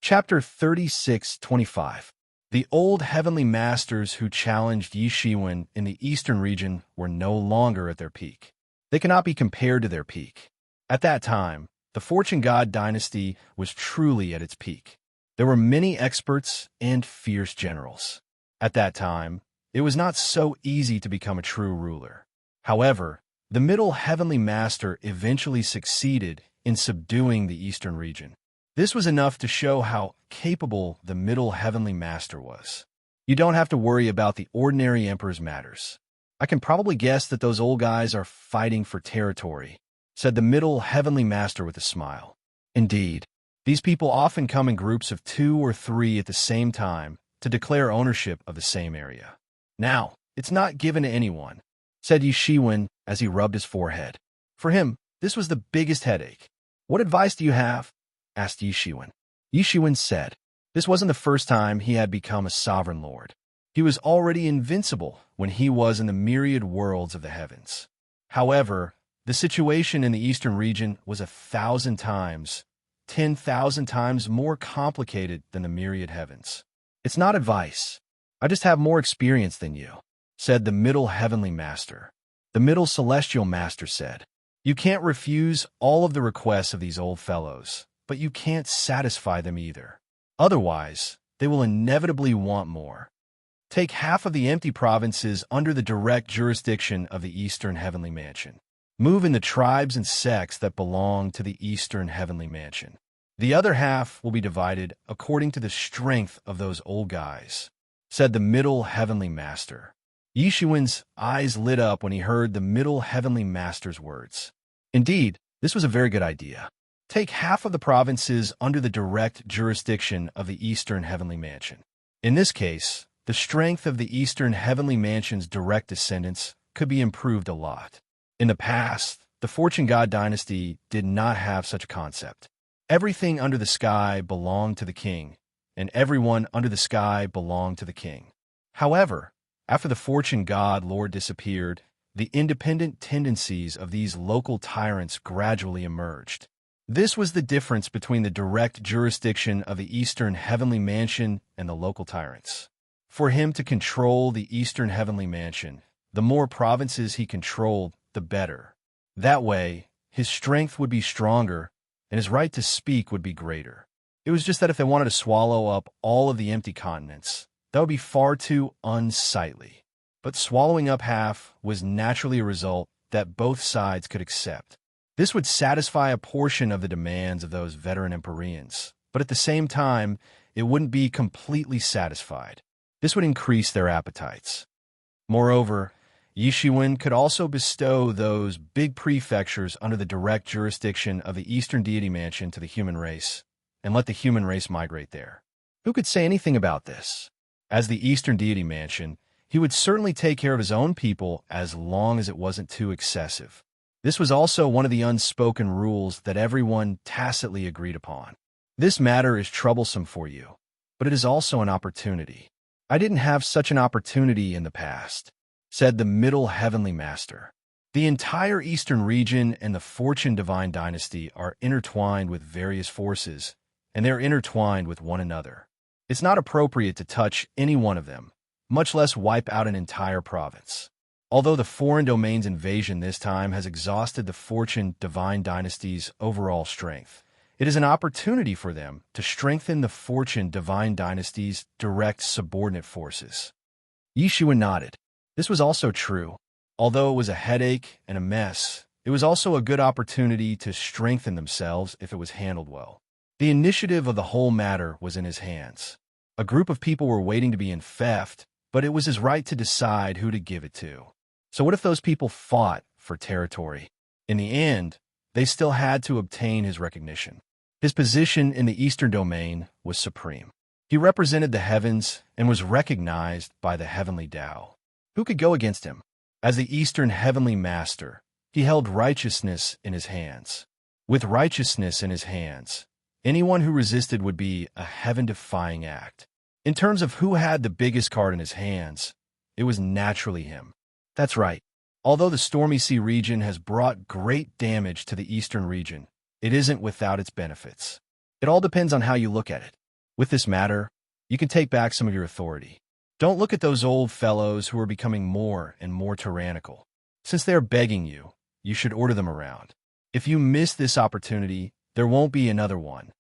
Chapter 36:25. The old heavenly masters who challenged Yi Shiwen in the eastern region were no longer at their peak. They cannot be compared to their peak. At that time, the Fortune God dynasty was truly at its peak. There were many experts and fierce generals. At that time, it was not so easy to become a true ruler. However, the middle heavenly master eventually succeeded in subduing the eastern region. This was enough to show how capable the middle heavenly master was. You don't have to worry about the ordinary emperor's matters. I can probably guess that those old guys are fighting for territory, said the middle heavenly master with a smile. Indeed, these people often come in groups of 2 or 3 at the same time to declare ownership of the same area. Now, it's not given to anyone, said Yi Shiwen as he rubbed his forehead. For him, this was the biggest headache. What advice do you have? Asked Yi Shiwen. Yi Shiwen said, this wasn't the first time he had become a sovereign lord. He was already invincible when he was in the myriad worlds of the heavens. However, the situation in the eastern region was 1,000 times, 10,000 times more complicated than the myriad heavens. It's not advice. I just have more experience than you, said the middle heavenly master. The middle celestial master said, you can't refuse all of the requests of these old fellows, but you can't satisfy them either. Otherwise, they will inevitably want more. Take half of the empty provinces under the direct jurisdiction of the Eastern Heavenly Mansion. Move in the tribes and sects that belong to the Eastern Heavenly Mansion. The other half will be divided according to the strength of those old guys, said the middle heavenly master. Yi Shiwen's eyes lit up when he heard the middle heavenly master's words. Indeed, this was a very good idea. Take half of the provinces under the direct jurisdiction of the Eastern Heavenly Mansion. In this case, the strength of the Eastern Heavenly Mansion's direct descendants could be improved a lot. In the past, the Fortune God dynasty did not have such a concept. Everything under the sky belonged to the king, and everyone under the sky belonged to the king. However, after the Fortune God Lord disappeared, the independent tendencies of these local tyrants gradually emerged. This was the difference between the direct jurisdiction of the Eastern Heavenly Mansion and the local tyrants. For him to control the Eastern Heavenly Mansion, the more provinces he controlled, the better. That way, his strength would be stronger, and his right to speak would be greater. It was just that if they wanted to swallow up all of the empty continents, that would be far too unsightly. But swallowing up half was naturally a result that both sides could accept. This would satisfy a portion of the demands of those veteran Empyreans, but at the same time, it wouldn't be completely satisfied. This would increase their appetites. Moreover, Yi Shiwen could also bestow those big prefectures under the direct jurisdiction of the Eastern Deity Mansion to the human race, and let the human race migrate there. Who could say anything about this? As the Eastern Deity Mansion, he would certainly take care of his own people as long as it wasn't too excessive. This was also one of the unspoken rules that everyone tacitly agreed upon. This matter is troublesome for you, but it is also an opportunity. I didn't have such an opportunity in the past, said the middle heavenly master. The entire eastern region and the Fortune Divine Dynasty are intertwined with various forces, and they're intertwined with one another. It's not appropriate to touch any one of them, much less wipe out an entire province. Although the foreign domains invasion this time has exhausted the Fortune Divine Dynasty's overall strength, it is an opportunity for them to strengthen the Fortune Divine Dynasty's direct subordinate forces. Yi Shiwen nodded. This was also true. Although it was a headache and a mess, it was also a good opportunity to strengthen themselves if it was handled well. The initiative of the whole matter was in his hands. A group of people were waiting to be infeft, but it was his right to decide who to give it to. So what if those people fought for territory? In the end, they still had to obtain his recognition. His position in the Eastern Domain was supreme. He represented the heavens and was recognized by the heavenly Tao. Who could go against him? As the Eastern Heavenly Master, he held righteousness in his hands. With righteousness in his hands, anyone who resisted would be a heaven-defying act. In terms of who had the biggest card in his hands, it was naturally him. That's right. Although the Stormy Sea region has brought great damage to the Eastern region, it isn't without its benefits. It all depends on how you look at it. With this matter, you can take back some of your authority. Don't look at those old fellows who are becoming more and more tyrannical. Since they are begging you, you should order them around. If you miss this opportunity, there won't be another one.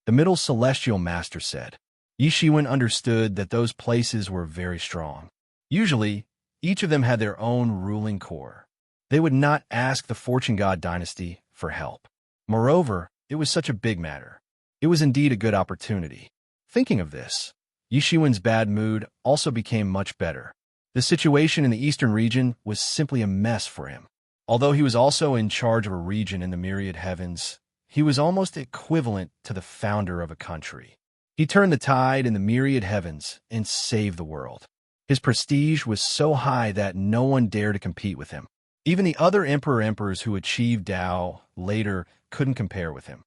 The middle celestial master said. Yishiwen understood that those places were very strong. Usually, each of them had their own ruling core. They would not ask the fortune god dynasty for help. Moreover, it was such a big matter. It was indeed a good opportunity. Thinking of this, Yishiwen's bad mood also became much better. The situation in the eastern region was simply a mess for him. Although he was also in charge of a region in the myriad heavens, he was almost equivalent to the founder of a country. He turned the tide in the myriad heavens and saved the world. His prestige was so high that no one dared to compete with him. Even the other emperors who achieved Tao later couldn't compare with him.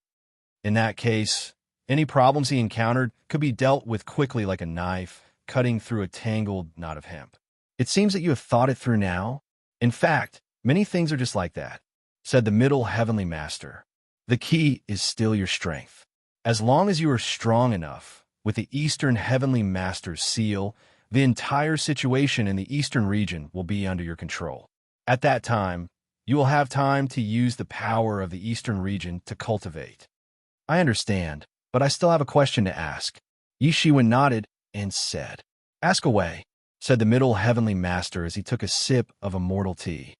In that case, any problems he encountered could be dealt with quickly like a knife, cutting through a tangled knot of hemp. It seems that you have thought it through now. In fact, many things are just like that, said the middle heavenly master. The key is still your strength. As long as you are strong enough, with the Eastern Heavenly Master's seal, the entire situation in the Eastern region will be under your control. At that time, you will have time to use the power of the Eastern region to cultivate. I understand, but I still have a question to ask. Yishiwen nodded and said, Ask away, said the Middle Heavenly Master as he took a sip of immortal tea.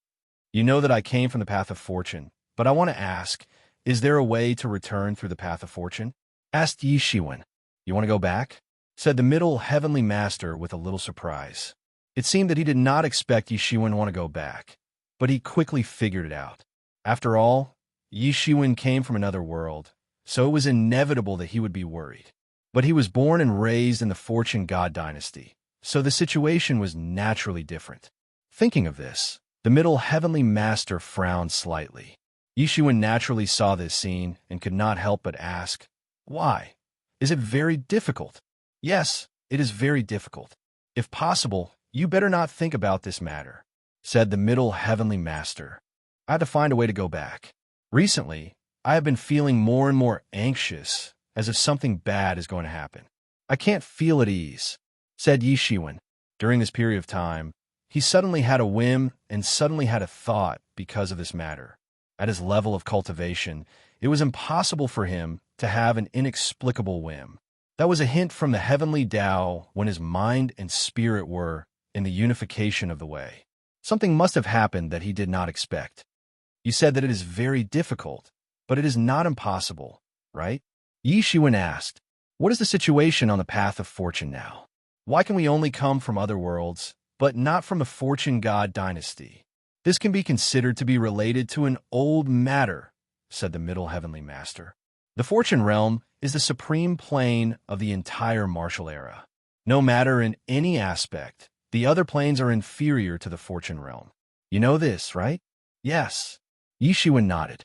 You know that I came from the path of fortune, but I want to ask, is there a way to return through the path of fortune? Asked Yishiwen. You want to go back? Said the Middle Heavenly Master with a little surprise. It seemed that he did not expect Yishiwen to want to go back, but he quickly figured it out. After all, Yishiwen came from another world, so it was inevitable that he would be worried. But he was born and raised in the Fortune God dynasty, so the situation was naturally different. Thinking of this, the Middle Heavenly Master frowned slightly. Yishiwen naturally saw this scene and could not help but ask, Why? Is it very difficult? Yes, it is very difficult. If possible, you better not think about this matter, said the Middle Heavenly Master. I have to find a way to go back. Recently, I have been feeling more and more anxious, as if something bad is going to happen. I can't feel at ease, said Yishiwen. During this period of time, he suddenly had a whim and suddenly had a thought because of this matter. At his level of cultivation, it was impossible for him to have an inexplicable whim. That was a hint from the heavenly Tao when his mind and spirit were in the unification of the way. Something must have happened that he did not expect. You said that it is very difficult, but it is not impossible, right? Yishiwen asked, What is the situation on the path of fortune now? Why can we only come from other worlds, but not from the Fortune God dynasty? This can be considered to be related to an old matter, said the Middle Heavenly Master. The Fortune realm is the supreme plane of the entire martial era. No matter in any aspect, the other planes are inferior to the Fortune realm. You know this, right? Yes. Yishiwen nodded.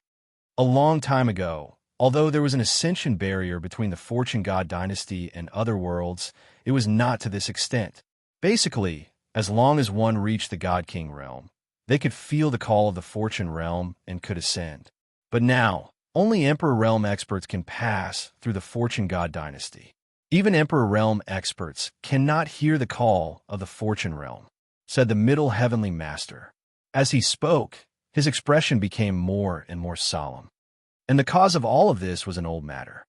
A long time ago, although there was an ascension barrier between the Fortune God dynasty and other worlds, it was not to this extent. Basically, as long as one reached the God King realm, they could feel the call of the Fortune realm and could ascend. But now, only Emperor Realm experts can pass through the Fortune God dynasty. Even Emperor Realm experts cannot hear the call of the Fortune realm, said the Middle Heavenly Master. As he spoke, his expression became more and more solemn. And the cause of all of this was an old matter.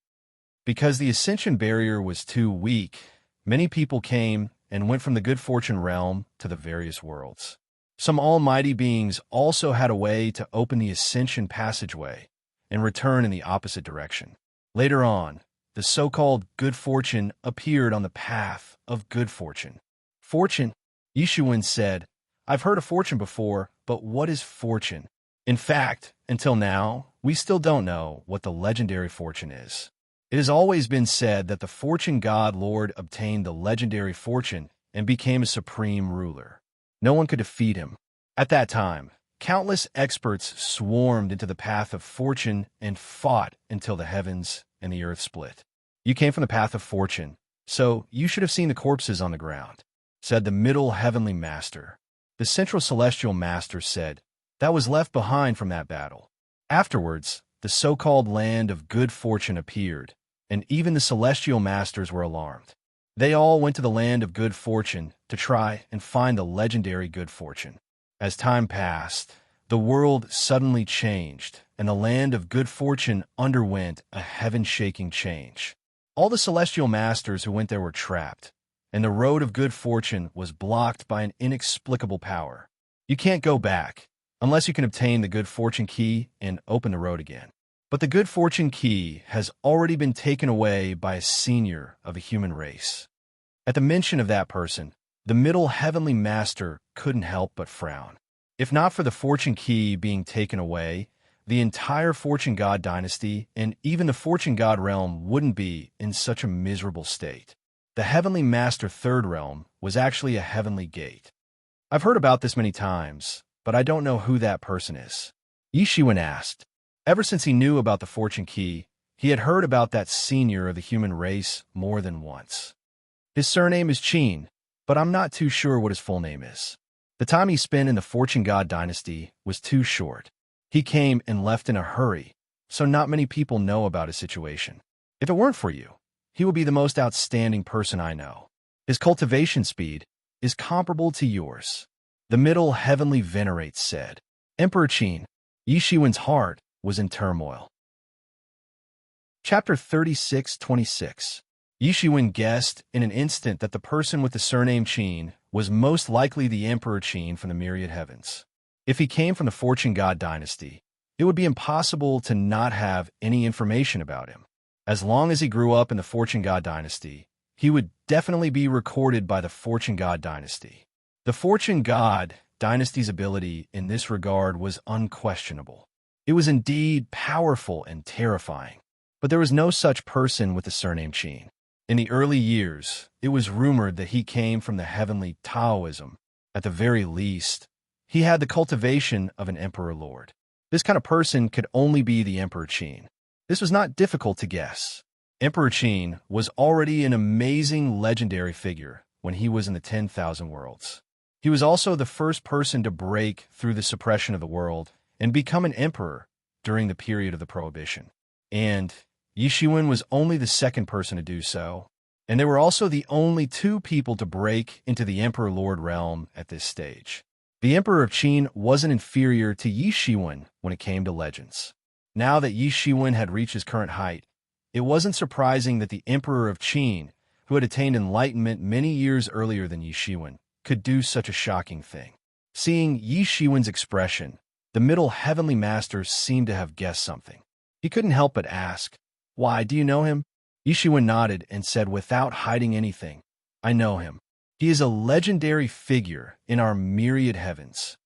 Because the ascension barrier was too weak, many people came and went from the good fortune realm to the various worlds. Some almighty beings also had a way to open the ascension passageway and return in the opposite direction. Later on, the so-called good fortune appeared on the path of good fortune. Fortune, Yishiwen said, I've heard of fortune before, but what is fortune? In fact, until now, we still don't know what the legendary fortune is. It has always been said that the fortune god Lord obtained the legendary fortune and became a supreme ruler. No one could defeat him. At that time, countless experts swarmed into the path of fortune and fought until the heavens and the earth split. You came from the path of fortune, so you should have seen the corpses on the ground, said the Middle Heavenly Master. The Central Celestial Master said, That was left behind from that battle. Afterwards, the so-called land of good fortune appeared, and even the celestial masters were alarmed. They all went to the land of good fortune to try and find the legendary good fortune. As time passed, the world suddenly changed, and the land of good fortune underwent a heaven-shaking change. All the celestial masters who went there were trapped, and the road of good fortune was blocked by an inexplicable power. You can't go back, unless you can obtain the good fortune key and open the road again. But the good fortune key has already been taken away by a senior of a human race. At the mention of that person, the middle heavenly master couldn't help but frown. If not for the fortune key being taken away, the entire fortune god dynasty and even the fortune god realm wouldn't be in such a miserable state. The heavenly master third realm was actually a heavenly gate. I've heard about this many times, but I don't know who that person is. Yi Shiwen asked. Ever since he knew about the fortune key, he had heard about that senior of the human race more than once. His surname is Qin, but I'm not too sure what his full name is. The time he spent in the fortune god dynasty was too short. He came and left in a hurry, so not many people know about his situation. If it weren't for you, he would be the most outstanding person I know. His cultivation speed is comparable to yours. The middle heavenly venerate said. Emperor Qin, Yi Shiwen's heart was in turmoil. Chapter 36:26. Yi Shiwen guessed in an instant that the person with the surname Qin was most likely the Emperor Qin from the myriad heavens. If he came from the fortune god dynasty, it would be impossible to not have any information about him. As long as he grew up in the fortune god dynasty, he would definitely be recorded by the fortune god dynasty. The fortune god dynasty's ability in this regard was unquestionable. It was indeed powerful and terrifying, but there was no such person with the surname Qin. In the early years, it was rumored that he came from the heavenly Taoism. At the very least, he had the cultivation of an emperor lord. This kind of person could only be the Emperor Qin. This was not difficult to guess. Emperor Qin was already an amazing legendary figure when he was in the 10,000 worlds. He was also the first person to break through the suppression of the world and become an emperor during the period of the Prohibition. And Yi Shiwen was only the second person to do so, and they were also the only two people to break into the Emperor Lord realm at this stage. The Emperor of Qin wasn't inferior to Yi Shiwen when it came to legends. Now that Yi Shiwen had reached his current height, it wasn't surprising that the Emperor of Qin, who had attained enlightenment many years earlier than Yi Shiwen, could do such a shocking thing. Seeing Yi Shiwen's expression, the middle heavenly master seemed to have guessed something. He couldn't help but ask, "Why, do you know him?" Yi Shiwen nodded and said without hiding anything, "I know him. He is a legendary figure in our myriad heavens."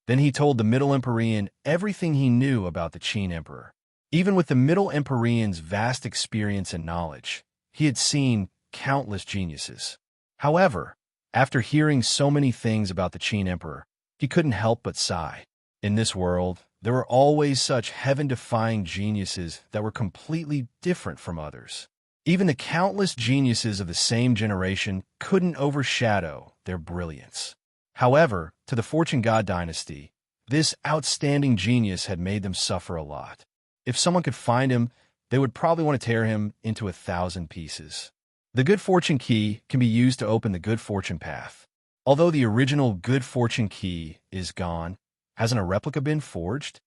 Then he told the Middle Empyrean everything he knew about the Qin Emperor. Even with the Middle Empyrean's vast experience and knowledge, he had seen countless geniuses. However, after hearing so many things about the Qin Emperor, he couldn't help but sigh. In this world, there were always such heaven-defying geniuses that were completely different from others. Even the countless geniuses of the same generation couldn't overshadow their brilliance. However, to the Fortune God dynasty, this outstanding genius had made them suffer a lot. If someone could find him, they would probably want to tear him into 1,000 pieces. The Good Fortune Key can be used to open the Good Fortune Path. Although the original Good Fortune Key is gone, hasn't a replica been forged?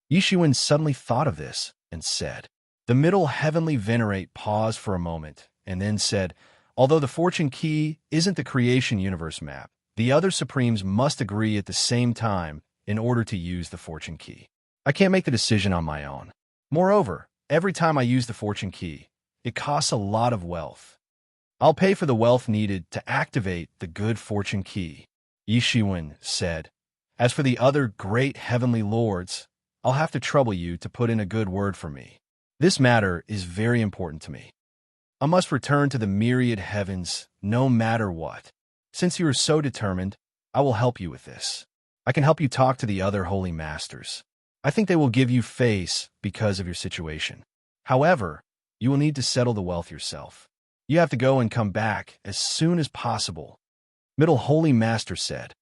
Yi Shiwen suddenly thought of this and said. The Middle Heavenly Venerate paused for a moment and then said, although the Fortune Key isn't the Creation Universe map, the other Supremes must agree at the same time in order to use the Fortune Key. I can't make the decision on my own. Moreover, every time I use the Fortune Key, it costs a lot of wealth. I'll pay for the wealth needed to activate the Good Fortune Key, Yi Shiwen said. As for the other great heavenly lords, I'll have to trouble you to put in a good word for me. This matter is very important to me. I must return to the myriad heavens no matter what. Since you are so determined, I will help you with this. I can help you talk to the other holy masters. I think they will give you face because of your situation. However, you will need to settle the wealth yourself. You have to go and come back as soon as possible. Middle Holy Master said.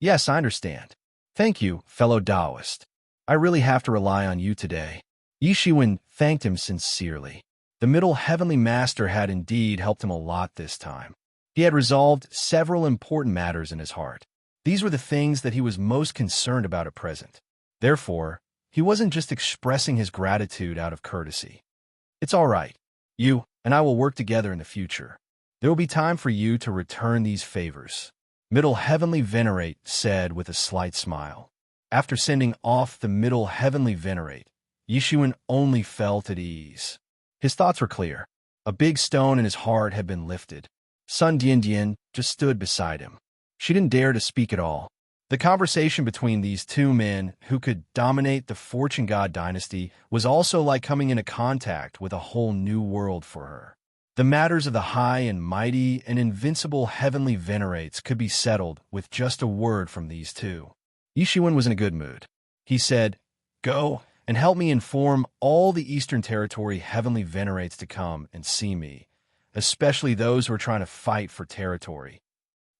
Yes, I understand. Thank you, fellow Taoist. I really have to rely on you today. Yi Shiwen thanked him sincerely. The middle heavenly master had indeed helped him a lot this time. He had resolved several important matters in his heart. These were the things that he was most concerned about at present. Therefore, he wasn't just expressing his gratitude out of courtesy. It's all right. You and I will work together in the future. There will be time for you to return these favors, Middle Heavenly Venerate said with a slight smile. After sending off the Middle Heavenly Venerate, Yishuan only felt at ease. His thoughts were clear. A big stone in his heart had been lifted. Sun Dian just stood beside him. She didn't dare to speak at all. The conversation between these two men who could dominate the Fortune God dynasty was also like coming into contact with a whole new world for her. The matters of the high and mighty and invincible heavenly venerates could be settled with just a word from these two. Yishuan was in a good mood. He said, "Go and help me inform all the Eastern Territory heavenly venerates to come and see me, especially those who are trying to fight for territory."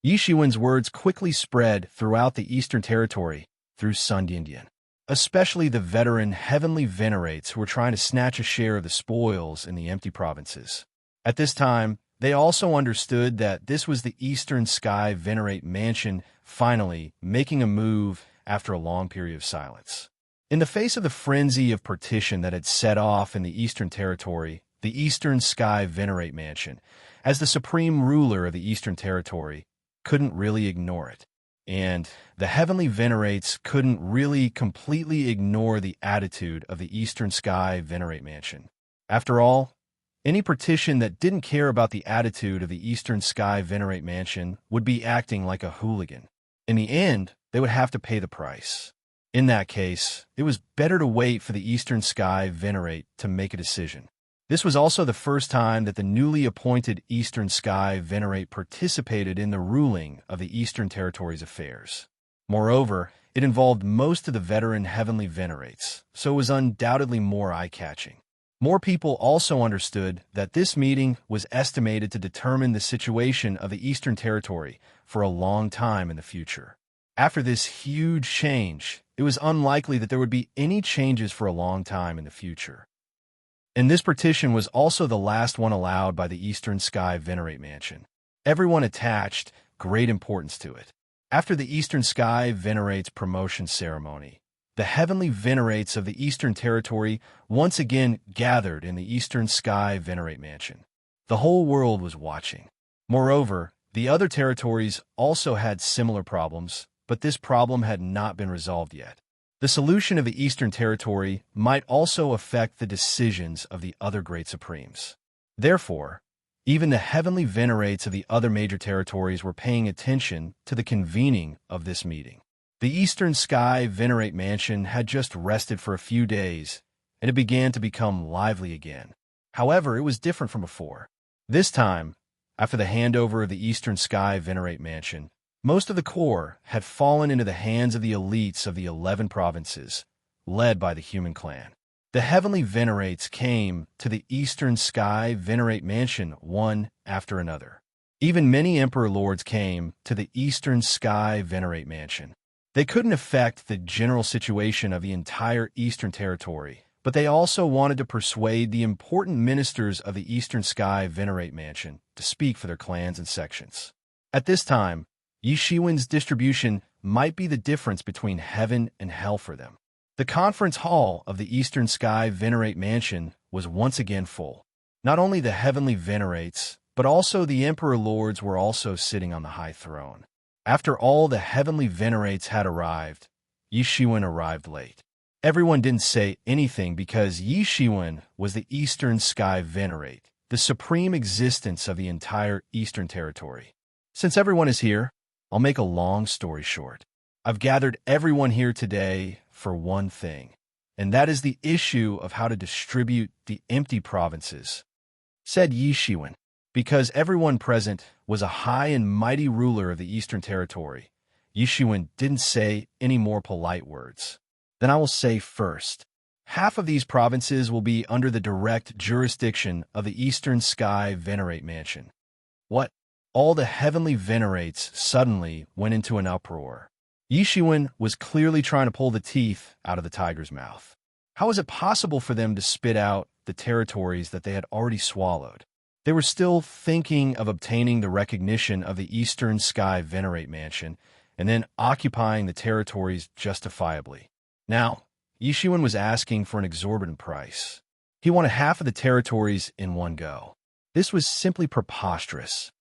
Yishuan's words quickly spread throughout the Eastern Territory through Sun Dian, especially the veteran heavenly venerates who were trying to snatch a share of the spoils in the empty provinces. At this time, they also understood that this was the Eastern Sky Venerate Mansion finally making a move after a long period of silence. In the face of the frenzy of partition that had set off in the Eastern Territory, the Eastern Sky Venerate Mansion, as the supreme ruler of the Eastern Territory, couldn't really ignore it. And the heavenly venerates couldn't really completely ignore the attitude of the Eastern Sky Venerate Mansion. After all, any partition that didn't care about the attitude of the Eastern Sky Venerate Mansion would be acting like a hooligan. In the end, they would have to pay the price. In that case, it was better to wait for the Eastern Sky Venerate to make a decision. This was also the first time that the newly appointed Eastern Sky Venerate participated in the ruling of the Eastern Territory's affairs. Moreover, it involved most of the veteran heavenly venerates, so it was undoubtedly more eye-catching. More people also understood that this meeting was estimated to determine the situation of the Eastern Territory for a long time in the future. After this huge change, it was unlikely that there would be any changes for a long time in the future. And this partition was also the last one allowed by the Eastern Sky Venerate Mansion. Everyone attached great importance to it. After the Eastern Sky Venerate's promotion ceremony, the heavenly venerates of the Eastern Territory once again gathered in the Eastern Sky Venerate Mansion. The whole world was watching. Moreover, the other territories also had similar problems, but this problem had not been resolved yet. The solution of the Eastern Territory might also affect the decisions of the other Great Supremes. Therefore, even the heavenly venerates of the other major territories were paying attention to the convening of this meeting. The Eastern Sky Venerate Mansion had just rested for a few days, and it began to become lively again. However, it was different from before. This time, after the handover of the Eastern Sky Venerate Mansion, most of the core had fallen into the hands of the elites of the 11 provinces, led by the human clan. The heavenly venerates came to the Eastern Sky Venerate Mansion one after another. Even many emperor lords came to the Eastern Sky Venerate Mansion. They couldn't affect the general situation of the entire Eastern Territory, but they also wanted to persuade the important ministers of the Eastern Sky Venerate Mansion to speak for their clans and sections. At this time, Yishuan's distribution might be the difference between heaven and hell for them. The conference hall of the Eastern Sky Venerate Mansion was once again full. Not only the heavenly venerates, but also the emperor lords were also sitting on the high throne. After all the heavenly venerates had arrived, Yishuan arrived late. Everyone didn't say anything because Yishuan was the Eastern Sky Venerate, the supreme existence of the entire Eastern Territory. Since everyone is here, I'll make a long story short. I've gathered everyone here today for one thing, and that is the issue of how to distribute the empty provinces, said Yishuan. Because everyone present was a high and mighty ruler of the Eastern Territory, Yishuan didn't say any more polite words. Then I will say first, half of these provinces will be under the direct jurisdiction of the Eastern Sky Venerate Mansion. What? All the heavenly venerates suddenly went into an uproar. Yishuan was clearly trying to pull the teeth out of the tiger's mouth. How was it possible for them to spit out the territories that they had already swallowed. They were still thinking of obtaining the recognition of the Eastern Sky Venerate Mansion and then occupying the territories justifiably. Now, Yishiwen was asking for an exorbitant price. He wanted half of the territories in one go. This was simply preposterous.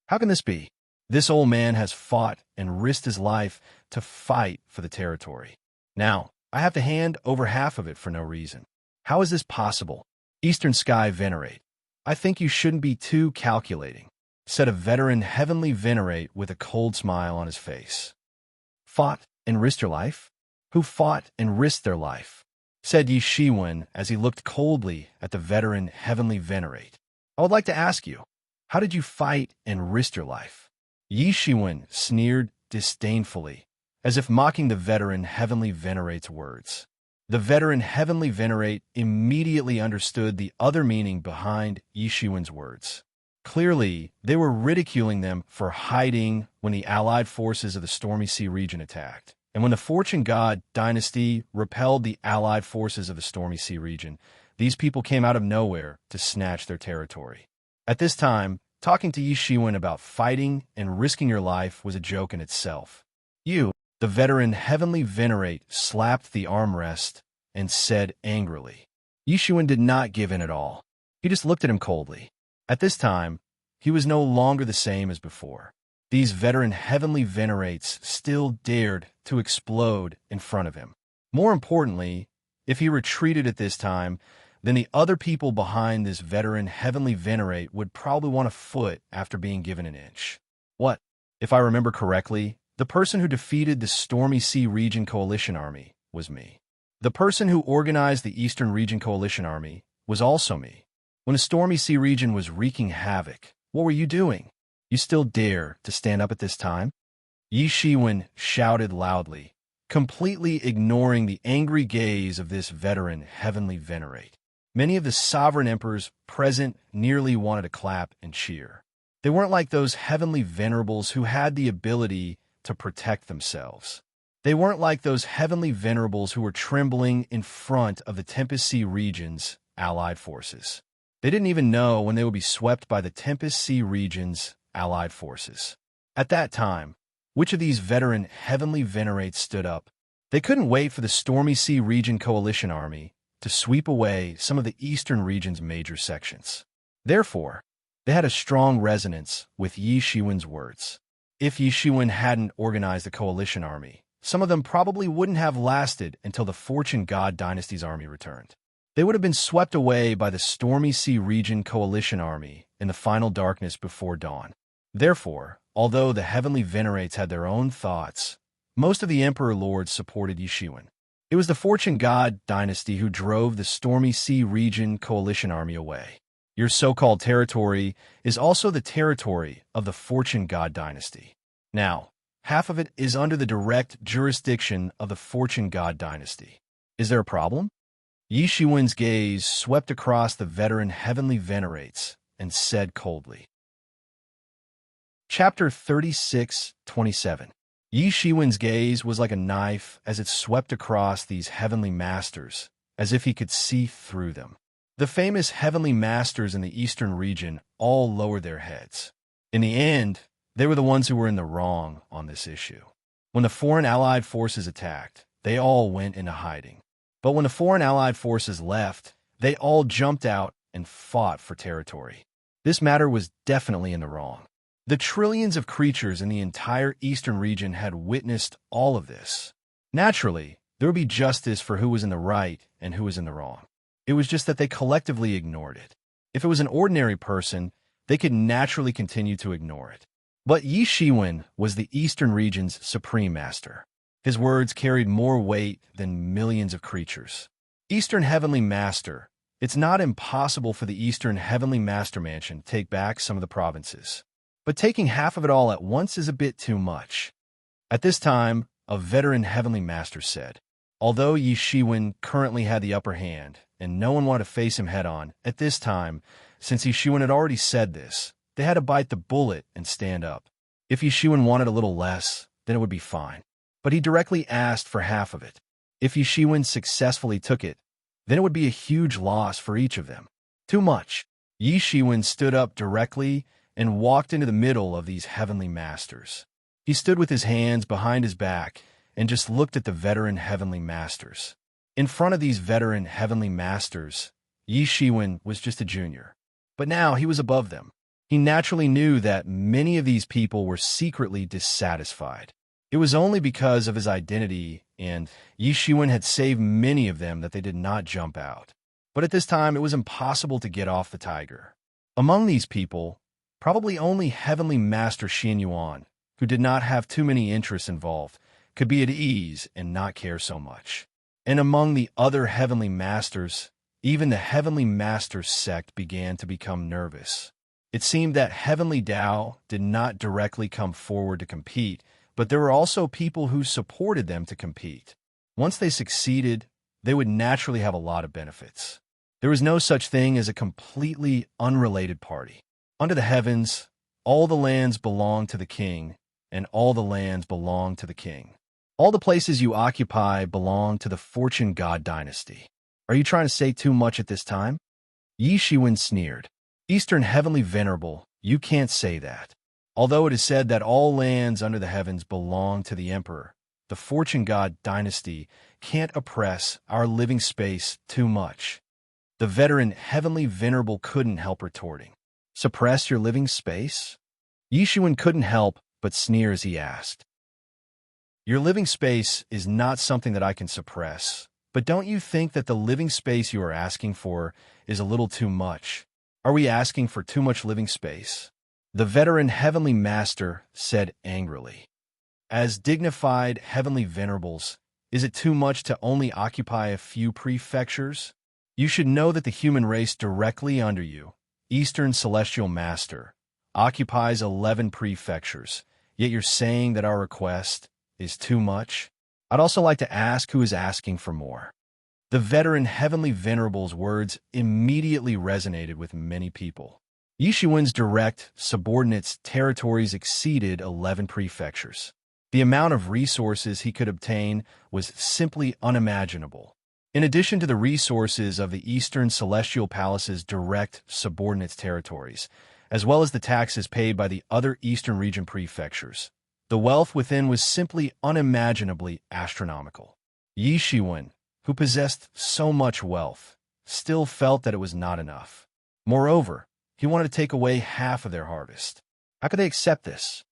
How can this be? This old man has fought and risked his life to fight for the territory. Now, I have to hand over half of it for no reason. How is this possible? Eastern Sky Venerate. I think you shouldn't be too calculating, said a veteran heavenly venerate with a cold smile on his face. Fought and risked your life? Who fought and risked their life? Said Yishiwen as he looked coldly at the veteran heavenly venerate. I would like to ask you, how did you fight and risk your life? Yishiwen sneered disdainfully, as if mocking the veteran heavenly venerate's words. The veteran heavenly venerate immediately understood the other meaning behind Yishiwen's words. Clearly, they were ridiculing them for hiding when the allied forces of the Stormy Sea region attacked. And when the Fortune God dynasty repelled the allied forces of the Stormy Sea region, these people came out of nowhere to snatch their territory. At this time, talking to Yishiwen about fighting and risking your life was a joke in itself. You, the veteran heavenly venerate, slapped the armrest and said angrily. Yishiwen did not give in at all. He just looked at him coldly. At this time, he was no longer the same as before. These veteran heavenly venerates still dared to explode in front of him. More importantly, if he retreated at this time, then the other people behind this veteran heavenly venerate would probably want a foot after being given an inch. What? If I remember correctly, the person who defeated the Stormy Sea Region Coalition Army was me. The person who organized the Eastern Region Coalition Army was also me. When the Stormy Sea Region was wreaking havoc, what were you doing? You still dare to stand up at this time? Yishiwen shouted loudly, completely ignoring the angry gaze of this veteran heavenly venerate. Many of the sovereign emperors present nearly wanted to clap and cheer. They weren't like those heavenly venerables who had the ability to protect themselves. They weren't like those heavenly venerables who were trembling in front of the Tempest Sea region's allied forces. They didn't even know when they would be swept by the Tempest Sea region's allied forces. At that time, which of these veteran heavenly venerates stood up? They couldn't wait for the Stormy Sea Region Coalition Army to sweep away some of the Eastern region's major sections. Therefore, they had a strong resonance with Yishiwen's words. If Yishiwen hadn't organized the coalition army, some of them probably wouldn't have lasted until the Fortune God dynasty's army returned. They would have been swept away by the Stormy Sea Region Coalition Army in the final darkness before dawn. Therefore, although the heavenly venerates had their own thoughts, most of the Emperor Lords supported Yishiwen. It was the Fortune God dynasty who drove the Stormy Sea Region Coalition Army away. Your so-called territory is also the territory of the Fortune God dynasty. Now, half of it is under the direct jurisdiction of the Fortune God dynasty. Is there a problem? Yishiwen's gaze swept across the veteran heavenly venerates and said coldly. Chapter 36:27. Yishiwen's gaze was like a knife as it swept across these heavenly masters, as if he could see through them. The famous heavenly masters in the Eastern region all lowered their heads. In the end, they were the ones who were in the wrong on this issue. When the foreign allied forces attacked, they all went into hiding. But when the foreign allied forces left, they all jumped out and fought for territory. This matter was definitely in the wrong. The trillions of creatures in the entire Eastern region had witnessed all of this. Naturally, there would be justice for who was in the right and who was in the wrong. It was just that they collectively ignored it. If it was an ordinary person, they could naturally continue to ignore it. But Yishiwen was the Eastern region's supreme master. His words carried more weight than millions of creatures. Eastern Heavenly Master, it's not impossible for the Eastern Heavenly Master Mansion to take back some of the provinces. But taking half of it all at once is a bit too much. At this time, a veteran Heavenly Master said, although Yishiwen currently had the upper hand, and no one wanted to face him head-on, at this time, since Yishiwen had already said this, they had to bite the bullet and stand up. If Yishiwen wanted a little less, then it would be fine. But he directly asked for half of it. If Yishiwen successfully took it, then it would be a huge loss for each of them. Too much. Yi Shiwen stood up directly and walked into the middle of these heavenly masters. He stood with his hands behind his back and just looked at the veteran heavenly masters. In front of these veteran heavenly masters, Yi Shiwen was just a junior. But now he was above them. He naturally knew that many of these people were secretly dissatisfied. It was only because of his identity, and Yi Shiwen had saved many of them that they did not jump out. But at this time, it was impossible to get off the tiger. Among these people, probably only Heavenly Master Xin Yuan, who did not have too many interests involved, could be at ease and not care so much. And among the other Heavenly Masters, even the Heavenly Masters sect began to become nervous. It seemed that Heavenly Tao did not directly come forward to compete, but there were also people who supported them to compete. Once they succeeded, they would naturally have a lot of benefits. There was no such thing as a completely unrelated party. Under the heavens, all the lands belong to the king, and all the lands belong to the king. All the places you occupy belong to the fortune god dynasty. Are you trying to say too much at this time? Yi Shiwen sneered. Eastern Heavenly Venerable, you can't say that. Although it is said that all lands under the heavens belong to the emperor, the fortune god dynasty can't oppress our living space too much. The veteran Heavenly Venerable couldn't help retorting. Suppress your living space? Yi Shiwen couldn't help but sneer as he asked. Your living space is not something that I can suppress, but don't you think that the living space you are asking for is a little too much? Are we asking for too much living space? The veteran Heavenly Master said angrily. As dignified Heavenly Venerables, is it too much to only occupy a few prefectures? You should know that the human race directly under you, Eastern Celestial Master, occupies 11 prefectures, yet you're saying that our request is too much? I'd also like to ask who is asking for more. The veteran Heavenly Venerable's words immediately resonated with many people. Yi Shiwen's direct, subordinates' territories exceeded 11 prefectures. The amount of resources he could obtain was simply unimaginable. In addition to the resources of the Eastern Celestial Palace's direct subordinates' territories, as well as the taxes paid by the other Eastern region prefectures, the wealth within was simply unimaginably astronomical. Yi Shiwen, who possessed so much wealth, still felt that it was not enough. Moreover, he wanted to take away half of their harvest. How could they accept this?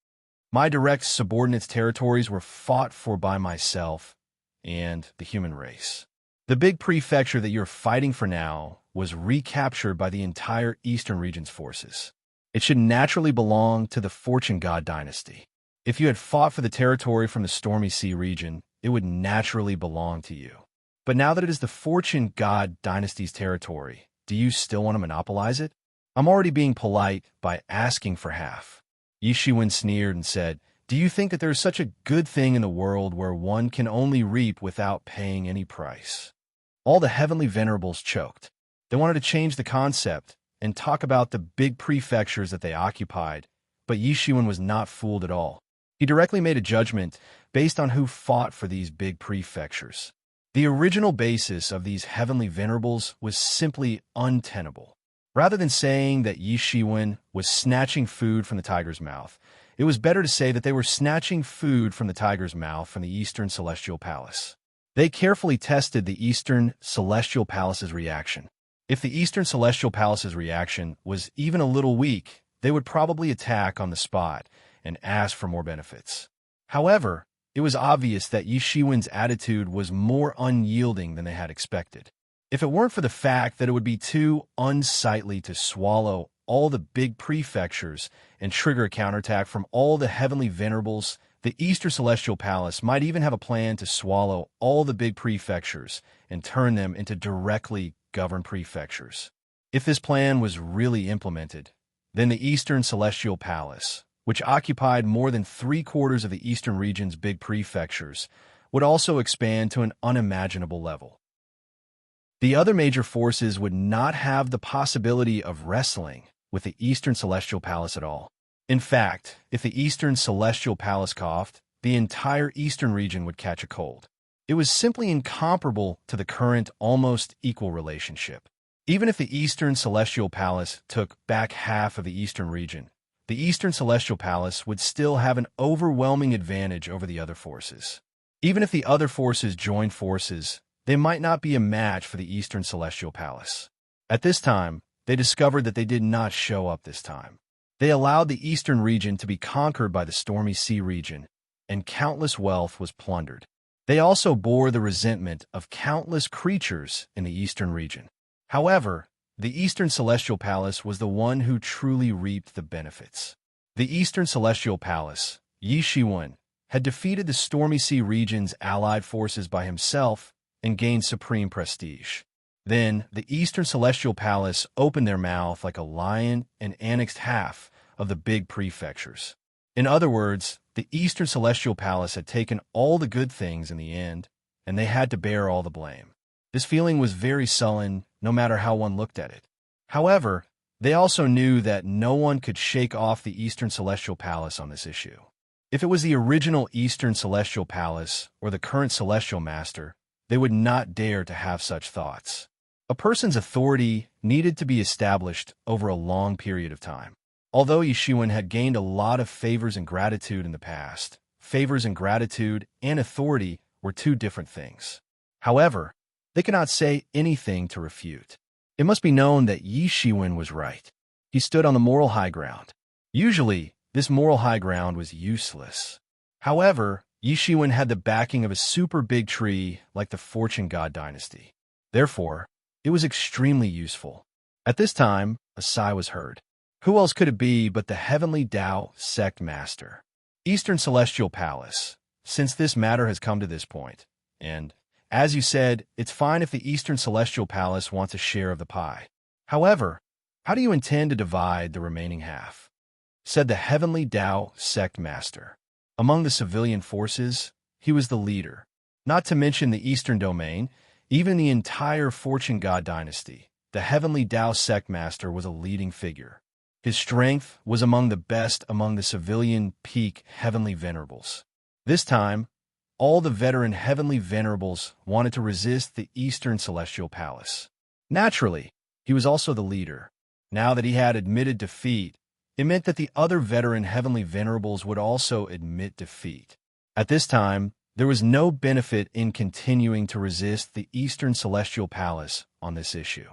My direct subordinates' territories were fought for by myself and the human race. The big prefecture that you're fighting for now was recaptured by the entire Eastern region's forces. It should naturally belong to the Fortune God dynasty. If you had fought for the territory from the Stormy Sea region, it would naturally belong to you. But now that it is the Fortune God dynasty's territory, do you still want to monopolize it? I'm already being polite by asking for half. Yi Shiwen sneered and said, do you think that there is such a good thing in the world where one can only reap without paying any price? All the Heavenly Venerables choked. They wanted to change the concept and talk about the big prefectures that they occupied, but Yi Shiwen was not fooled at all. He directly made a judgment based on who fought for these big prefectures. The original basis of these Heavenly Venerables was simply untenable. Rather than saying that Yi Shiwen was snatching food from the tiger's mouth, it was better to say that they were snatching food from the tiger's mouth from the Eastern Celestial Palace. They carefully tested the Eastern Celestial Palace's reaction. If the Eastern Celestial Palace's reaction was even a little weak, they would probably attack on the spot and ask for more benefits. However, it was obvious that Yi Shiwen's attitude was more unyielding than they had expected. If it weren't for the fact that it would be too unsightly to swallow all the big prefectures and trigger a counterattack from all the Heavenly Venerables, the Eastern Celestial Palace might even have a plan to swallow all the big prefectures and turn them into directly governed prefectures. If this plan was really implemented, then the Eastern Celestial Palace, which occupied more than 3/4 of the Eastern region's big prefectures, would also expand to an unimaginable level. The other major forces would not have the possibility of wrestling with the Eastern Celestial Palace at all. In fact, if the Eastern Celestial Palace coughed, the entire Eastern region would catch a cold. It was simply incomparable to the current almost equal relationship. Even if the Eastern Celestial Palace took back half of the Eastern region, the Eastern Celestial Palace would still have an overwhelming advantage over the other forces. Even if the other forces joined forces, they might not be a match for the Eastern Celestial Palace. At this time, they discovered that they did not show up this time. They allowed the Eastern region to be conquered by the Stormy Sea region, and countless wealth was plundered. They also bore the resentment of countless creatures in the Eastern region. However, the Eastern Celestial Palace was the one who truly reaped the benefits. The Eastern Celestial Palace, Yi Shiwen, had defeated the Stormy Sea region's allied forces by himself and gained supreme prestige. Then, the Eastern Celestial Palace opened their mouth like a lion and annexed half of the big prefectures. In other words, the Eastern Celestial Palace had taken all the good things in the end, and they had to bear all the blame. This feeling was very sullen, no matter how one looked at it. However, they also knew that no one could shake off the Eastern Celestial Palace on this issue. If it was the original Eastern Celestial Palace or the current Celestial Master, they would not dare to have such thoughts. A person's authority needed to be established over a long period of time. Although Yishuan had gained a lot of favors and gratitude in the past, favors and gratitude and authority were two different things. However, they could not say anything to refute. It must be known that Yi Shiwen was right. He stood on the moral high ground. Usually, this moral high ground was useless. However, Yi Shiwen had the backing of a super big tree like the Fortune God dynasty. Therefore, it was extremely useful. At this time, a sigh was heard. Who else could it be but the Heavenly Tao Sect Master? Eastern Celestial Palace, since this matter has come to this point, and, as you said, it's fine if the Eastern Celestial Palace wants a share of the pie. However, how do you intend to divide the remaining half? Said the Heavenly Tao Sect Master. Among the civilian forces, he was the leader. Not to mention the Eastern Domain, even the entire Fortune God dynasty, the Heavenly Tao Sect Master was a leading figure. His strength was among the best among the civilian peak Heavenly Venerables. This time, all the veteran Heavenly Venerables wanted to resist the Eastern Celestial Palace. Naturally, he was also the leader. Now that he had admitted defeat, it meant that the other veteran Heavenly Venerables would also admit defeat. At this time, there was no benefit in continuing to resist the Eastern Celestial Palace on this issue.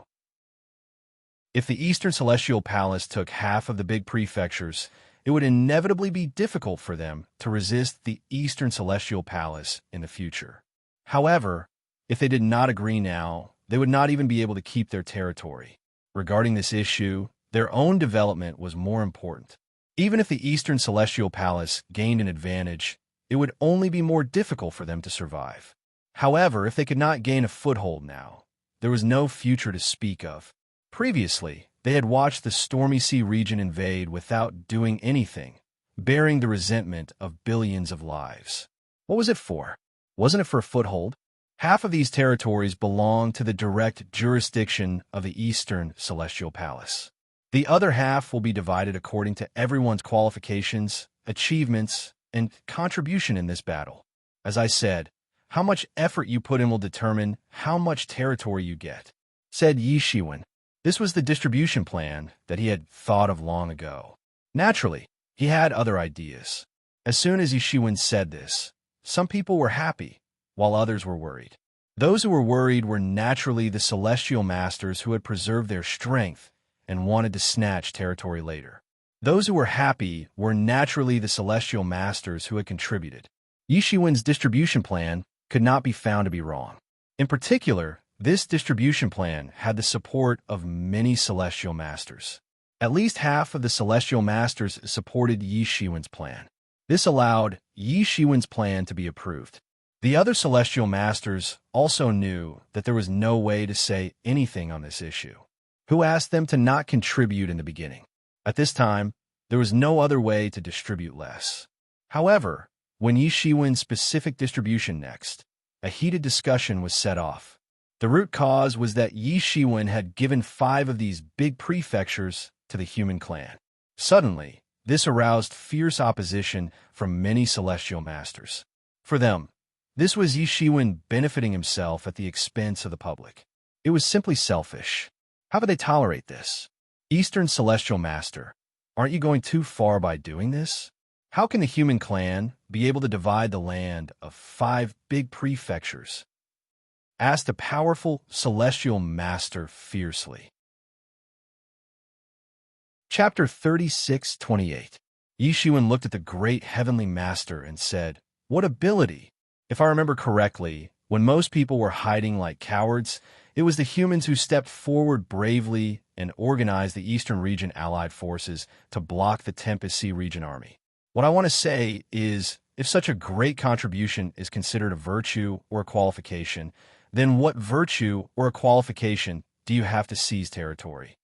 If the Eastern Celestial Palace took half of the big prefectures, it would inevitably be difficult for them to resist the Eastern Celestial Palace in the future. However, if they did not agree now, they would not even be able to keep their territory. Regarding this issue, their own development was more important. Even if the Eastern Celestial Palace gained an advantage, it would only be more difficult for them to survive. However, if they could not gain a foothold now, there was no future to speak of. Previously, they had watched the Stormy Sea region invade without doing anything, bearing the resentment of billions of lives. What was it for? Wasn't it for a foothold? Half of these territories belong to the direct jurisdiction of the Eastern Celestial Palace. The other half will be divided according to everyone's qualifications, achievements, and contribution in this battle. As I said, how much effort you put in will determine how much territory you get, said Yi Shiwen. This was the distribution plan that he had thought of long ago. Naturally, he had other ideas. As soon as Yi Shiwen said this, some people were happy, while others were worried. Those who were worried were naturally the Celestial Masters who had preserved their strength and wanted to snatch territory later. Those who were happy were naturally the Celestial Masters who had contributed. Yi Shiwen's distribution plan could not be found to be wrong. In particular, this distribution plan had the support of many Celestial Masters. At least half of the Celestial Masters supported Yi Shiwen's plan. This allowed Yi Shiwen's plan to be approved. The other Celestial Masters also knew that there was no way to say anything on this issue, who asked them to not contribute in the beginning. At this time, there was no other way to distribute less. However, when Yi Shiwen's specific distribution next, a heated discussion was set off. The root cause was that Yi Shiwen had given 5 of these big prefectures to the human clan. Suddenly, this aroused fierce opposition from many Celestial Masters. For them, This was Yi Shiwen benefiting himself at the expense of the public. It was simply selfish. How could they tolerate this? Eastern Celestial Master, aren't you going too far by doing this? How can the human clan be able to divide the land of 5 big prefectures? Asked a powerful celestial master fiercely. Chapter 36:28. Yi Shiwen looked at the great heavenly master and said, "What ability!" If I remember correctly, when most people were hiding like cowards, it was the humans who stepped forward bravely and organized the Eastern Region Allied forces to block the Tempest Sea Region army. What I want to say is, if such a great contribution is considered a virtue or a qualification, then what virtue or a qualification do you have to seize territory?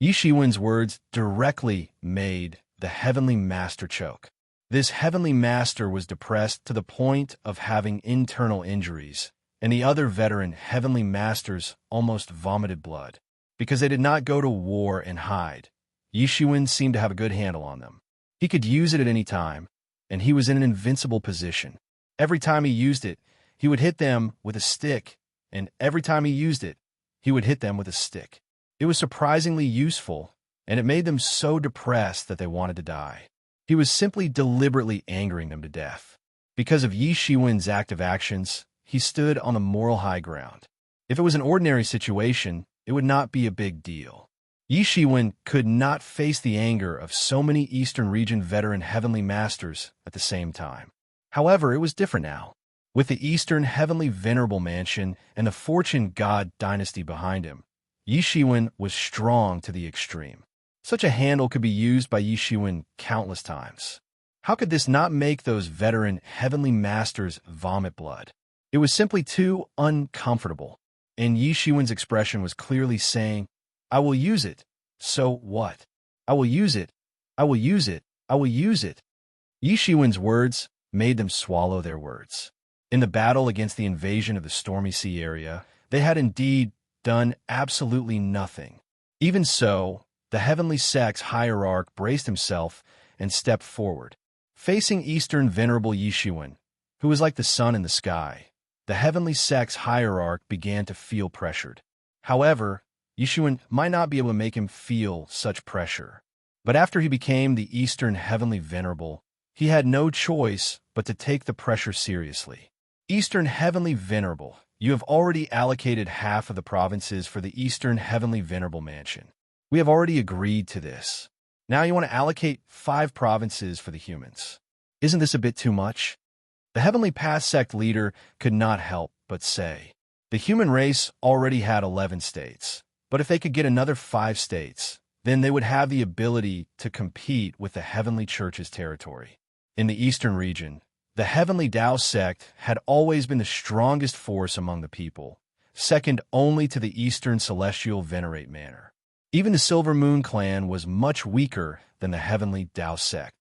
Yi Shiwen's words directly made the heavenly master choke. This heavenly master was depressed to the point of having internal injuries, and the other veteran heavenly masters almost vomited blood. Because they did not go to war and hide, Yi Shiwen seemed to have a good handle on them. He could use it at any time, and he was in an invincible position. Every time he used it, he would hit them with a stick, and every time he used it, he would hit them with a stick. It was surprisingly useful, and it made them so depressed that they wanted to die. He was simply deliberately angering them to death. Because of Yi Shiwen's active actions, he stood on the moral high ground. If it was an ordinary situation, it would not be a big deal. Yi Shiwen could not face the anger of so many Eastern Region veteran heavenly masters at the same time. However, it was different now. With the Eastern Heavenly Venerable Mansion and the Fortune God dynasty behind him, Yi Shiwen was strong to the extreme. Such a handle could be used by Yi Shiwen countless times. How could this not make those veteran heavenly masters vomit blood? It was simply too uncomfortable, and Yi Shiwen's expression was clearly saying, "I will use it. So what? I will use it. I will use it. I will use it." Yi Shiwen's words made them swallow their words. In the battle against the invasion of the Stormy Sea area, they had indeed done absolutely nothing. Even so, the heavenly sex hierarch braced himself and stepped forward. Facing Eastern Venerable Yi Shiwen, who was like the sun in the sky, the heavenly sex hierarch began to feel pressured. However, Yi Shiwen might not be able to make him feel such pressure. But after he became the Eastern Heavenly Venerable, he had no choice but to take the pressure seriously. Eastern Heavenly Venerable, you have already allocated half of the provinces for the Eastern Heavenly Venerable Mansion. We have already agreed to this. Now you want to allocate 5 provinces for the humans. Isn't this a bit too much? The Heavenly Path sect leader could not help but say, the human race already had 11 states, but if they could get another 5 states, then they would have the ability to compete with the Heavenly Church's territory. In the Eastern region, the Heavenly Tao sect had always been the strongest force among the people, second only to the Eastern Celestial Venerate Manor. Even the Silver Moon clan was much weaker than the Heavenly Tao sect.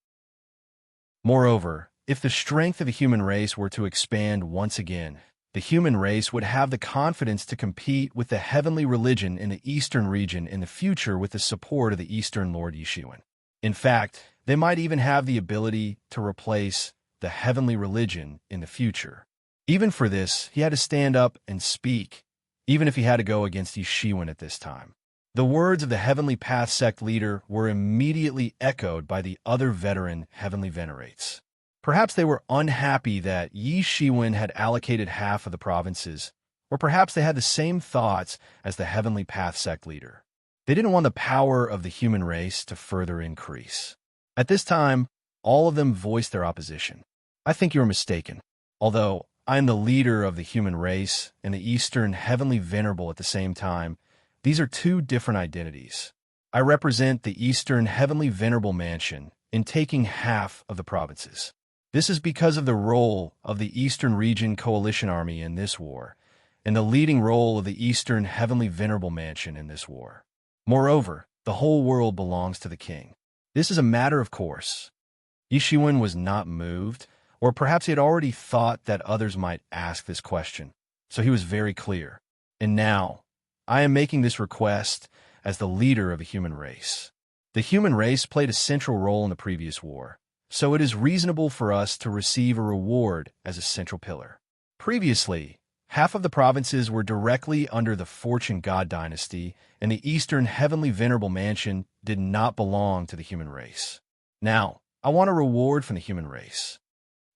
Moreover, if the strength of the human race were to expand once again, the human race would have the confidence to compete with the heavenly religion in the Eastern region in the future with the support of the Eastern Lord Yi Shiwen. In fact, they might even have the ability to replace the heavenly religion in the future. Even for this, he had to stand up and speak, even if he had to go against Yi Shiwen at this time. The words of the Heavenly Path sect leader were immediately echoed by the other veteran Heavenly Venerates. Perhaps they were unhappy that Yi Shiwen had allocated half of the provinces, or perhaps they had the same thoughts as the Heavenly Path sect leader. They didn't want the power of the human race to further increase. At this time, all of them voiced their opposition. I think you are mistaken. Although I am the leader of the human race and the Eastern Heavenly Venerable at the same time, these are 2 different identities. I represent the Eastern Heavenly Venerable Mansion in taking half of the provinces. This is because of the role of the Eastern Region Coalition Army in this war, and the leading role of the Eastern Heavenly Venerable Mansion in this war. Moreover, the whole world belongs to the king. This is a matter of course. Yi Shiwen was not moved, or perhaps he had already thought that others might ask this question, so he was very clear. And now, I am making this request as the leader of the human race. The human race played a central role in the previous war, so it is reasonable for us to receive a reward as a central pillar. Previously, half of the provinces were directly under the Fortune God dynasty, and the Eastern Heavenly Venerable Mansion did not belong to the human race. Now, I want a reward from the human race.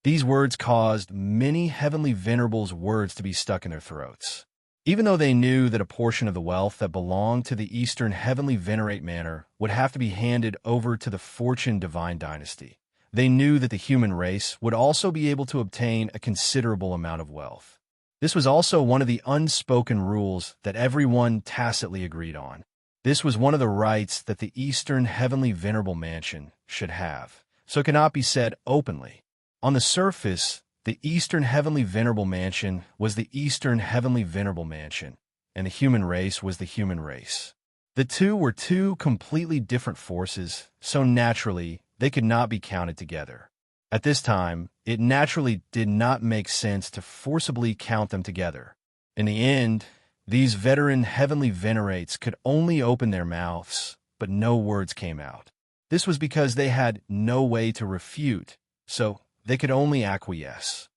These words caused many Heavenly Venerables' words to be stuck in their throats. Even though they knew that a portion of the wealth that belonged to the Eastern Heavenly Venerate Manor would have to be handed over to the Fortune Divine Dynasty, they knew that the human race would also be able to obtain a considerable amount of wealth. This was also one of the unspoken rules that everyone tacitly agreed on. This was one of the rights that the Eastern Heavenly Venerable Mansion should have, so it cannot be said openly. On the surface, the Eastern Heavenly Venerable Mansion was the Eastern Heavenly Venerable Mansion, and the human race was the human race. The two were two completely different forces, so naturally, they could not be counted together. At this time, it naturally did not make sense to forcibly count them together. In the end, these veteran Heavenly Venerates could only open their mouths, but no words came out. This was because they had no way to refute, so they could only acquiesce.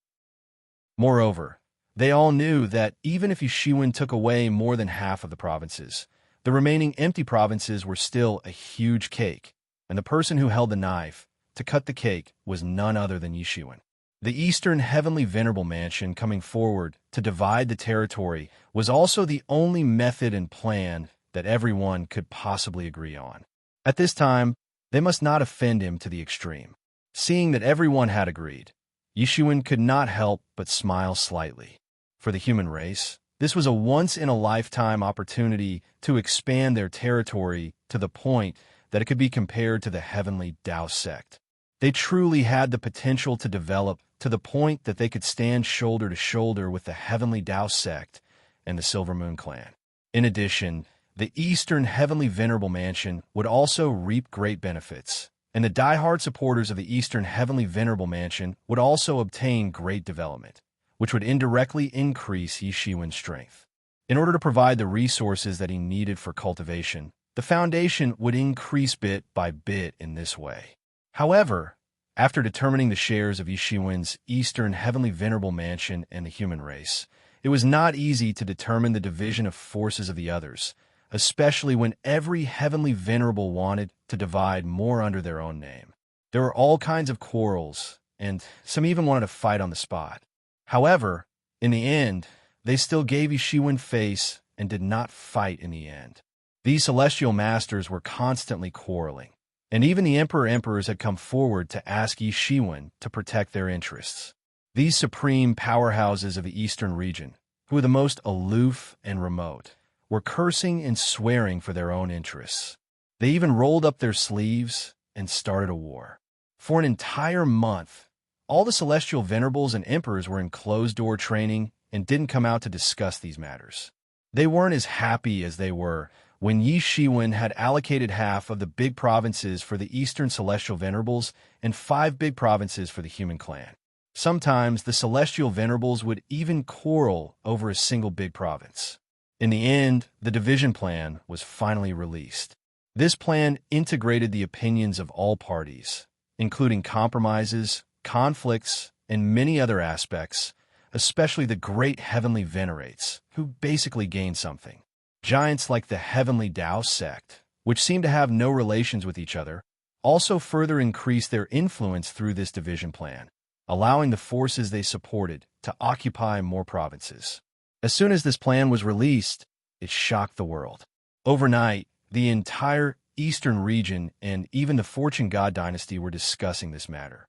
Moreover, they all knew that even if Yishiwen took away more than half of the provinces, the remaining empty provinces were still a huge cake, and the person who held the knife to cut the cake was none other than Yishiwen. The Eastern Heavenly Venerable Mansion coming forward to divide the territory was also the only method and plan that everyone could possibly agree on. At this time, they must not offend him to the extreme. Seeing that everyone had agreed, Yishiwen could not help but smile slightly. For the human race, this was a once-in-a-lifetime opportunity to expand their territory to the point that it could be compared to the Heavenly Tao sect. They truly had the potential to develop to the point that they could stand shoulder to shoulder with the Heavenly Tao sect and the Silver Moon clan. In addition, the Eastern Heavenly Venerable Mansion would also reap great benefits, and the die-hard supporters of the Eastern Heavenly Venerable Mansion would also obtain great development, which would indirectly increase Yishiwen's strength. In order to provide the resources that he needed for cultivation, the foundation would increase bit by bit in this way. However, after determining the shares of Yishiwen's Eastern Heavenly Venerable Mansion and the human race, it was not easy to determine the division of forces of the others, especially when every Heavenly Venerable wanted to divide more under their own name. There were all kinds of quarrels, and some even wanted to fight on the spot. However, in the end, they still gave Yishiwen face and did not fight in the end. These celestial masters were constantly quarreling, and even the emperors had come forward to ask Yishiwen to protect their interests. These supreme powerhouses of the Eastern region, who were the most aloof and remote, were cursing and swearing for their own interests. They even rolled up their sleeves and started a war. For an entire month, all the celestial venerables and emperors were in closed-door training and didn't come out to discuss these matters. They weren't as happy as they were when Yishiwen had allocated half of the big provinces for the Eastern Celestial Venerables and 5 big provinces for the human clan. Sometimes the Celestial Venerables would even quarrel over a single big province. In the end, the division plan was finally released. This plan integrated the opinions of all parties, including compromises, conflicts, and many other aspects, especially the great Heavenly Venerates, who basically gained something. Giants like the Heavenly Tao sect, which seemed to have no relations with each other, also further increased their influence through this division plan, allowing the forces they supported to occupy more provinces. As soon as this plan was released, it shocked the world. Overnight, the entire Eastern region and even the Fortune God dynasty were discussing this matter.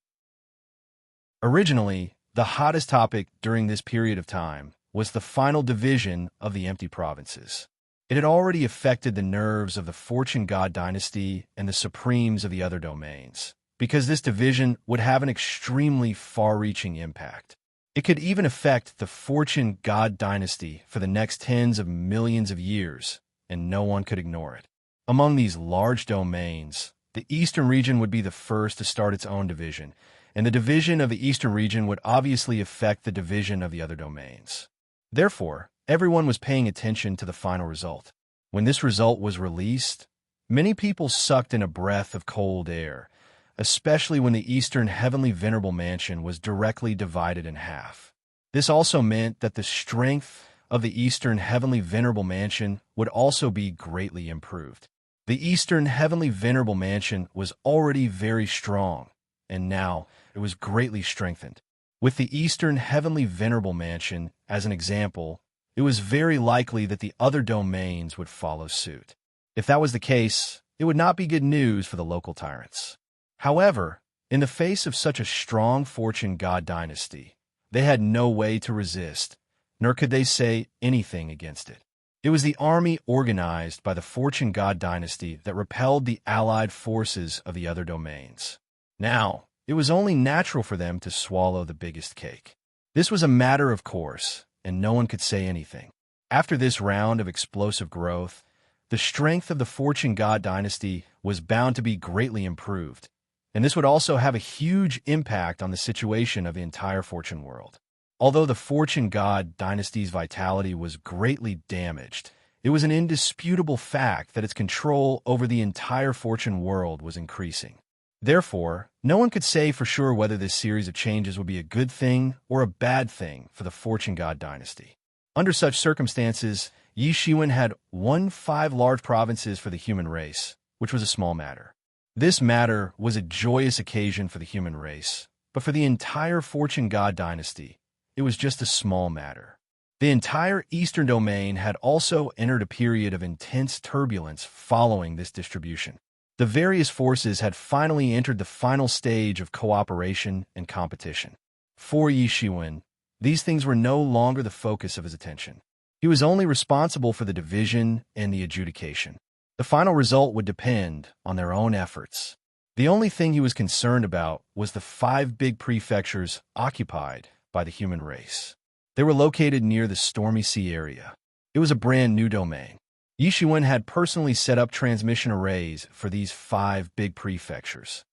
Originally, the hottest topic during this period of time was the final division of the empty provinces. It had already affected the nerves of the Fortune God dynasty and the supremes of the other domains, because this division would have an extremely far-reaching impact. It could even affect the Fortune God dynasty for the next tens of millions of years, and no one could ignore it. Among these large domains, the Eastern region would be the first to start its own division, and the division of the Eastern region would obviously affect the division of the other domains. Therefore, everyone was paying attention to the final result. When this result was released, many people sucked in a breath of cold air, especially when the Eastern Heavenly Venerable Mansion was directly divided in half. This also meant that the strength of the Eastern Heavenly Venerable Mansion would also be greatly improved. The Eastern Heavenly Venerable Mansion was already very strong, and now it was greatly strengthened. With the Eastern Heavenly Venerable Mansion as an example, it was very likely that the other domains would follow suit. If that was the case, it would not be good news for the local tyrants. However, in the face of such a strong fortune god dynasty, they had no way to resist, nor could they say anything against it. It was the army organized by the fortune god dynasty that repelled the allied forces of the other domains. Now, it was only natural for them to swallow the biggest cake. This was a matter of course, and no one could say anything. After this round of explosive growth, the strength of the fortune god dynasty was bound to be greatly improved, and this would also have a huge impact on the situation of the entire fortune world. Although the fortune god dynasty's vitality was greatly damaged, it was an indisputable fact that its control over the entire fortune world was increasing. Therefore, no one could say for sure whether this series of changes would be a good thing or a bad thing for the fortune god dynasty. Under such circumstances, Yi Shiwen had won 5 large provinces for the human race, which was a small matter. This matter was a joyous occasion for the human race, but for the entire fortune god dynasty, it was just a small matter. The entire eastern domain had also entered a period of intense turbulence following this distribution. The various forces had finally entered the final stage of cooperation and competition. For Yi Shiwen, these things were no longer the focus of his attention. He was only responsible for the division and the adjudication. The final result would depend on their own efforts. The only thing he was concerned about was the 5 big prefectures occupied by the human race. They were located near the Stormy Sea area. It was a brand new domain. Yi Shiwen had personally set up transmission arrays for these 5 big prefectures.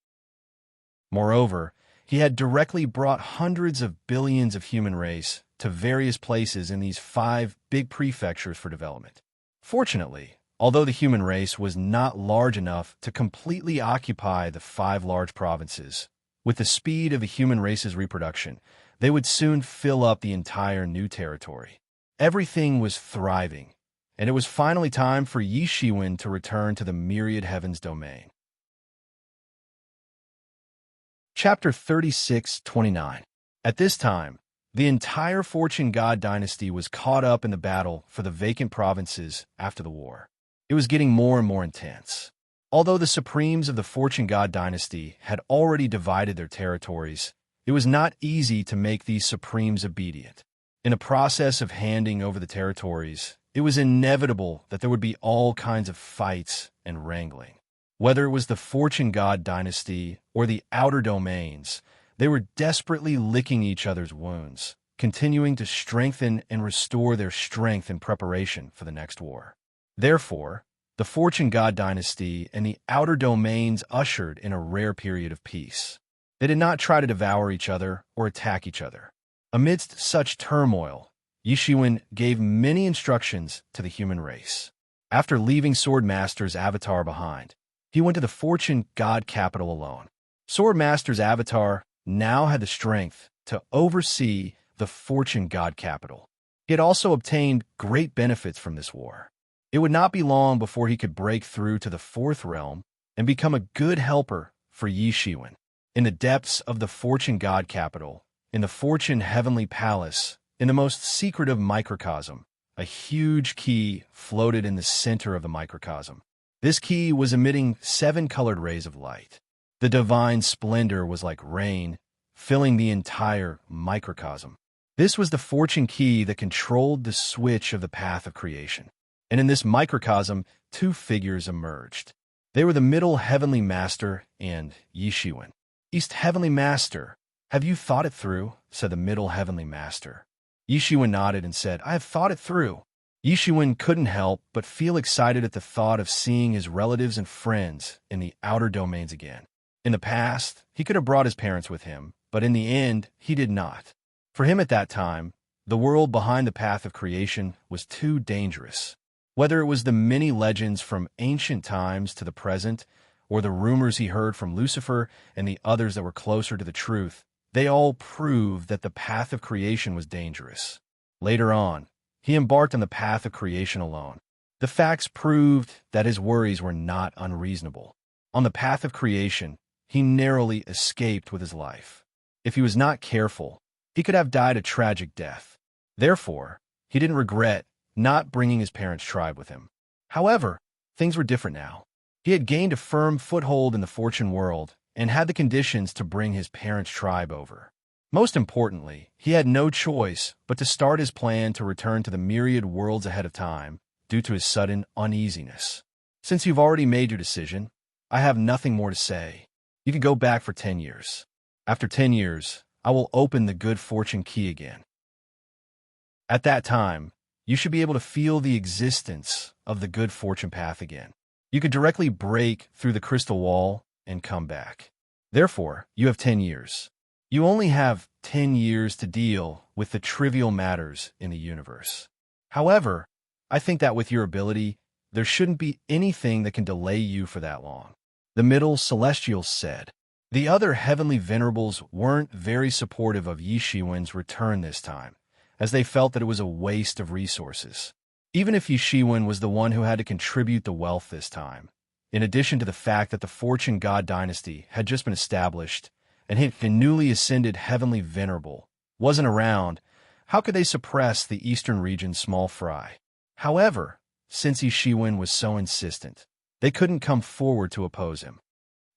Moreover, he had directly brought hundreds of billions of human race to various places in these 5 big prefectures for development. Fortunately, although the human race was not large enough to completely occupy the 5 large provinces, with the speed of the human race's reproduction, they would soon fill up the entire new territory. Everything was thriving, and it was finally time for Yi Shiwen to return to the myriad heavens domain. Chapter 36-29. At this time, the entire fortune god dynasty was caught up in the battle for the vacant provinces after the war. It was getting more and more intense. Although the supremes of the fortune god dynasty had already divided their territories, it was not easy to make these supremes obedient. In the process of handing over the territories, it was inevitable that there would be all kinds of fights and wrangling. Whether it was the fortune god dynasty or the outer domains, they were desperately licking each other's wounds, continuing to strengthen and restore their strength in preparation for the next war. Therefore, the fortune god dynasty and the outer domains ushered in a rare period of peace. They did not try to devour each other or attack each other. Amidst such turmoil, Yi Shiwen gave many instructions to the human race. After leaving Sword Master's avatar behind, he went to the fortune god capital alone. Sword Master's avatar now had the strength to oversee the fortune god capital. He had also obtained great benefits from this war. It would not be long before he could break through to the 4th realm and become a good helper for Yi Shiwen. In the depths of the fortune god capital, in the fortune heavenly palace, in the most secretive microcosm, a huge key floated in the center of the microcosm. This key was emitting 7 colored rays of light. The divine splendor was like rain, filling the entire microcosm. This was the fortune key that controlled the switch of the path of creation. And in this microcosm, 2 figures emerged. They were the Middle Heavenly Master and Yi Shiwen. East Heavenly Master, have you thought it through? Said the Middle Heavenly Master. Yi Shiwen nodded and said, I have thought it through. Yi Shiwen couldn't help but feel excited at the thought of seeing his relatives and friends in the outer domains again. In the past, he could have brought his parents with him, but in the end, he did not. For him at that time, the world behind the path of creation was too dangerous. Whether it was the many legends from ancient times to the present, or the rumors he heard from Lucifer and the others that were closer to the truth, They all proved that the path of creation was dangerous. Later on, he embarked on the path of creation alone. The facts proved that his worries were not unreasonable. On the path of creation, he narrowly escaped with his life. If he was not careful, he could have died a tragic death. Therefore, he didn't regret not bringing his parents' tribe with him. However, things were different now. He had gained a firm foothold in the fortune world and had the conditions to bring his parents' tribe over. Most importantly, he had no choice but to start his plan to return to the myriad worlds ahead of time due to his sudden uneasiness. Since you've already made your decision, I have nothing more to say. You can go back for 10 years. After 10 years, I will open the good fortune key again. At that time, you should be able to feel the existence of the good fortune path again. You could directly break through the crystal wall and come back. Therefore, you have 10 years. You only have 10 years to deal with the trivial matters in the universe. However, I think that with your ability, there shouldn't be anything that can delay you for that long. The middle celestials said. The other heavenly venerables weren't very supportive of Yi Shiwen's return this time, as they felt that it was a waste of resources. Even if Yi Shiwen was the one who had to contribute the wealth this time, in addition to the fact that the Fortune God dynasty had just been established, and the newly ascended heavenly venerable wasn't around, how could they suppress the eastern region's small fry? However, since Yi Shiwen was so insistent, they couldn't come forward to oppose him.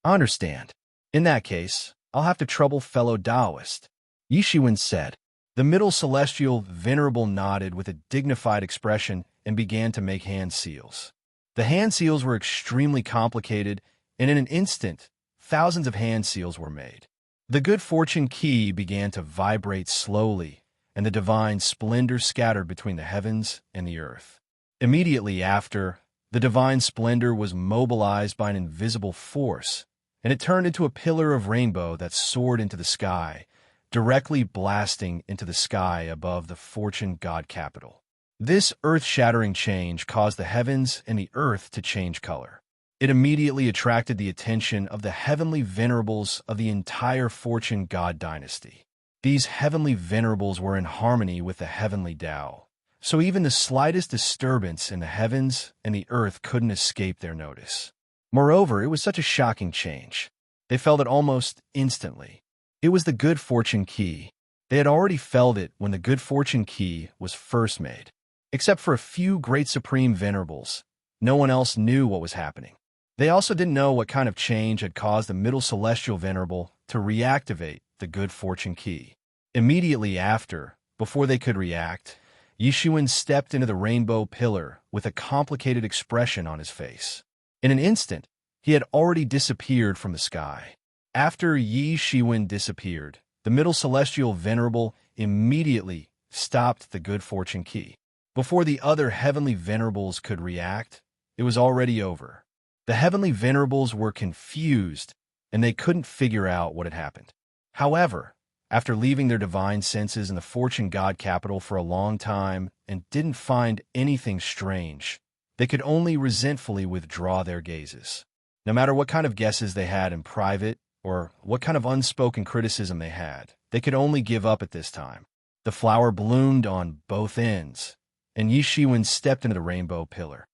I understand. In that case, I'll have to trouble fellow Taoist, Yi Shiwen said. The middle celestial venerable nodded with a dignified expression and began to make hand seals. The hand seals were extremely complicated, and in an instant, thousands of hand seals were made. The good fortune key began to vibrate slowly, and the divine splendor scattered between the heavens and the earth. Immediately after, the divine splendor was mobilized by an invisible force, and it turned into a pillar of rainbow that soared into the sky, directly blasting into the sky above the Fortune God capital. This earth-shattering change caused the heavens and the earth to change color. It immediately attracted the attention of the heavenly venerables of the entire Fortune God dynasty. These heavenly venerables were in harmony with the heavenly Tao, so even the slightest disturbance in the heavens and the earth couldn't escape their notice. Moreover, it was such a shocking change. They felt it almost instantly. It was the good fortune key. They had already felt it when the good fortune key was first made. Except for a few great supreme venerables, no one else knew what was happening. They also didn't know what kind of change had caused the middle celestial venerable to reactivate the good fortune key. Immediately after, before they could react, Yi Shiwen stepped into the rainbow pillar with a complicated expression on his face. In an instant, he had already disappeared from the sky. After Yi Shiwen disappeared, the middle celestial venerable immediately stopped the good fortune key. Before the other heavenly venerables could react, it was already over. The heavenly venerables were confused, and they couldn't figure out what had happened. However, after leaving their divine senses in the Fortune God capital for a long time and didn't find anything strange, they could only resentfully withdraw their gazes. No matter what kind of guesses they had in private or what kind of unspoken criticism they had, they could only give up at this time. The flower bloomed on both ends, and Yi Shiwen stepped into the rainbow pillar.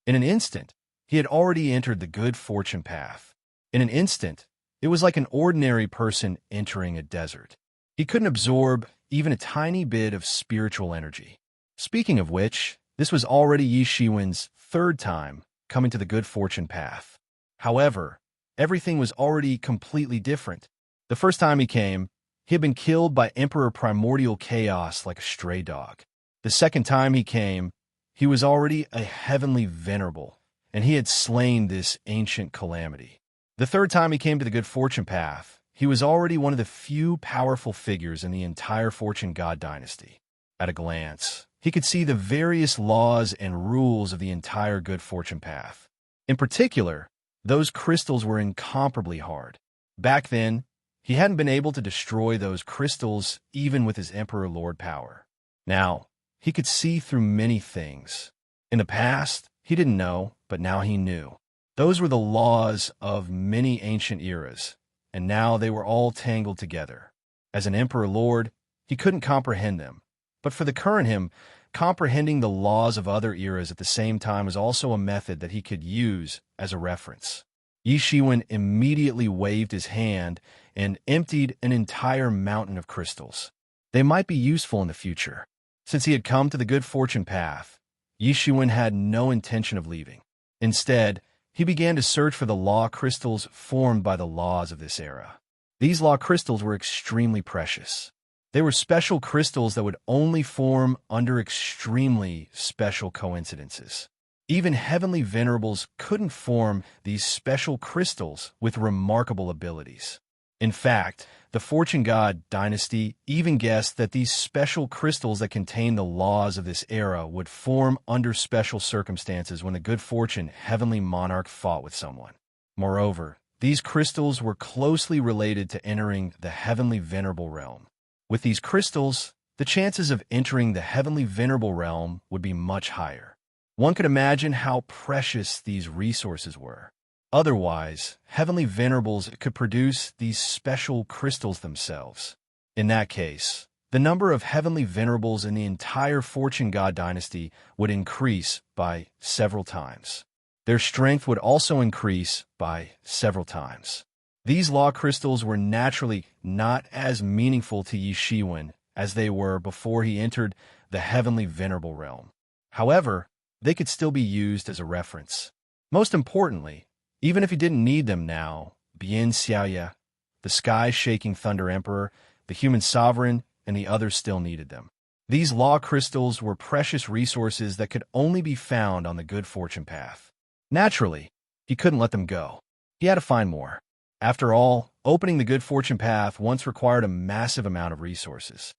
In an instant, he had already entered the good fortune path. In an instant, it was like an ordinary person entering a desert. He couldn't absorb even a tiny bit of spiritual energy. Speaking of which, this was already Yi Shiwen's third time coming to the good fortune path. However, everything was already completely different. The first time he came, he had been killed by Emperor Primordial Chaos like a stray dog. The second time he came, he was already a heavenly venerable, and he had slain this ancient calamity. The third time he came to the good fortune path, he was already one of the few powerful figures in the entire Fortune God dynasty. At a glance, he could see the various laws and rules of the entire good fortune path. In particular, those crystals were incomparably hard. Back then, he hadn't been able to destroy those crystals even with his Emperor Lord power. Now, he could see through many things. In the past, he didn't know, but now he knew. Those were the laws of many ancient eras, and now they were all tangled together. As an emperor lord, he couldn't comprehend them. But for the current him, comprehending the laws of other eras at the same time was also a method that he could use as a reference. Yi Shiwen immediately waved his hand and emptied an entire mountain of crystals. They might be useful in the future. Since he had come to the good fortune path, Yi Shiwen had no intention of leaving. Instead, he began to search for the law crystals formed by the laws of this era. These law crystals were extremely precious. They were special crystals that would only form under extremely special coincidences. Even heavenly venerables couldn't form these special crystals with remarkable abilities. In fact, the Fortune God dynasty even guessed that these special crystals that contained the laws of this era would form under special circumstances when the good fortune heavenly monarch fought with someone. Moreover, these crystals were closely related to entering the heavenly venerable realm. With these crystals, the chances of entering the heavenly venerable realm would be much higher. One could imagine how precious these resources were. Otherwise, heavenly venerables could produce these special crystals themselves. In that case, the number of heavenly venerables in the entire Fortune God dynasty would increase by several times. Their strength would also increase by several times. These law crystals were naturally not as meaningful to Yi Shiwen as they were before he entered the heavenly venerable realm. However, they could still be used as a reference. Most importantly, even if he didn't need them now, Bian Xiaoya, the sky-shaking Thunder Emperor, the human sovereign, and the others still needed them. These law crystals were precious resources that could only be found on the good fortune path. Naturally, he couldn't let them go. He had to find more. After all, opening the good fortune path once required a massive amount of resources.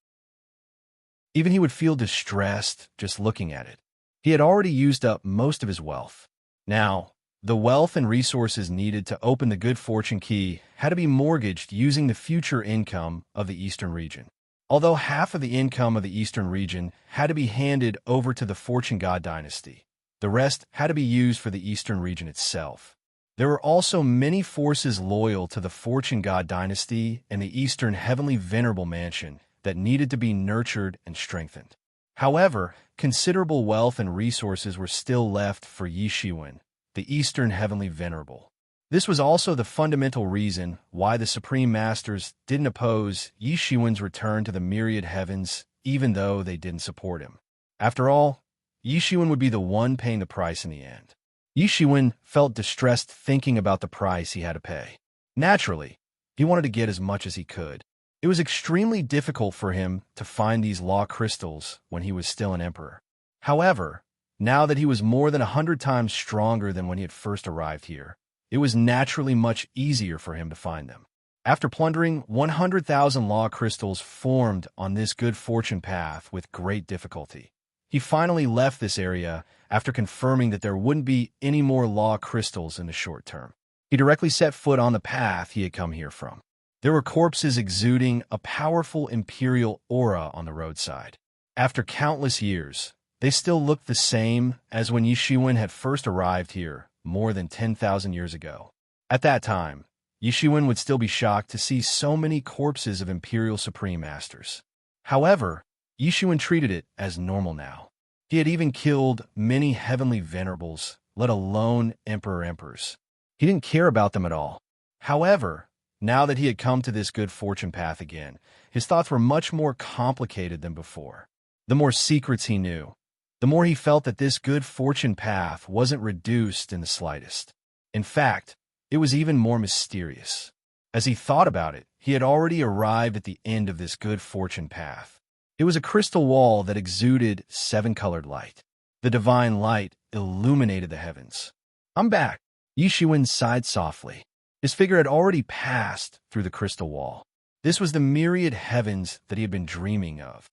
Even he would feel distressed just looking at it. He had already used up most of his wealth. Now, the wealth and resources needed to open the good fortune key had to be mortgaged using the future income of the Eastern region. Although half of the income of the Eastern region had to be handed over to the Fortune God dynasty, the rest had to be used for the Eastern region itself. There were also many forces loyal to the Fortune God dynasty and the Eastern Heavenly Venerable Mansion that needed to be nurtured and strengthened. However, considerable wealth and resources were still left for Yi Shiwen, the Eastern Heavenly Venerable. This was also the fundamental reason why the Supreme Masters didn't oppose Yi Shiwen's return to the myriad heavens, even though they didn't support him. After all, Yi Shiwen would be the one paying the price in the end. Yi Shiwen felt distressed thinking about the price he had to pay. Naturally, he wanted to get as much as he could. It was extremely difficult for him to find these law crystals when he was still an emperor. However, now that he was more than 100 times stronger than when he had first arrived here, it was naturally much easier for him to find them. After plundering 100,000 law crystals formed on this good fortune path with great difficulty, he finally left this area after confirming that there wouldn't be any more law crystals in the short term. He directly set foot on the path he had come here from. There were corpses exuding a powerful imperial aura on the roadside. After countless years, they still looked the same as when Yi Shiwen had first arrived here more than 10,000 years ago. At that time, Yi Shiwen would still be shocked to see so many corpses of Imperial Supreme Masters. However, Yi Shiwen treated it as normal now. He had even killed many heavenly venerables, let alone emperors. He didn't care about them at all. However, now that he had come to this good fortune path again, his thoughts were much more complicated than before. The more secrets he knew, the more he felt that this good fortune path wasn't reduced in the slightest. In fact, it was even more mysterious. As he thought about it, he had already arrived at the end of this good fortune path. It was a crystal wall that exuded seven-colored light. The divine light illuminated the heavens. "I'm back." Yi Shiwen sighed softly. His figure had already passed through the crystal wall. This was the myriad heavens that he had been dreaming of.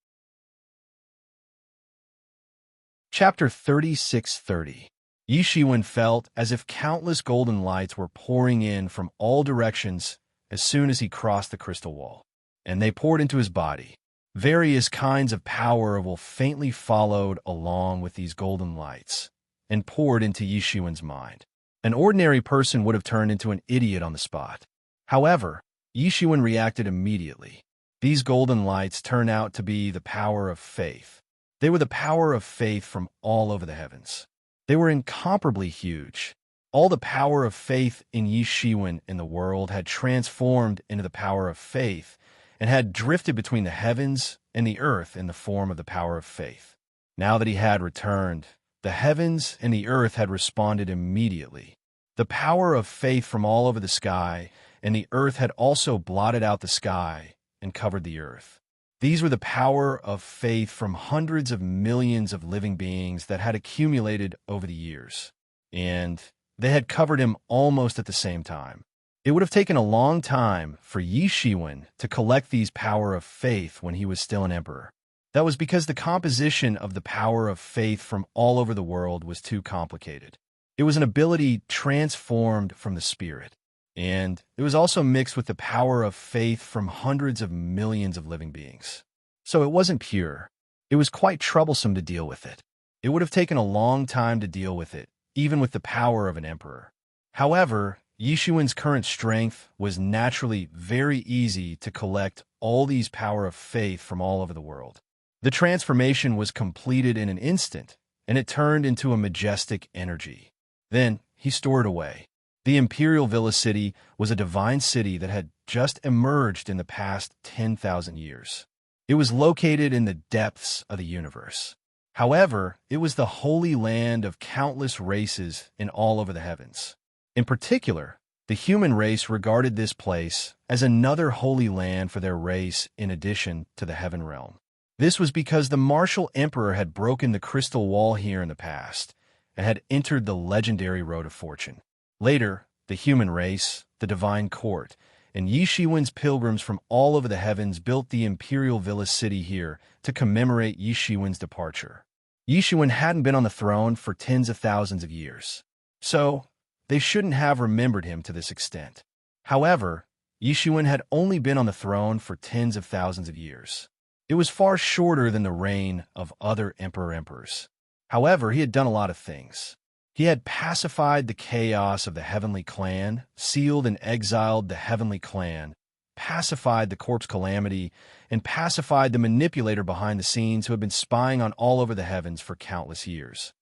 Chapter 3630. Yi Shiwen felt as if countless golden lights were pouring in from all directions as soon as he crossed the crystal wall, and they poured into his body. Various kinds of power will faintly followed along with these golden lights and poured into Yi Shiwen's mind. An ordinary person would have turned into an idiot on the spot. However, Yishuan reacted immediately. These golden lights turned out to be the power of faith. They were the power of faith from all over the heavens. They were incomparably huge. All the power of faith in Yishuan in the world had transformed into the power of faith and had drifted between the heavens and the earth in the form of the power of faith. Now that he had returned, the heavens and the earth had responded immediately. The power of faith from all over the sky and the earth had also blotted out the sky and covered the earth. These were the power of faith from hundreds of millions of living beings that had accumulated over the years, and they had covered him almost at the same time. It would have taken a long time for Yishuan to collect these power of faith when he was still an emperor. That was because the composition of the power of faith from all over the world was too complicated. It was an ability transformed from the spirit, and it was also mixed with the power of faith from hundreds of millions of living beings. So it wasn't pure. It was quite troublesome to deal with it. It would have taken a long time to deal with it, even with the power of an emperor. However, Yishuan's current strength was naturally very easy to collect all these power of faith from all over the world. The transformation was completed in an instant, and it turned into a majestic energy. Then he stored away. The imperial villa city was a divine city that had just emerged in the past 10,000 years. It was located in the depths of the universe. However, it was the holy land of countless races in all over the heavens. In particular, the human race regarded this place as another holy land for their race in addition to the heaven realm. This was because the martial emperor had broken the crystal wall here in the past and had entered the legendary road of fortune. Later, the human race, the divine court, and Yishuan's pilgrims from all over the heavens built the imperial villa city here to commemorate Yishuan's departure. Yishuan hadn't been on the throne for tens of thousands of years, so they shouldn't have remembered him to this extent. However, Yishuan had only been on the throne for tens of thousands of years. It was far shorter than the reign of other emperors. However, he had done a lot of things. He had pacified the chaos of the heavenly clan, sealed and exiled the heavenly clan, pacified the corpse calamity, and pacified the manipulator behind the scenes who had been spying on all over the heavens for countless years.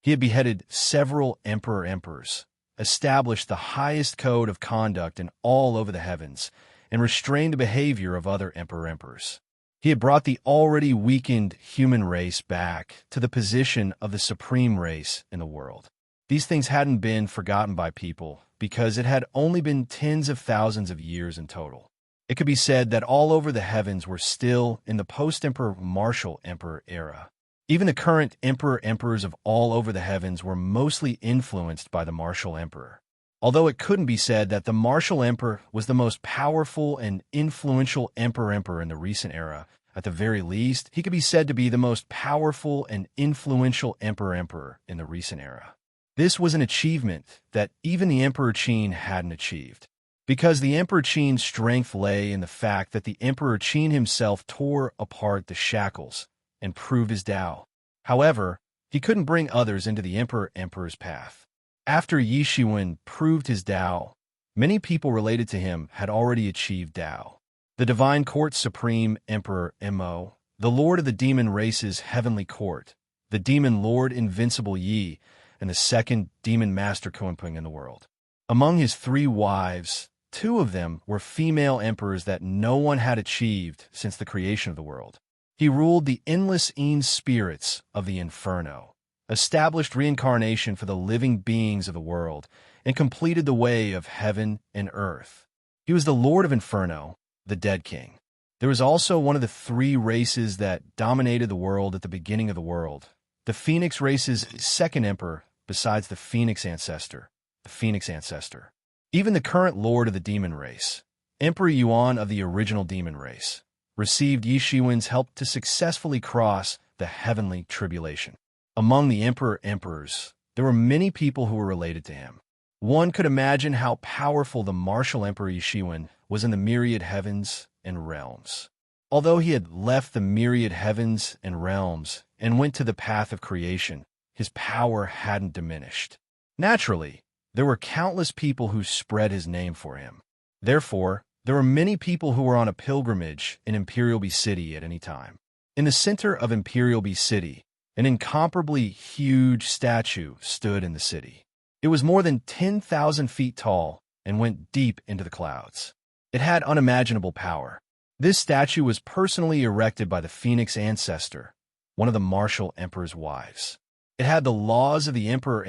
He had beheaded several emperors, established the highest code of conduct in all over the heavens, and restrained the behavior of other emperors. He had brought the already weakened human race back to the position of the supreme race in the world. These things hadn't been forgotten by people because it had only been tens of thousands of years in total. It could be said that all over the heavens were still in the post-emperor martial emperor era. Even the current emperors of all over the heavens were mostly influenced by the martial emperor. Although it couldn't be said that the martial emperor was the most powerful and influential emperor in the recent era, at the very least, he could be said to be the most powerful and influential emperor in the recent era. This was an achievement that even the Emperor Qin hadn't achieved, because the Emperor Qin's strength lay in the fact that the Emperor Qin himself tore apart the shackles and proved his Tao. However, he couldn't bring others into the emperor's path. After Yishuan proved his Tao, many people related to him had already achieved Tao. The Divine Court's Supreme Emperor Mo, the Lord of the Demon Race's Heavenly Court, the Demon Lord Invincible Yi, and the second Demon Master Kunpeng in the world. Among his 3 wives, 2 of them were female emperors that no one had achieved since the creation of the world. He ruled the endless spirits of the Inferno, established reincarnation for the living beings of the world, and completed the way of heaven and earth. He was the Lord of Inferno, the Dead King. There was also one of the 3 races that dominated the world at the beginning of the world, the Phoenix race's second emperor besides the Phoenix ancestor, the Phoenix ancestor. Even the current Lord of the Demon race, Emperor Yuan of the original Demon race, received Yishuan's help to successfully cross the heavenly tribulation. Among the emperors, there were many people who were related to him. One could imagine how powerful the martial Emperor Yishuan was in the myriad heavens and realms. Although he had left the myriad heavens and realms and went to the path of creation, his power hadn't diminished. Naturally, there were countless people who spread his name for him. Therefore, there were many people who were on a pilgrimage in Imperial B City at any time. In the center of Imperial B City, an incomparably huge statue stood in the city. It was more than 10,000 feet tall and went deep into the clouds. It had unimaginable power. This statue was personally erected by the Phoenix ancestor, one of the martial emperor's wives. It had the laws of the emperor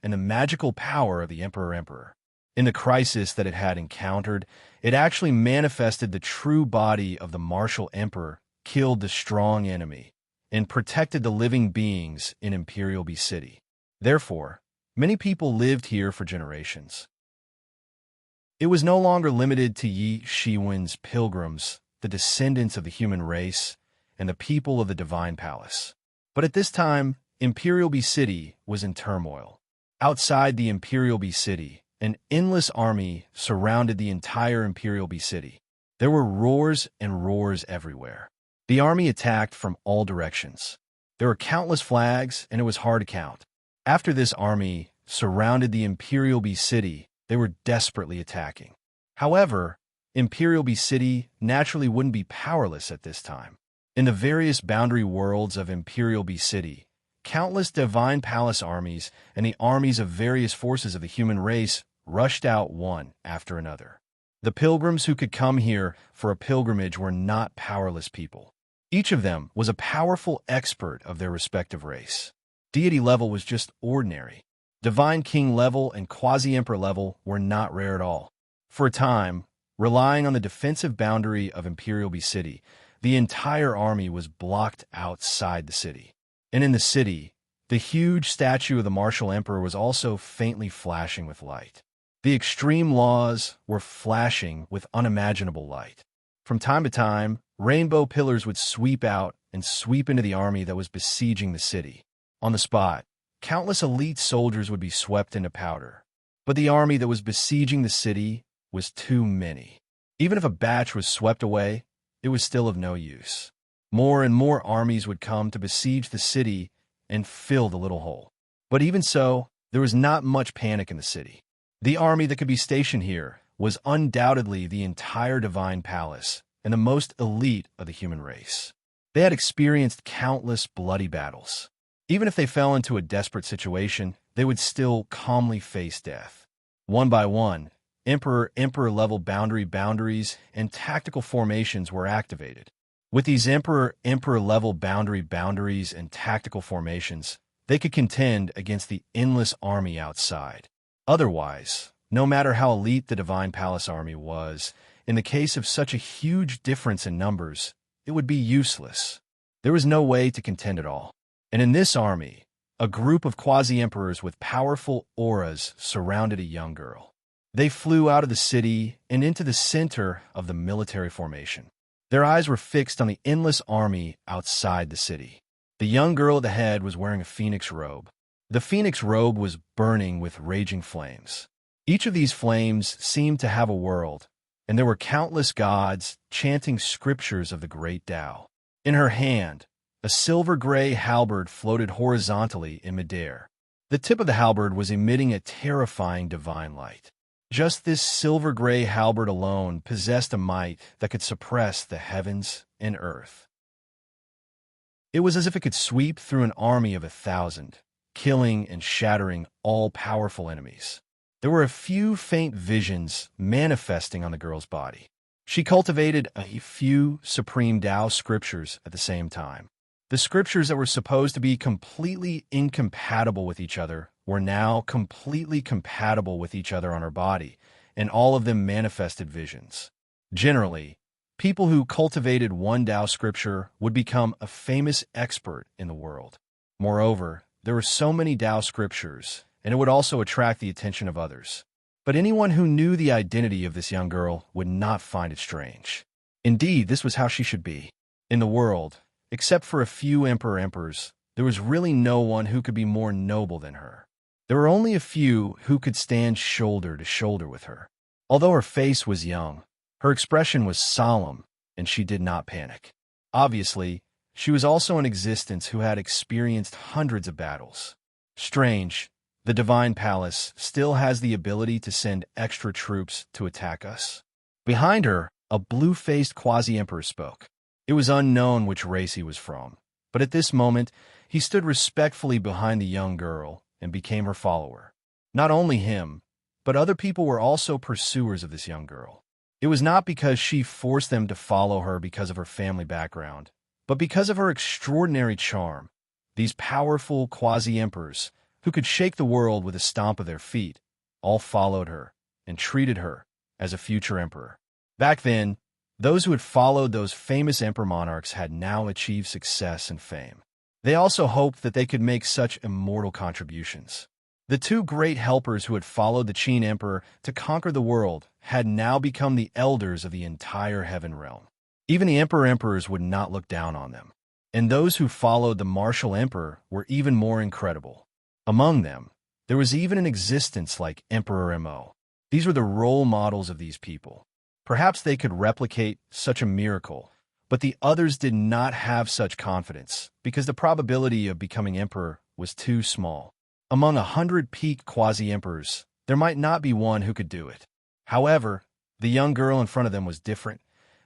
and the magical power of the emperor. In the crisis that it had encountered, it actually manifested the true body of the martial emperor, killed the strong enemy, and protected the living beings in Imperial B City. Therefore, many people lived here for generations. It was no longer limited to Yi Shiwen's pilgrims, the descendants of the human race, and the people of the divine palace. But at this time, Imperial B City was in turmoil. Outside the Imperial B City, an endless army surrounded the entire Imperial B City. There were roars and roars everywhere. The army attacked from all directions. There were countless flags, and it was hard to count. After this army surrounded the Imperial B City, they were desperately attacking. However, Imperial B City naturally wouldn't be powerless at this time. In the various boundary worlds of Imperial B City, countless divine palace armies and the armies of various forces of the human race rushed out one after another. The pilgrims who could come here for a pilgrimage were not powerless people. Each of them was a powerful expert of their respective race. Deity level was just ordinary. Divine king level and quasi-emperor level were not rare at all. For a time, relying on the defensive boundary of Imperial B City, the entire army was blocked outside the city. And in the city, the huge statue of the martial emperor was also faintly flashing with light. The extreme laws were flashing with unimaginable light. From time to time, rainbow pillars would sweep out and sweep into the army that was besieging the city. On the spot, countless elite soldiers would be swept into powder. But the army that was besieging the city was too many. Even if a batch was swept away, it was still of no use. More and more armies would come to besiege the city and fill the little hole. But even so, there was not much panic in the city. The army that could be stationed here was undoubtedly the entire divine palace and the most elite of the human race. They had experienced countless bloody battles. Even if they fell into a desperate situation, they would still calmly face death. One by one, emperor level boundaries and tactical formations were activated. With these emperor level boundaries and tactical formations, they could contend against the endless army outside. Otherwise, no matter how elite the divine palace army was, in the case of such a huge difference in numbers, it would be useless. There was no way to contend at all. And in this army, a group of quasi-emperors with powerful auras surrounded a young girl. They flew out of the city and into the center of the military formation. Their eyes were fixed on the endless army outside the city. The young girl at the head was wearing a phoenix robe. The phoenix robe was burning with raging flames. Each of these flames seemed to have a world, and there were countless gods chanting scriptures of the great Tao. In her hand, a silver-gray halberd floated horizontally in midair. The tip of the halberd was emitting a terrifying divine light. Just this silver-gray halberd alone possessed a might that could suppress the heavens and earth. It was as if it could sweep through an army of 1,000, killing and shattering all powerful enemies. There were a few faint visions manifesting on the girl's body. She cultivated a few supreme Tao scriptures at the same time. The scriptures that were supposed to be completely incompatible with each other were now completely compatible with each other on her body, and all of them manifested visions. Generally, people who cultivated one Tao scripture would become a famous expert in the world. Moreover, there were so many Tao scriptures, and it would also attract the attention of others. But anyone who knew the identity of this young girl would not find it strange. Indeed, this was how she should be. In the world, except for a few emperors, there was really no one who could be more noble than her. There were only a few who could stand shoulder to shoulder with her. Although her face was young, her expression was solemn, and she did not panic. Obviously, she was also an existence who had experienced hundreds of battles. Strange, The Divine Palace still has the ability to send extra troops to attack us. Behind her, a blue-faced quasi-emperor spoke. It was unknown which race he was from, but at this moment, he stood respectfully behind the young girl and became her follower. Not only him, but other people were also pursuers of this young girl. It was not because she forced them to follow her because of her family background, but because of her extraordinary charm. These powerful quasi-emperors, who could shake the world with a stomp of their feet, all followed her and treated her as a future emperor. Back then, those who had followed those famous emperor monarchs had now achieved success and fame. They also hoped that they could make such immortal contributions. The two great helpers who had followed the Qin emperor to conquer the world had now become the elders of the entire heaven realm. Even the emperors would not look down on them. And those who followed the martial emperor were even more incredible. Among them, there was even an existence like Emperor Mo. These were the role models of these people. Perhaps they could replicate such a miracle, but the others did not have such confidence because the probability of becoming emperor was too small. Among 100 peak quasi-emperors, there might not be one who could do it. However, the young girl in front of them was different,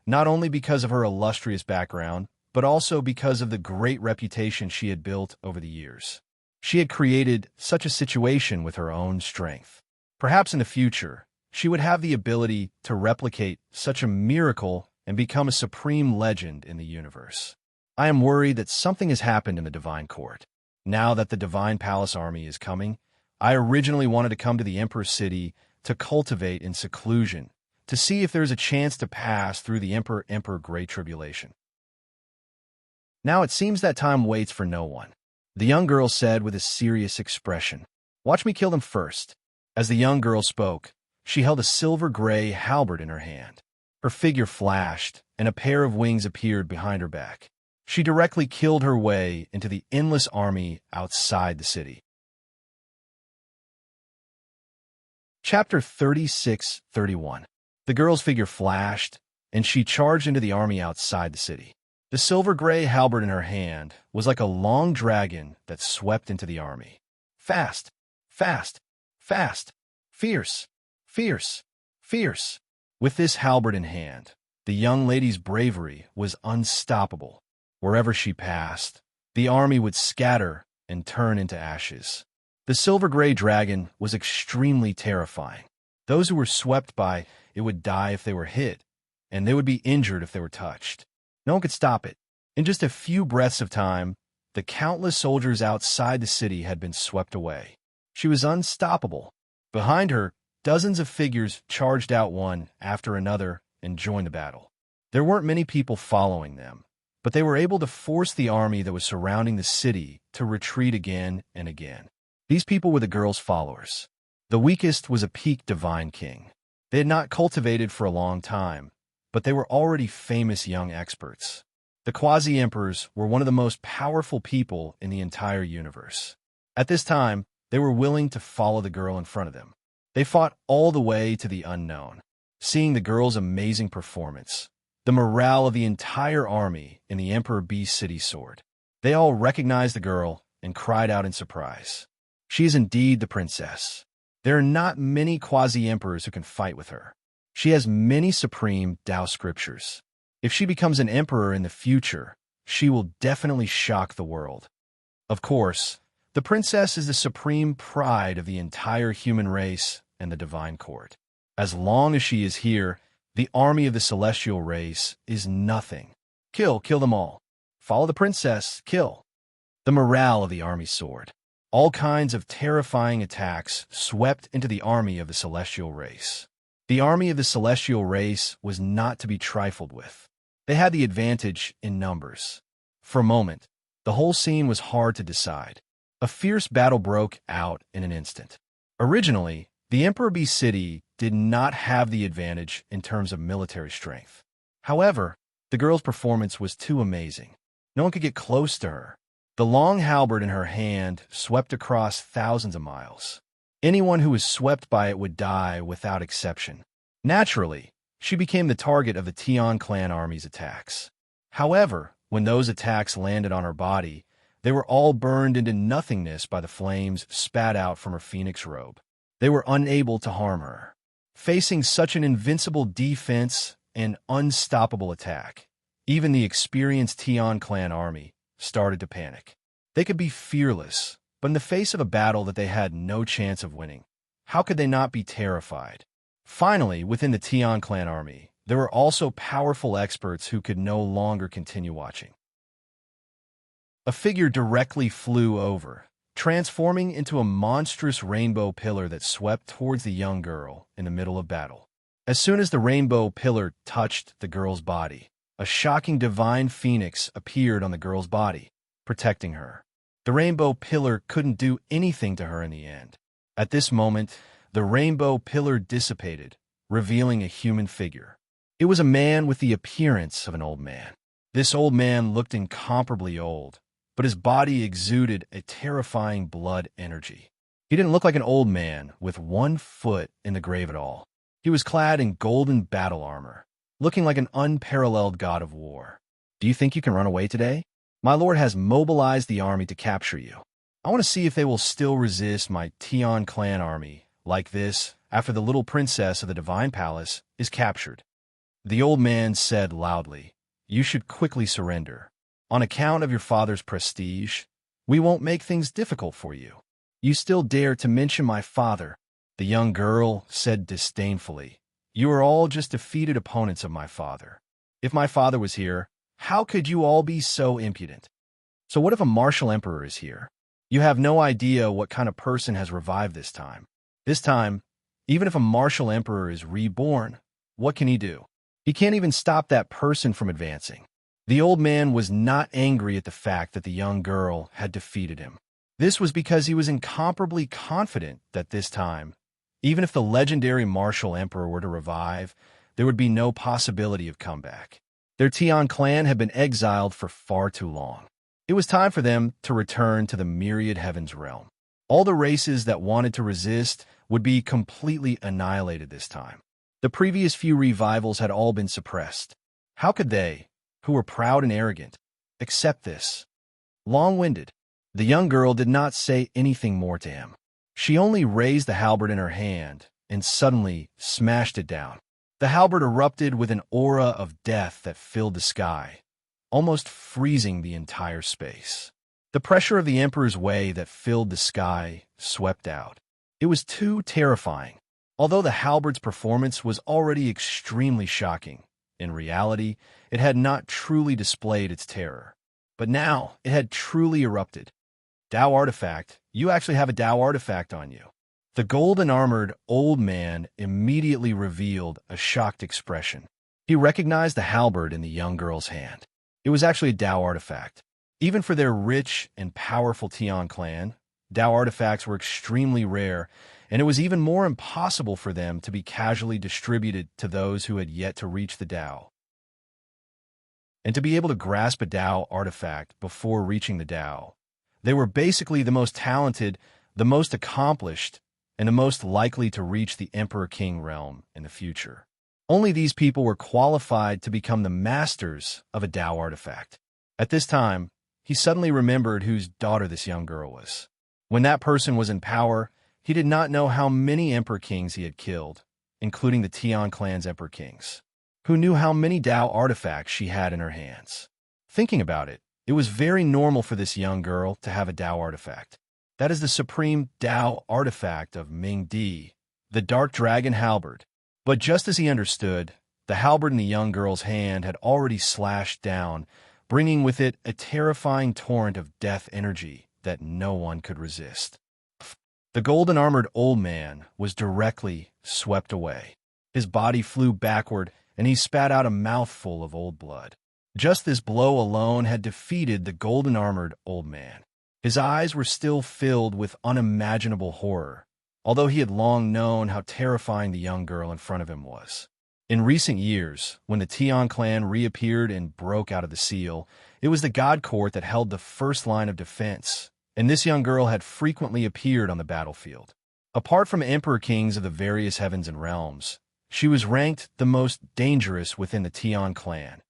not only because of her illustrious background, but also because of the great reputation she had built over the years. She had created such a situation with her own strength. Perhaps in the future, she would have the ability to replicate such a miracle and become a supreme legend in the universe. I am worried that something has happened in the Divine Court. Now that the Divine Palace army is coming, I originally wanted to come to the Emperor's city to cultivate in seclusion, to see if there's a chance to pass through the Emperor Great Tribulation. Now it seems that time waits for no one. The young girl said with a serious expression, "Watch me kill them first." As the young girl spoke, she held a silver-gray halberd in her hand. Her figure flashed, and a pair of wings appeared behind her back. She directly killed her way into the endless army outside the city. Chapter 36-31. The girl's figure flashed, and she charged into the army outside the city. The silver-gray halberd in her hand was like a long dragon that swept into the army. Fast, fast, fast, fierce, fierce, fierce. With this halberd in hand, the young lady's bravery was unstoppable. Wherever she passed, the army would scatter and turn into ashes. The silver-gray dragon was extremely terrifying. Those who were swept by it would die if they were hit, and they would be injured if they were touched. No one could stop it. In just a few breaths of time, the countless soldiers outside the city had been swept away. She was unstoppable. Behind her, dozens of figures charged out one after another and joined the battle. There weren't many people following them, but they were able to force the army that was surrounding the city to retreat again and again. These people were the girl's followers. The weakest was a peak divine king. They had not cultivated for a long time, but they were already famous young experts. The quasi-emperors were one of the most powerful people in the entire universe. At this time, they were willing to follow the girl in front of them. They fought all the way to the unknown. Seeing the girl's amazing performance, the morale of the entire army in the Emperor B's city soared. They all recognized the girl and cried out in surprise. She is indeed the princess. There are not many quasi-emperors who can fight with her. She has many supreme Tao scriptures. If she becomes an emperor in the future, she will definitely shock the world. Of course, the princess is the supreme pride of the entire human race and the divine court. As long as she is here, the army of the celestial race is nothing. Kill them all. Follow the princess, kill. The morale of the army soared. All kinds of terrifying attacks swept into the army of the celestial race. The army of the celestial race was not to be trifled with. They had the advantage in numbers. For a moment, the whole scene was hard to decide. A fierce battle broke out in an instant. Originally, the Emperor B's city did not have the advantage in terms of military strength. However, the girl's performance was too amazing. No one could get close to her. The long halberd in her hand swept across thousands of miles. Anyone who was swept by it would die without exception. Naturally, she became the target of the Tian clan army's attacks. However, when those attacks landed on her body, They were all burned into nothingness by the flames spat out from her phoenix robe. They were unable to harm her. Facing such an invincible defense and unstoppable attack, even the experienced Tian clan army started to panic. They could be fearless, but in the face of a battle that they had no chance of winning, how could they not be terrified? Finally, within the Tian clan army, there were also powerful experts who could no longer continue watching. A figure directly flew over, transforming into a monstrous rainbow pillar that swept towards the young girl in the middle of battle. As soon as the rainbow pillar touched the girl's body, a shocking divine phoenix appeared on the girl's body, protecting her. The rainbow pillar couldn't do anything to her in the end. At this moment, the rainbow pillar dissipated, revealing a human figure. It was a man with the appearance of an old man. This old man looked incomparably old, but his body exuded a terrifying blood energy. He didn't look like an old man with one foot in the grave at all. He was clad in golden battle armor, looking like an unparalleled god of war. Do you think you can run away today? My lord has mobilized the army to capture you. I want to see if they will still resist my Tian clan army like this after the little princess of the divine palace is captured. The old man said loudly, "You should quickly surrender. On account of your father's prestige, we won't make things difficult for you. You still dare to mention my father," the young girl said disdainfully. "You are all just defeated opponents of my father. If my father was here, how could you all be so impudent? So what if a martial emperor is here? You have no idea what kind of person has revived this time. This time, even if a martial emperor is reborn, what can he do? He can't even stop that person from advancing." The old man was not angry at the fact that the young girl had defeated him. This was because he was incomparably confident that this time, even if the legendary martial emperor were to revive, there would be no possibility of comeback. Their Tian clan had been exiled for far too long. It was time for them to return to the myriad heavens realm. All the races that wanted to resist would be completely annihilated this time. The previous few revivals had all been suppressed. How could they, who were proud and arrogant, accept this? Long-winded, the young girl did not say anything more to him. She only raised the halberd in her hand and suddenly smashed it down. The halberd erupted with an aura of death that filled the sky, almost freezing the entire space. The pressure of the emperor's way that filled the sky swept out. It was too terrifying. Although the halberd's performance was already extremely shocking, in reality, it had not truly displayed its terror. But now, it had truly erupted. Tao artifact, you actually have a Tao artifact on you. The golden-armored old man immediately revealed a shocked expression. He recognized the halberd in the young girl's hand. It was actually a Tao artifact. Even for their rich and powerful Tian clan, Tao artifacts were extremely rare, and it was even more impossible for them to be casually distributed to those who had yet to reach the Tao. And to be able to grasp a Tao artifact before reaching the Tao, they were basically the most talented, the most accomplished, and the most likely to reach the Emperor-King realm in the future. Only these people were qualified to become the masters of a Tao artifact. At this time, he suddenly remembered whose daughter this young girl was. When that person was in power, he did not know how many Emperor Kings he had killed, including the Tian clan's Emperor Kings. Who knew how many Tao artifacts she had in her hands? Thinking about it, it was very normal for this young girl to have a Tao artifact. That is the supreme Tao artifact of Ming Di, the Dark Dragon Halberd. But just as he understood, the halberd in the young girl's hand had already slashed down, bringing with it a terrifying torrent of death energy that no one could resist. The golden-armored old man was directly swept away. His body flew backward, and he spat out a mouthful of old blood. Just this blow alone had defeated the golden-armored old man. His eyes were still filled with unimaginable horror, although he had long known how terrifying the young girl in front of him was. In recent years, when the Tian clan reappeared and broke out of the seal, it was the God Court that held the first line of defense, and this young girl had frequently appeared on the battlefield. Apart from Emperor Kings of the various heavens and realms, she was ranked the most dangerous within the Tian clan,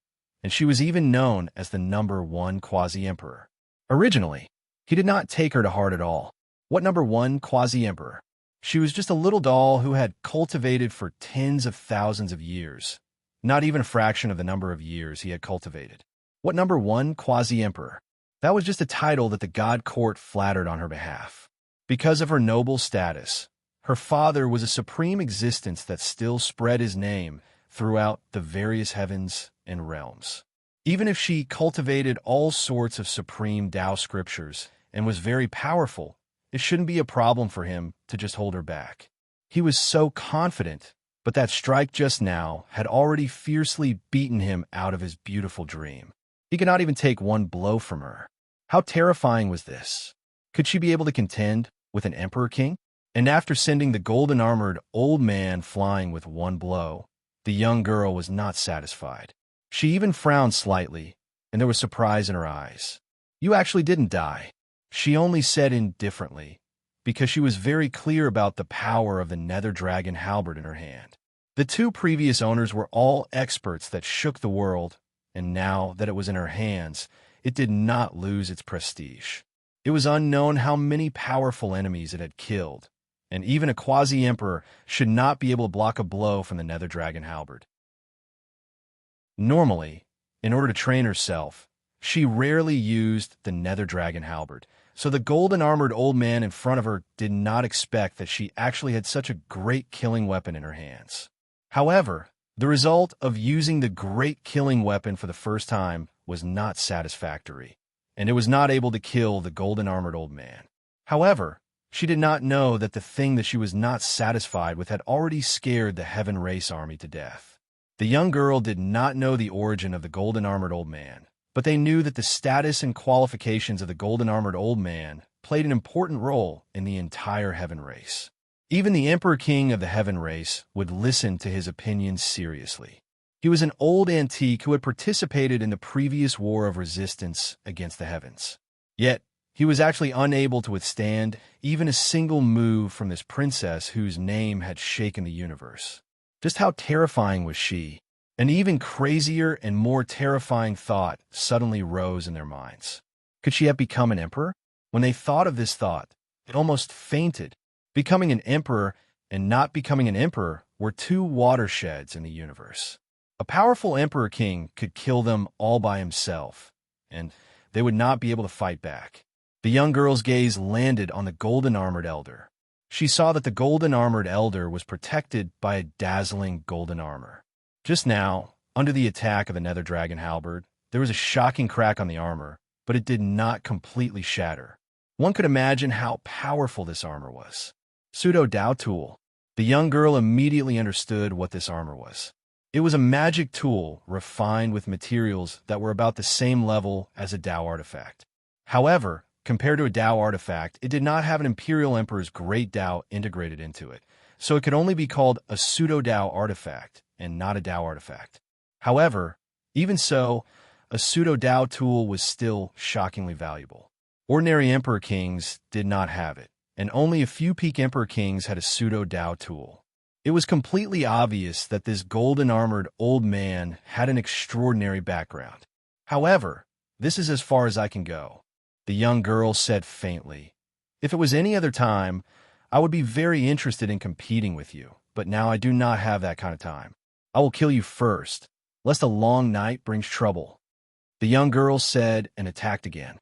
and she was even known as the #1 quasi-emperor. Originally, he did not take her to heart at all. What number one quasi-emperor? She was just a little doll who had cultivated for tens of thousands of years, not even a fraction of the number of years he had cultivated. What number one quasi-emperor? That was just a title that the god court flattered on her behalf. Because of her noble status, her father was a supreme existence that still spread his name throughout the various heavens and realms. Even if she cultivated all sorts of supreme Tao scriptures and was very powerful, it shouldn't be a problem for him to just hold her back. He was so confident, but that strike just now had already fiercely beaten him out of his beautiful dream. He could not even take one blow from her. How terrifying was this? Could she be able to contend with an emperor king? And after sending the golden-armored old man flying with one blow, the young girl was not satisfied. She even frowned slightly, and there was surprise in her eyes. "You actually didn't die," she only said indifferently, because she was very clear about the power of the nether dragon halberd in her hand. The two previous owners were all experts that shook the world, and now that it was in her hands, it did not lose its prestige. It was unknown how many powerful enemies it had killed, and even a quasi-emperor should not be able to block a blow from the nether dragon halberd. Normally, in order to train herself, she rarely used the nether dragon halberd, so the golden-armored old man in front of her did not expect that she actually had such a great killing weapon in her hands. However, the result of using the great killing weapon for the first time was not satisfactory, and it was not able to kill the golden-armored old man. However, she did not know that the thing that she was not satisfied with had already scared the Heaven Race army to death. The young girl did not know the origin of the golden-armored old man, but they knew that the status and qualifications of the golden-armored old man played an important role in the entire Heaven Race. Even the Emperor King of the Heaven Race would listen to his opinions seriously. He was an old antique who had participated in the previous war of resistance against the heavens. Yet, he was actually unable to withstand even a single move from this princess whose name had shaken the universe. Just how terrifying was she? An even crazier and more terrifying thought suddenly rose in their minds. Could she have become an emperor? When they thought of this thought, they almost fainted. Becoming an emperor and not becoming an emperor were two watersheds in the universe. A powerful emperor king could kill them all by himself, and they would not be able to fight back. The young girl's gaze landed on the golden-armored elder. She saw that the golden-armored elder was protected by a dazzling golden armor. Just now, under the attack of the nether dragon halberd, there was a shocking crack on the armor, but it did not completely shatter. One could imagine how powerful this armor was. Pseudo-Dao tool. The young girl immediately understood what this armor was. It was a magic tool refined with materials that were about the same level as a Dao artifact. However, compared to a Dao artifact, it did not have an Imperial Emperor's Great Dao integrated into it, so it could only be called a pseudo-Dao artifact and not a Dao artifact. However, even so, a pseudo-Dao tool was still shockingly valuable. Ordinary Emperor Kings did not have it, and only a few peak Emperor Kings had a pseudo-Dao tool. It was completely obvious that this golden-armored old man had an extraordinary background. However, this is as far as I can go, the young girl said faintly. If it was any other time, I would be very interested in competing with you, but now I do not have that kind of time. I will kill you first, lest a long night brings trouble, the young girl said and attacked again.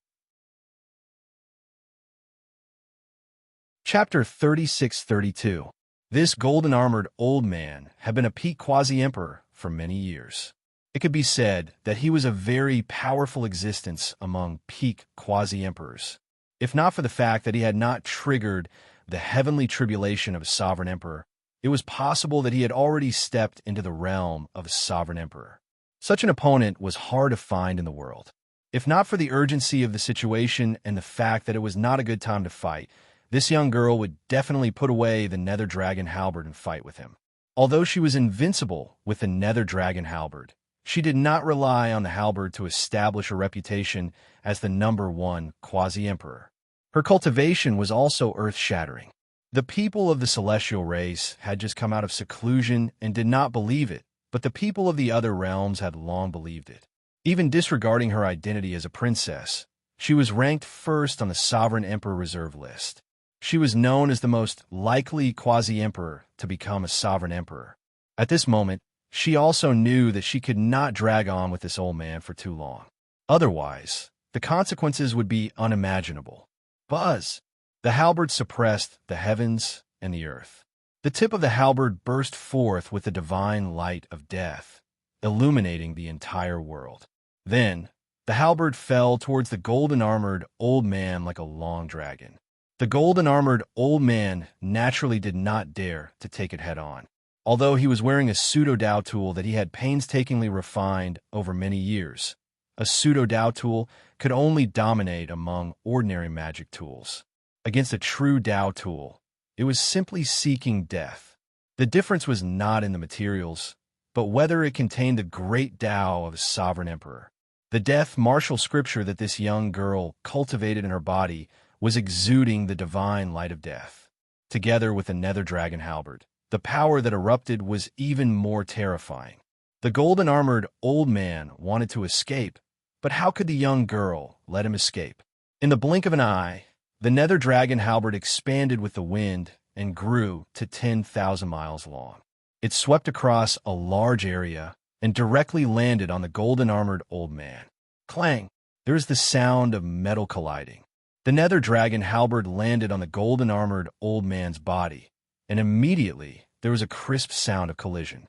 Chapter 36-32. This golden-armored old man had been a peak quasi-emperor for many years. It could be said that he was a very powerful existence among peak quasi-emperors, if not for the fact that he had not triggered the heavenly tribulation of a sovereign emperor. It was possible that he had already stepped into the realm of a sovereign emperor. Such an opponent was hard to find in the world. If not for the urgency of the situation and the fact that it was not a good time to fight, this young girl would definitely put away the nether dragon halberd and fight with him. Although she was invincible with the nether dragon halberd, she did not rely on the halberd to establish a reputation as the number one quasi-emperor. Her cultivation was also earth-shattering. The people of the celestial race had just come out of seclusion and did not believe it, but the people of the other realms had long believed it. Even disregarding her identity as a princess, She was ranked first on the Sovereign Emperor Reserve list. She was known as the most likely quasi-emperor to become a sovereign emperor. At this moment, she also knew that she could not drag on with this old man for too long. Otherwise, the consequences would be unimaginable. Buzz! The halberd suppressed the heavens and the earth. The tip of the halberd burst forth with the divine light of death, illuminating the entire world. Then, the halberd fell towards the golden-armored old man like a long dragon. The golden-armored old man naturally did not dare to take it head-on. Although he was wearing a pseudo-Dao tool that he had painstakingly refined over many years, a pseudo-Dao tool could only dominate among ordinary magic tools. Against a true Dao tool, it was simply seeking death. The difference was not in the materials, but whether it contained the great Dao of a sovereign emperor. The death martial scripture that this young girl cultivated in her body was exuding the divine light of death. Together with the nether dragon halberd, the power that erupted was even more terrifying. The golden-armored old man wanted to escape, but how could the young girl let him escape? In the blink of an eye, the nether dragon halberd expanded with the wind and grew to 10,000 miles long. It swept across a large area and directly landed on the golden-armored old man. Clang! There was the sound of metal colliding. The nether dragon halberd landed on the golden-armored old man's body, and immediately there was a crisp sound of collision.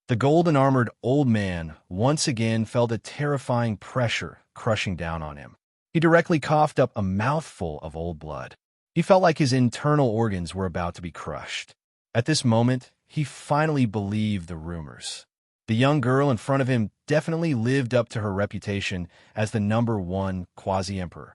The golden-armored old man once again felt a terrifying pressure crushing down on him. He directly coughed up a mouthful of old blood. He felt like his internal organs were about to be crushed. At this moment, he finally believed the rumors. The young girl in front of him definitely lived up to her reputation as the #1 quasi-emperor.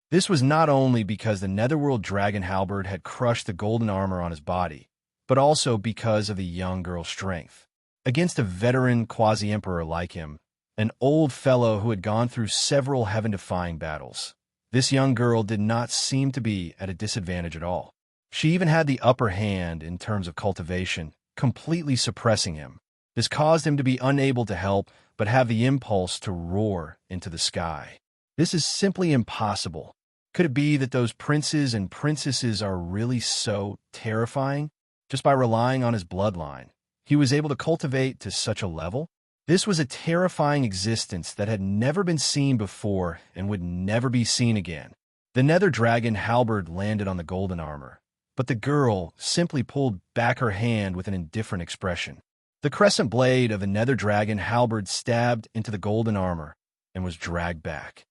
This was not only because the netherworld dragon halberd had crushed the golden armor on his body, but also because of the young girl's strength. Against a veteran quasi-emperor like him, an old fellow who had gone through several heaven-defying battles, this young girl did not seem to be at a disadvantage at all. She even had the upper hand in terms of cultivation, completely suppressing him. This caused him to be unable to help but have the impulse to roar into the sky. This is simply impossible. Could it be that those princes and princesses are really so terrifying? Just by relying on his bloodline, he was able to cultivate to such a level? This was a terrifying existence that had never been seen before and would never be seen again. The nether dragon halberd landed on the golden armor, but the girl simply pulled back her hand with an indifferent expression. The crescent blade of the nether dragon halberd stabbed into the golden armor and was dragged back.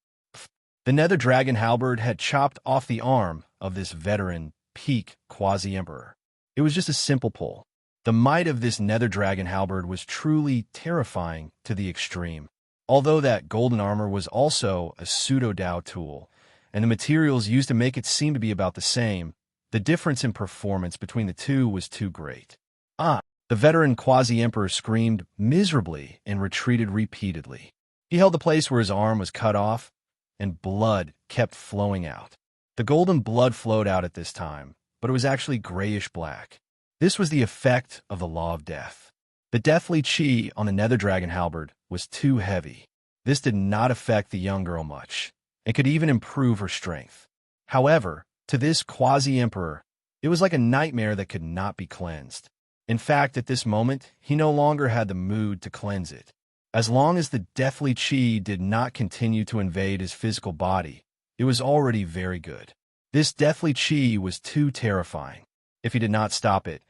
The nether dragon halberd had chopped off the arm of this veteran, peak quasi-emperor. It was just a simple pull. The might of this nether dragon halberd was truly terrifying to the extreme. Although that golden armor was also a pseudo-Dao tool, and the materials used to make it seem to be about the same, the difference in performance between the two was too great. The veteran quasi-emperor screamed miserably and retreated repeatedly. He held the place where his arm was cut off, and blood kept flowing out. The golden blood flowed out at this time, but it was actually grayish-black. This was the effect of the law of death. The deathly chi on the nether dragon halberd was too heavy. This did not affect the young girl much, and could even improve her strength. However, to this quasi-emperor, it was like a nightmare that could not be cleansed. In fact, at this moment, he no longer had the mood to cleanse it. As long as the deathly chi did not continue to invade his physical body, it was already very good. This deathly chi was too terrifying. If he did not stop it,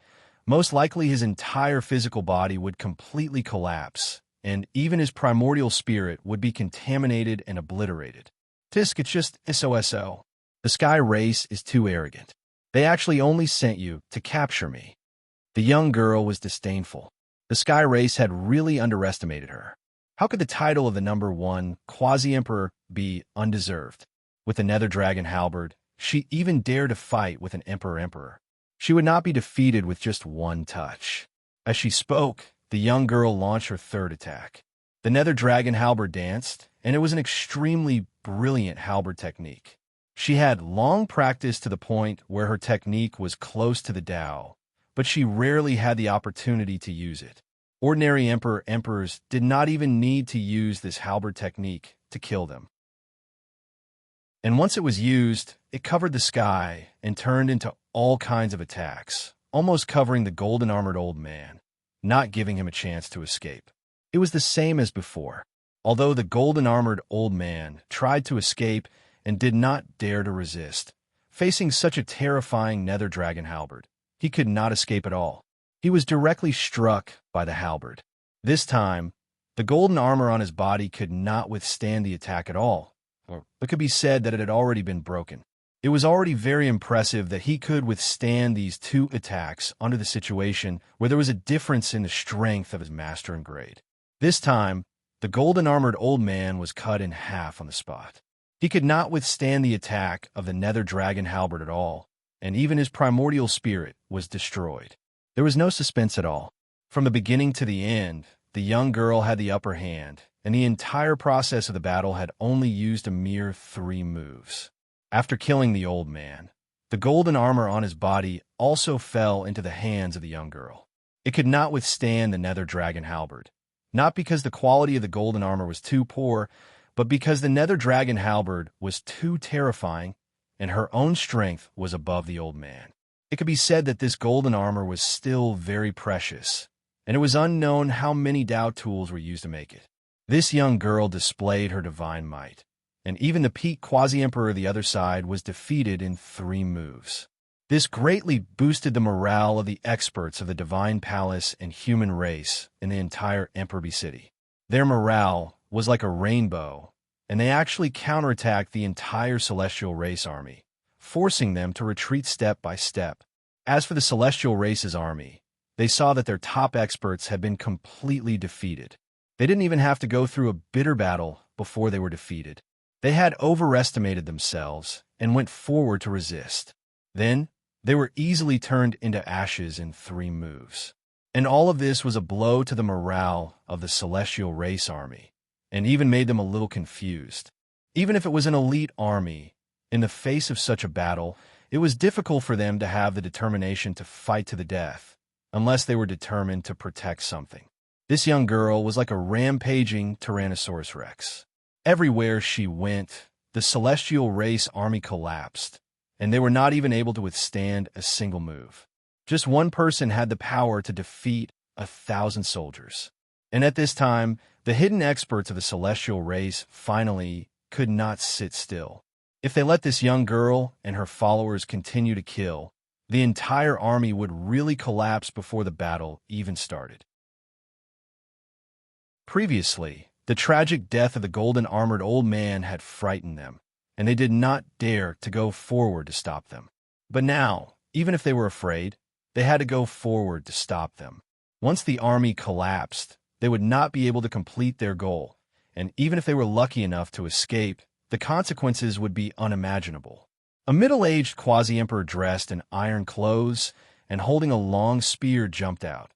most likely his entire physical body would completely collapse, and even his primordial spirit would be contaminated and obliterated. Tisk, it's just SOSO. The Sky Race is too arrogant. They actually only sent you to capture me. The young girl was disdainful. The Sky Race had really underestimated her. How could the title of the #1 quasi-emperor be undeserved? With the nether dragon halberd, she even dared to fight with an emperor. She would not be defeated with just one touch. As she spoke, the young girl launched her third attack. The nether dragon halberd danced, and it was an extremely brilliant halberd technique. She had long practice to the point where her technique was close to the Tao, but she rarely had the opportunity to use it. Ordinary emperors did not even need to use this halberd technique to kill them. And once it was used, it covered the sky and turned into all kinds of attacks, almost covering the golden-armored old man, not giving him a chance to escape. It was the same as before. Although the golden-armored old man tried to escape and did not dare to resist, facing such a terrifying nether dragon halberd, he could not escape at all. He was directly struck by the halberd. This time, the golden armor on his body could not withstand the attack at all, or it could be said that it had already been broken. It was already very impressive that he could withstand these two attacks under the situation where there was a difference in the strength of his master and grade. This time, the golden-armored old man was cut in half on the spot. He could not withstand the attack of the nether dragon halberd at all, and even his primordial spirit was destroyed. There was no suspense at all. From the beginning to the end, the young girl had the upper hand, and the entire process of the battle had only used a mere 3 moves. After killing the old man, the golden armor on his body also fell into the hands of the young girl. It could not withstand the nether dragon halberd, not because the quality of the golden armor was too poor, but because the nether dragon halberd was too terrifying and her own strength was above the old man. It could be said that this golden armor was still very precious, and it was unknown how many Dao tools were used to make it. This young girl displayed her divine might, and even the peak quasi-emperor of the other side was defeated in 3 moves. This greatly boosted the morale of the experts of the Divine Palace and human race in the entire Emperby city. Their morale was like a rainbow, and they actually counterattacked the entire celestial race army, forcing them to retreat step by step. As for the celestial race's army, they saw that their top experts had been completely defeated. They didn't even have to go through a bitter battle before they were defeated. They had overestimated themselves and went forward to resist. Then, they were easily turned into ashes in 3 moves. And all of this was a blow to the morale of the celestial race army, and even made them a little confused. Even if it was an elite army, in the face of such a battle, it was difficult for them to have the determination to fight to the death, unless they were determined to protect something. This young girl was like a rampaging Tyrannosaurus Rex. Everywhere she went, the celestial race army collapsed, and they were not even able to withstand a single move. Just one person had the power to defeat 1,000 soldiers. And at this time, the hidden experts of the celestial race finally could not sit still. If they let this young girl and her followers continue to kill, the entire army would really collapse before the battle even started. Previously, the tragic death of the golden-armored old man had frightened them, and they did not dare to go forward to stop them. But now, even if they were afraid, they had to go forward to stop them. Once the army collapsed, they would not be able to complete their goal, and even if they were lucky enough to escape, the consequences would be unimaginable. A middle-aged quasi-emperor dressed in iron clothes and holding a long spear jumped out,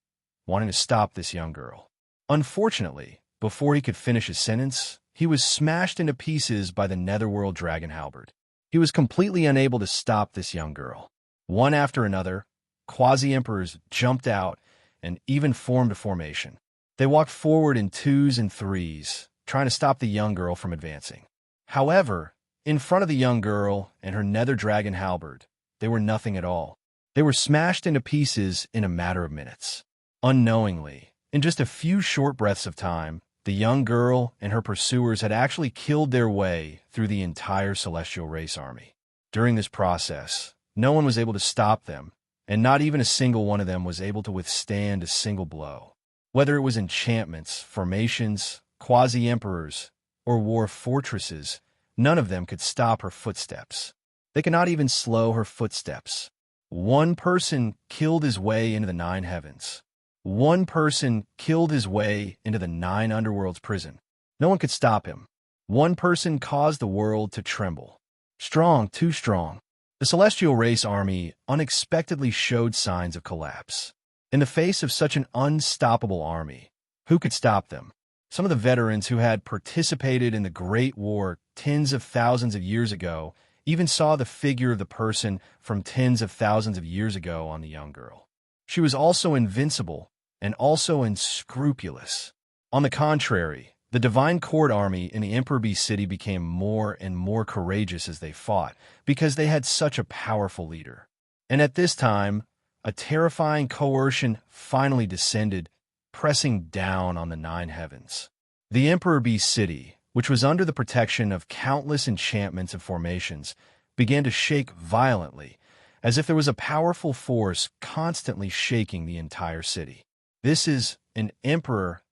wanting to stop this young girl. Unfortunately, before he could finish his sentence, he was smashed into pieces by the netherworld dragon halberd. He was completely unable to stop this young girl. One after another, quasi-emperors jumped out and even formed a formation. They walked forward in 2s and 3s, trying to stop the young girl from advancing. However, in front of the young girl and her nether dragon halberd, they were nothing at all. They were smashed into pieces in a matter of minutes. Unknowingly, in just a few short breaths of time, the young girl and her pursuers had actually killed their way through the entire celestial race army. During this process, no one was able to stop them, and not even a single one of them was able to withstand a single blow. Whether it was enchantments, formations, quasi-emperors, or war fortresses, none of them could stop her footsteps. They could not even slow her footsteps. One person killed his way into the 9 heavens. One person killed his way into the 9 underworld's prison. No one could stop him. One person caused the world to tremble. Strong, too strong. The celestial race army unexpectedly showed signs of collapse. In the face of such an unstoppable army, who could stop them? Some of the veterans who had participated in the Great War tens of thousands of years ago even saw the figure of the person from tens of thousands of years ago on the young girl. She was also invincible and also unscrupulous. On the contrary, The divine court army in the Emperor Bee city became more and more courageous as they fought, because they had such a powerful leader. And at this time, a terrifying coercion finally descended, pressing down on the nine heavens. The Emperor Bee city, which was under the protection of countless enchantments and formations, began to shake violently, as if there was a powerful force constantly shaking the entire city. This is an emperor,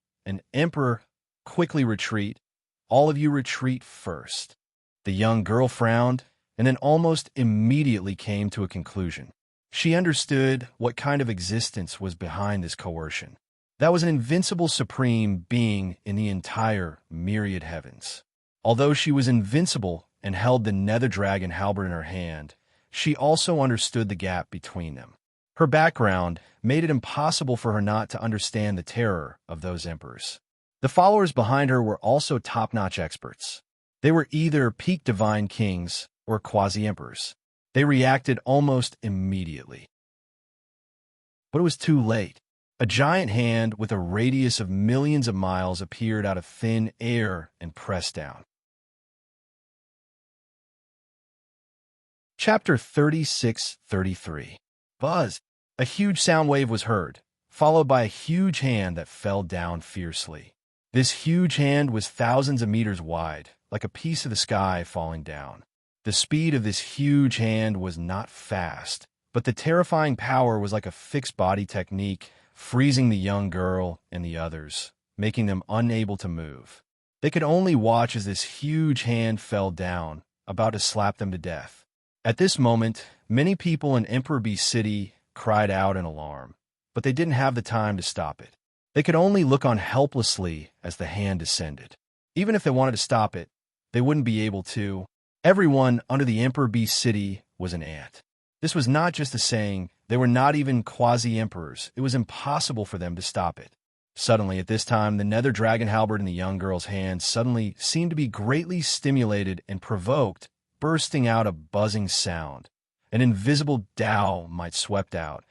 quickly retreat. All of you retreat first. The young girl frowned, and then almost immediately came to a conclusion. She understood what kind of existence was behind this coercion. That was an invincible supreme being in the entire myriad heavens. Although she was invincible and held the nether dragon halberd in her hand, she also understood the gap between them. Her background made it impossible for her not to understand the terror of those emperors. The followers behind her were also top-notch experts. They were either peak divine kings or quasi-emperors. They reacted almost immediately. But it was too late. A giant hand with a radius of millions of miles appeared out of thin air and pressed down. Chapter 36-33. Buzz. A huge sound wave was heard, followed by a huge hand that fell down fiercely. This huge hand was thousands of meters wide, like a piece of the sky falling down. The speed of this huge hand was not fast, but the terrifying power was like a fixed body technique, freezing the young girl and the others, making them unable to move. They could only watch as this huge hand fell down, about to slap them to death. At this moment, many people in Emperor Bee City cried out in alarm, but they didn't have the time to stop it. They could only look on helplessly as the hand descended. Even if they wanted to stop it, they wouldn't be able to. Everyone under the Emperor Bee City was an ant. This was not just a saying, they were not even quasi-emperors. It was impossible for them to stop it. Suddenly, at this time, the nether dragon halberd in the young girl's hand suddenly seemed to be greatly stimulated and provoked, bursting out a buzzing sound. An invisible Tao might swept out,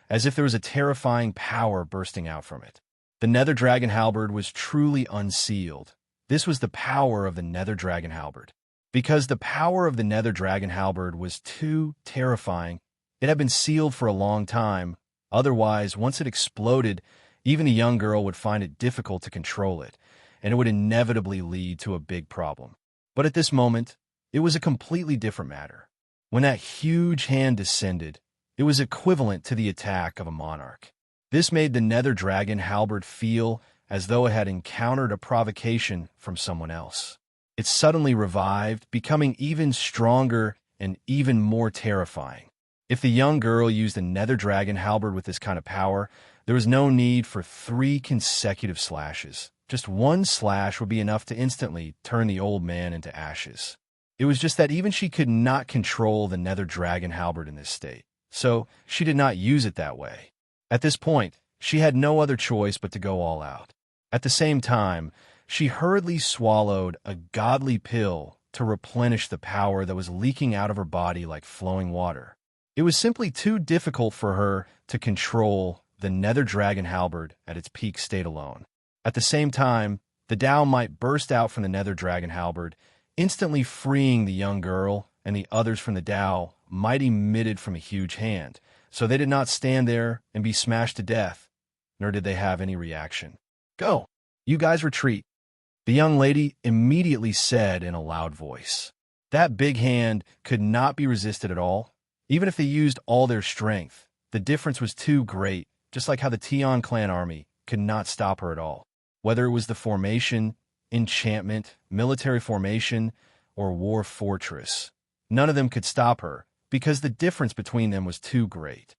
as if there was a terrifying power bursting out from it. The nether dragon halberd was truly unsealed. This was the power of the nether dragon halberd. Because the power of the nether dragon halberd was too terrifying, it had been sealed for a long time. Otherwise, once it exploded, even the young girl would find it difficult to control it, and it would inevitably lead to a big problem. But at this moment, it was a completely different matter. When that huge hand descended, it was equivalent to the attack of a monarch. This made the nether dragon halberd feel as though it had encountered a provocation from someone else. It suddenly revived, becoming even stronger and even more terrifying. If the young girl used a nether dragon halberd with this kind of power, there was no need for 3 consecutive slashes. Just one slash would be enough to instantly turn the old man into ashes. It was just that even she could not control the nether dragon halberd in this state, so she did not use it that way. At this point, she had no other choice but to go all out. At the same time, she hurriedly swallowed a godly pill to replenish the power that was leaking out of her body like flowing water. It was simply too difficult for her to control the nether dragon halberd at its peak state alone. At the same time, the Tao might burst out from the nether dragon halberd, instantly freeing the young girl and the others from the Tao might emitted from a huge hand, so they did not stand there and be smashed to death, nor did they have any reaction. "Go! You guys retreat," the young lady immediately said in a loud voice. That big hand could not be resisted at all. Even if they used all their strength, the difference was too great, just like how the Tian clan army could not stop her at all. Whether it was the formation, enchantment, military formation, or war fortress, none of them could stop her, because the difference between them was too great.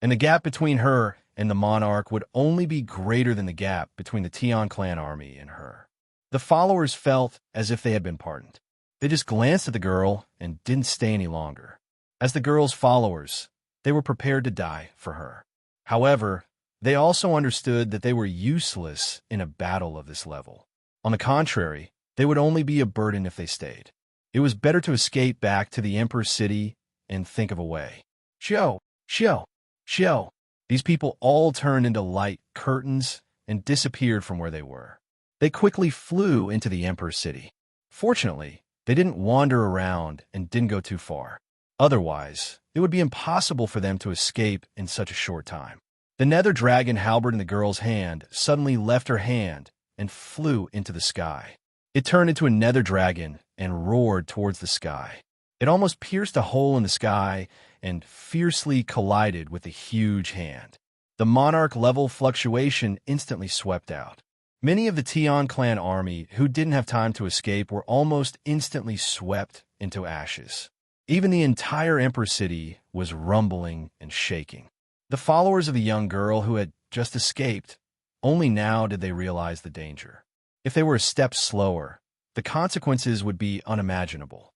And the gap between her and the monarch would only be greater than the gap between the Tian clan army and her. The followers felt as if they had been pardoned. They just glanced at the girl and didn't stay any longer. As the girl's followers, they were prepared to die for her. However, they also understood that they were useless in a battle of this level. On the contrary, they would only be a burden if they stayed. It was better to escape back to the Emperor's city and think of a way. Xiao, Xiao, Xiao. These people all turned into light curtains and disappeared from where they were. They quickly flew into the Emperor's city. Fortunately, they didn't wander around and didn't go too far. Otherwise, it would be impossible for them to escape in such a short time. The nether dragon halberd in the girl's hand suddenly left her hand and flew into the sky. It turned into a nether dragon and roared towards the sky. It almost pierced a hole in the sky and fiercely collided with the huge hand. The monarch-level fluctuation instantly swept out. Many of the Tian clan army who didn't have time to escape were almost instantly swept into ashes. Even the entire Emperor city was rumbling and shaking. The followers of the young girl who had just escaped, only now did they realize the danger. If they were a step slower, the consequences would be unimaginable.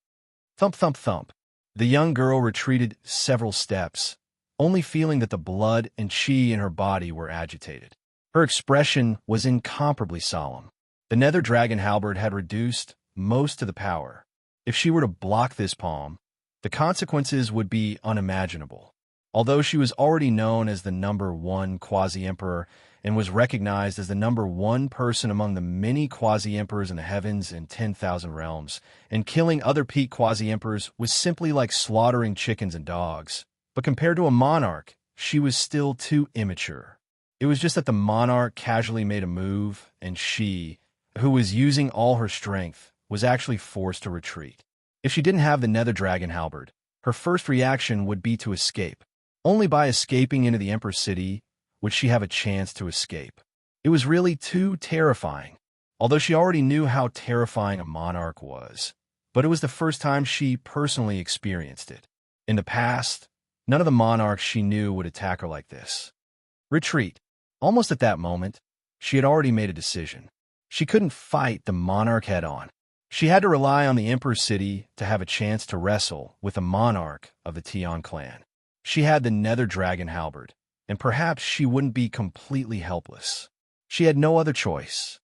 Thump, thump, thump. The young girl retreated several steps, only feeling that the blood and chi in her body were agitated. Her expression was incomparably solemn. The nether dragon halberd had reduced most of the power. If she were to block this palm, the consequences would be unimaginable. Although she was already known as the #1 quasi-emperor and was recognized as the #1 person among the many quasi-emperors in the heavens and 10,000 realms, and killing other peak quasi-emperors was simply like slaughtering chickens and dogs. But compared to a monarch, she was still too immature. It was just that the monarch casually made a move, and she, who was using all her strength, was actually forced to retreat. If she didn't have the nether dragon halberd, her first reaction would be to escape. Only by escaping into the Emperor's city would she have a chance to escape. It was really too terrifying, although she already knew how terrifying a monarch was. But it was the first time she personally experienced it. In the past, none of the monarchs she knew would attack her like this. Retreat. Almost at that moment, she had already made a decision. She couldn't fight the monarch head-on. She had to rely on the Emperor's city to have a chance to wrestle with the monarch of the Tian clan. She had the nether dragon halberd, and perhaps she wouldn't be completely helpless. She had no other choice.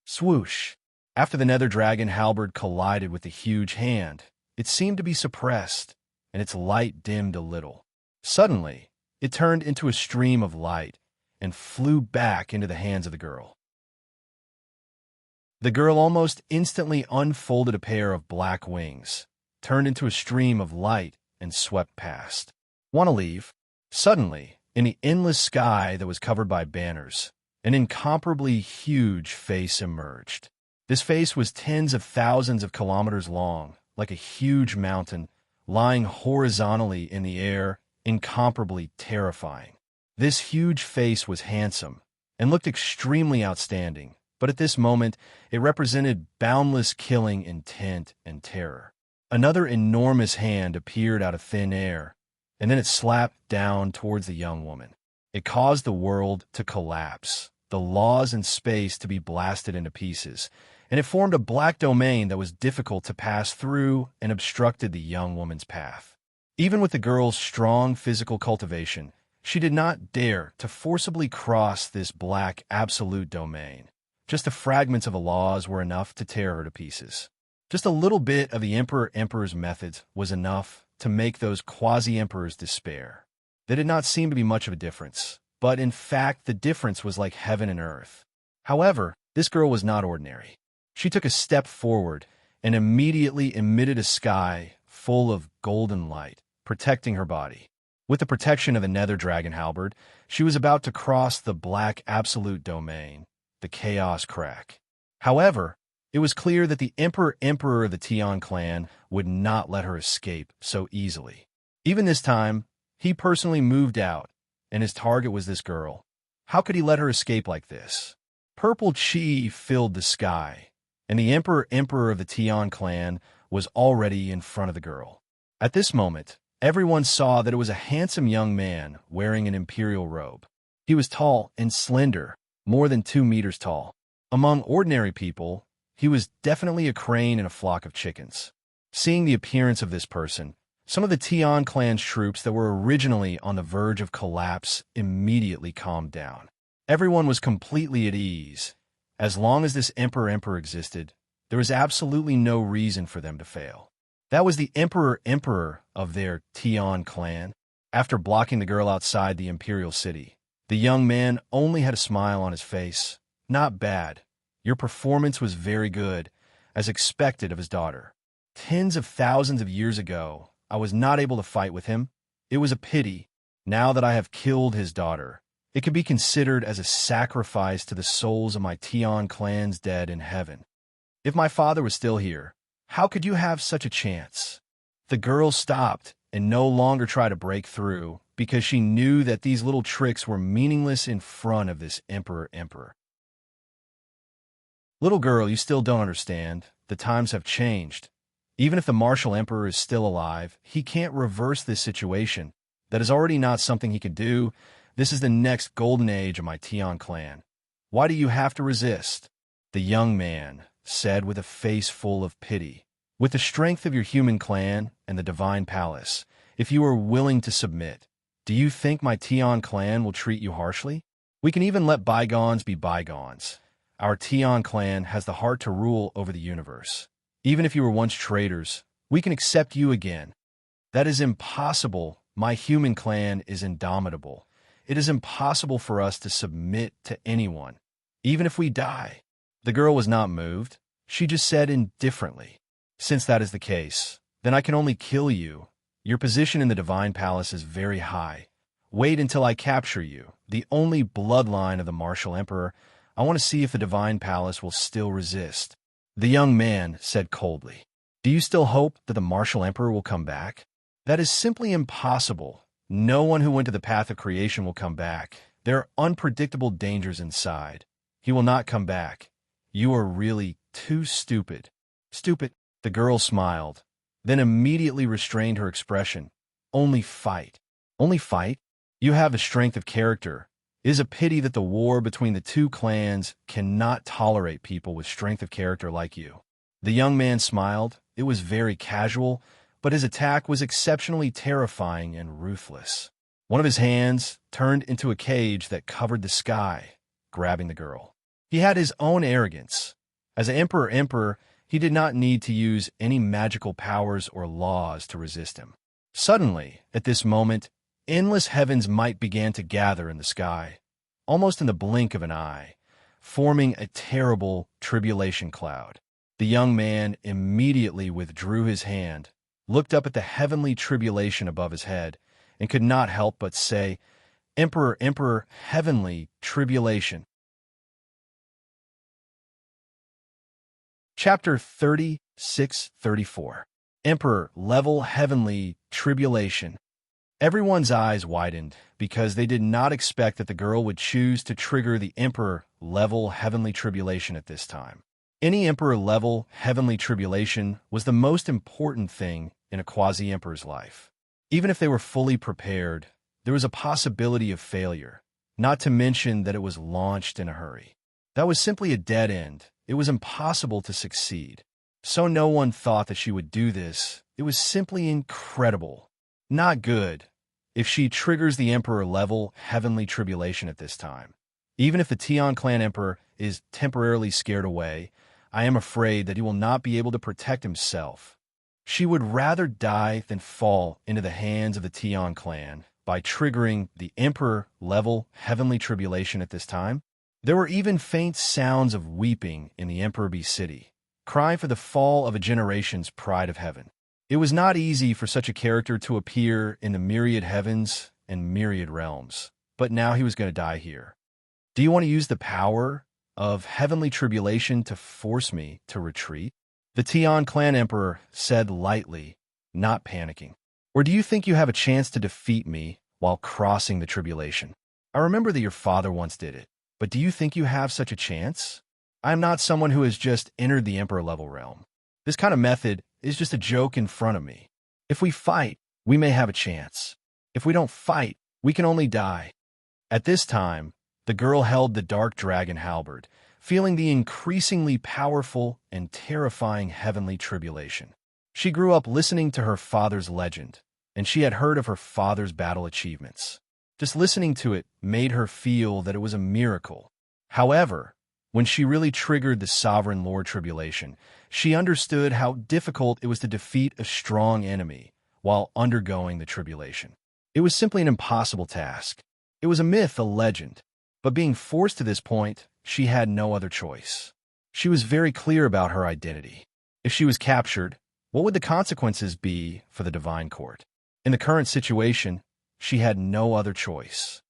Swoosh! After the nether dragon halberd collided with the huge hand, it seemed to be suppressed, and its light dimmed a little. Suddenly, it turned into a stream of light and flew back into the hands of the girl. The girl almost instantly unfolded a pair of black wings, turned into a stream of light, and swept past. Want to leave? Suddenly, in the endless sky that was covered by banners, an incomparably huge face emerged. This face was tens of thousands of kilometers long, like a huge mountain, lying horizontally in the air, incomparably terrifying. This huge face was handsome and looked extremely outstanding, but at this moment, it represented boundless killing intent and terror. Another enormous hand appeared out of thin air, and then it slapped down towards the young woman. It caused the world to collapse, the laws and space to be blasted into pieces, and it formed a black domain that was difficult to pass through and obstructed the young woman's path. Even with the girl's strong physical cultivation, she did not dare to forcibly cross this black absolute domain. Just the fragments of the laws were enough to tear her to pieces. Just a little bit of the Emperor's methods was enough to make those quasi-emperors despair. There did not seem to be much of a difference, but in fact the difference was like heaven and earth. However, this girl was not ordinary. She took a step forward and immediately emitted a sky full of golden light, protecting her body. With the protection of the nether dragon halberd, she was about to cross the black absolute domain, the chaos crack. However, it was clear that the emperor of the Tian clan would not let her escape so easily. Even this time, he personally moved out, and his target was this girl. How could he let her escape like this? Purple chi filled the sky, and the emperor of the Tian clan was already in front of the girl. At this moment, everyone saw that it was a handsome young man wearing an imperial robe. He was tall and slender, more than 2 meters tall. Among ordinary people, he was definitely a crane in a flock of chickens. Seeing the appearance of this person, some of the Tian clan's troops that were originally on the verge of collapse immediately calmed down. Everyone was completely at ease. As long as this emperor existed, there was absolutely no reason for them to fail. That was the emperor of their Tian clan. After blocking the girl outside the imperial city, the young man only had a smile on his face. Not bad. Your performance was very good, as expected of his daughter. Tens of thousands of years ago, I was not able to fight with him. It was a pity. Now that I have killed his daughter, it could be considered as a sacrifice to the souls of my Tian clan's dead in heaven. If my father was still here, how could you have such a chance? The girl stopped and no longer tried to break through because she knew that these little tricks were meaningless in front of this emperor. Little girl, you still don't understand. The times have changed. Even if the martial emperor is still alive, he can't reverse this situation. That is already not something he could do. This is the next golden age of my Tian clan. Why do you have to resist? The young man said with a face full of pity. With the strength of your human clan and the divine palace, if you are willing to submit, do you think my Tian clan will treat you harshly? We can even let bygones be bygones. Our Tian clan has the heart to rule over the universe. Even if you were once traitors, we can accept you again. That is impossible. My human clan is indomitable. It is impossible for us to submit to anyone, even if we die. The girl was not moved. She just said indifferently, since that is the case, then I can only kill you. Your position in the divine palace is very high. Wait until I capture you, the only bloodline of the martial emperor. I want to see if the divine palace will still resist. The young man said coldly, do you still hope that the martial emperor will come back? That is simply impossible. No one who went to the path of creation will come back. There are unpredictable dangers inside. He will not come back. You are really too stupid. Stupid. The girl smiled, then immediately restrained her expression. Only fight. Only fight? You have the strength of character. It is a pity that the war between the two clans cannot tolerate people with strength of character like you. The young man smiled. It was very casual, but his attack was exceptionally terrifying and ruthless. One of his hands turned into a cage that covered the sky, grabbing the girl. He had his own arrogance. As an emperor, he did not need to use any magical powers or laws to resist him. Suddenly, at this moment, endless heavens might began to gather in the sky, almost in the blink of an eye, forming a terrible tribulation cloud. The young man immediately withdrew his hand, looked up at the heavenly tribulation above his head, and could not help but say, Emperor, heavenly tribulation. Chapter 36-34. Emperor, level heavenly tribulation. Everyone's eyes widened because they did not expect that the girl would choose to trigger the emperor-level heavenly tribulation at this time. Any emperor-level heavenly tribulation was the most important thing in a quasi-emperor's life. Even if they were fully prepared, there was a possibility of failure, not to mention that it was launched in a hurry. That was simply a dead end. It was impossible to succeed. So no one thought that she would do this. It was simply incredible. Not good. If she triggers the emperor-level heavenly tribulation at this time, even if the Tian clan emperor is temporarily scared away, I am afraid that he will not be able to protect himself. She would rather die than fall into the hands of the Tian clan by triggering the emperor-level heavenly tribulation at this time. There were even faint sounds of weeping in the Emperor Bee city, crying for the fall of a generation's pride of heaven. It was not easy for such a character to appear in the myriad heavens and myriad realms, but now he was going to die here. Do you want to use the power of heavenly tribulation to force me to retreat? The Tian clan emperor said lightly, not panicking. Or do you think you have a chance to defeat me while crossing the tribulation? I remember that your father once did it, but do you think you have such a chance? I am not someone who has just entered the emperor-level realm. This kind of method is just a joke in front of me. If we fight, we may have a chance. If we don't fight, we can only die. At this time, the girl held the dark dragon halberd, feeling the increasingly powerful and terrifying heavenly tribulation. She grew up listening to her father's legend, and she had heard of her father's battle achievements. Just listening to it made her feel that it was a miracle. However, when she really triggered the Sovereign Lord tribulation, she understood how difficult it was to defeat a strong enemy while undergoing the tribulation. It was simply an impossible task. It was a myth, a legend, but being forced to this point, she had no other choice. She was very clear about her identity. If she was captured, what would the consequences be for the divine court? In the current situation, she had no other choice.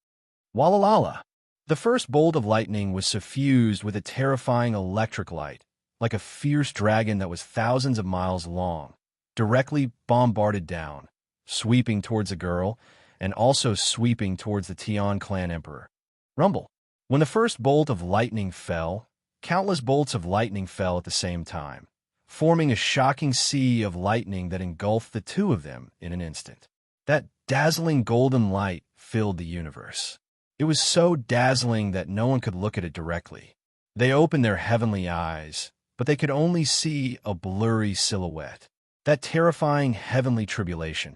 Walalala! The first bolt of lightning was suffused with a terrifying electric light, like a fierce dragon that was thousands of miles long, directly bombarded down, sweeping towards the girl, and also sweeping towards the Tian clan emperor. Rumble. When the first bolt of lightning fell, countless bolts of lightning fell at the same time, forming a shocking sea of lightning that engulfed the two of them in an instant. That dazzling golden light filled the universe. It was so dazzling that no one could look at it directly. They opened their heavenly eyes, but they could only see a blurry silhouette. That terrifying heavenly tribulation.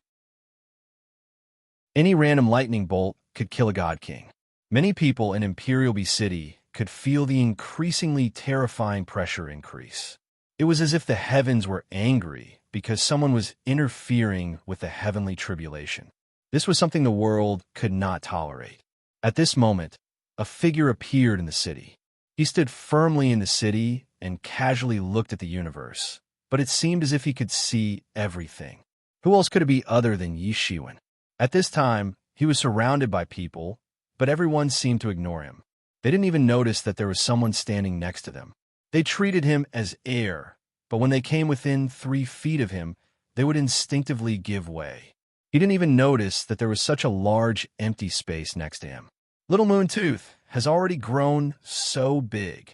Any random lightning bolt could kill a god king. Many people in Imperial B City could feel the increasingly terrifying pressure increase. It was as if the heavens were angry because someone was interfering with the heavenly tribulation. This was something the world could not tolerate. At this moment, a figure appeared in the city. He stood firmly in the city and casually looked at the universe, but it seemed as if he could see everything. Who else could it be other than Yi Shiwen? At this time, he was surrounded by people, but everyone seemed to ignore him. They didn't even notice that there was someone standing next to them. They treated him as air, but when they came within 3 feet of him, they would instinctively give way. He didn't even notice that there was such a large, empty space next to him. Little Moon Tooth has already grown so big.